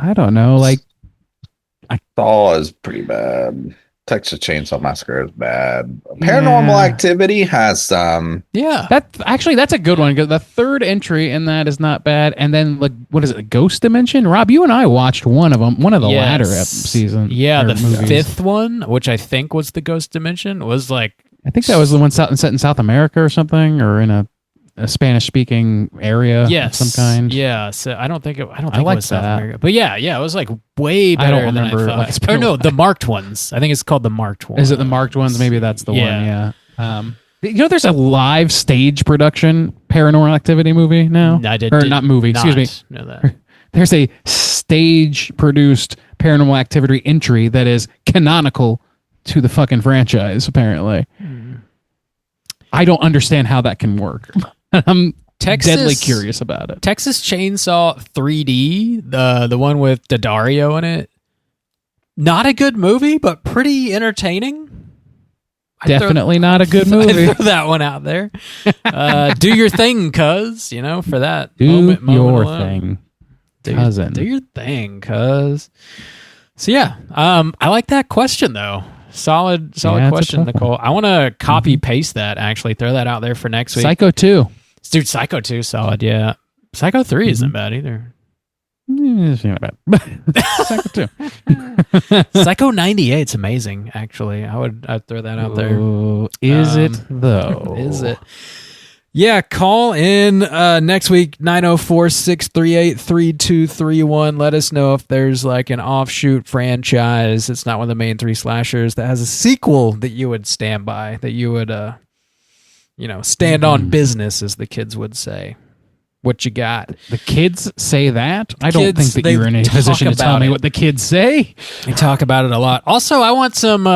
I don't know. Like, Saw is pretty bad. Texas Chainsaw Massacre is bad. Paranormal Activity has some. Yeah. That's a good one. The third entry in that is not bad. And then, like, what is it? Ghost Dimension? Rob, you and I watched one of them. One of the latter seasons. Yeah, the movies. fifth one, which I think was the Ghost Dimension, was like. I think that was the one set in South America or something, or in a Spanish-speaking area of some kind. Yeah, so I don't think it like was South that. America. But yeah, it was like way better I don't than remember, I like, it's thought. been Or a no, while. the marked ones. I think it's called the marked ones. Is it the marked ones? Maybe that's the Yeah. one, yeah. There's a live stage production Paranormal Activity movie now. Excuse me. Know that. There's a stage-produced Paranormal Activity entry that is canonical to the fucking franchise, apparently. I don't understand how that can work. I'm deadly curious about it. Texas Chainsaw 3D, the one with Daddario in it. Not a good movie, but pretty entertaining. Definitely not a good movie. I'd throw that one out there. Do your thing, cuz, for that Do moment your alone. thing, cousin. Do your thing, cuz. So yeah, I like that question though. Solid it's a question, tough Nicole. I want to copy paste that. Actually, throw that out there for next week. Psycho 2. Dude, Psycho 2 solid. Yeah, Psycho 3 isn't bad either. It's not bad. Psycho 2. Psycho 98's amazing. Actually, I'd throw that out there. Is it though? Is it? Yeah, call in next week, 904-638-3231. Let us know if there's like an offshoot franchise. It's not one of the main 3 slashers that has a sequel that you would stand by, that you would, stand on business, as the kids would say. What you got? The kids say that? I don't Kids, think that you're in a they position to talk tell about me it. what the kids say. We talk about it a lot. Also, I want some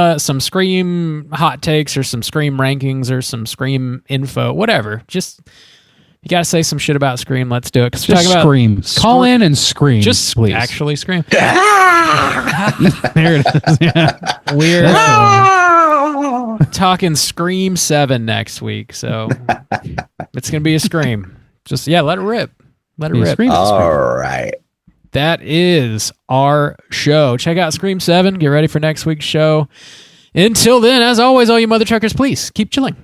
Scream hot takes or some Scream rankings or some Scream info, whatever. Just, you got to say some shit about Scream. Let's do it. 'Cause we're Just talking about scream. Call in and scream. Just please. actually scream. There it is. Yeah. We're talking Scream 7 next week, so it's going to be a Scream. Just, let it rip. Let it rip. All right. That is our show. Check out Scream 7. Get ready for next week's show. Until then, as always, all you mother truckers, please keep chilling.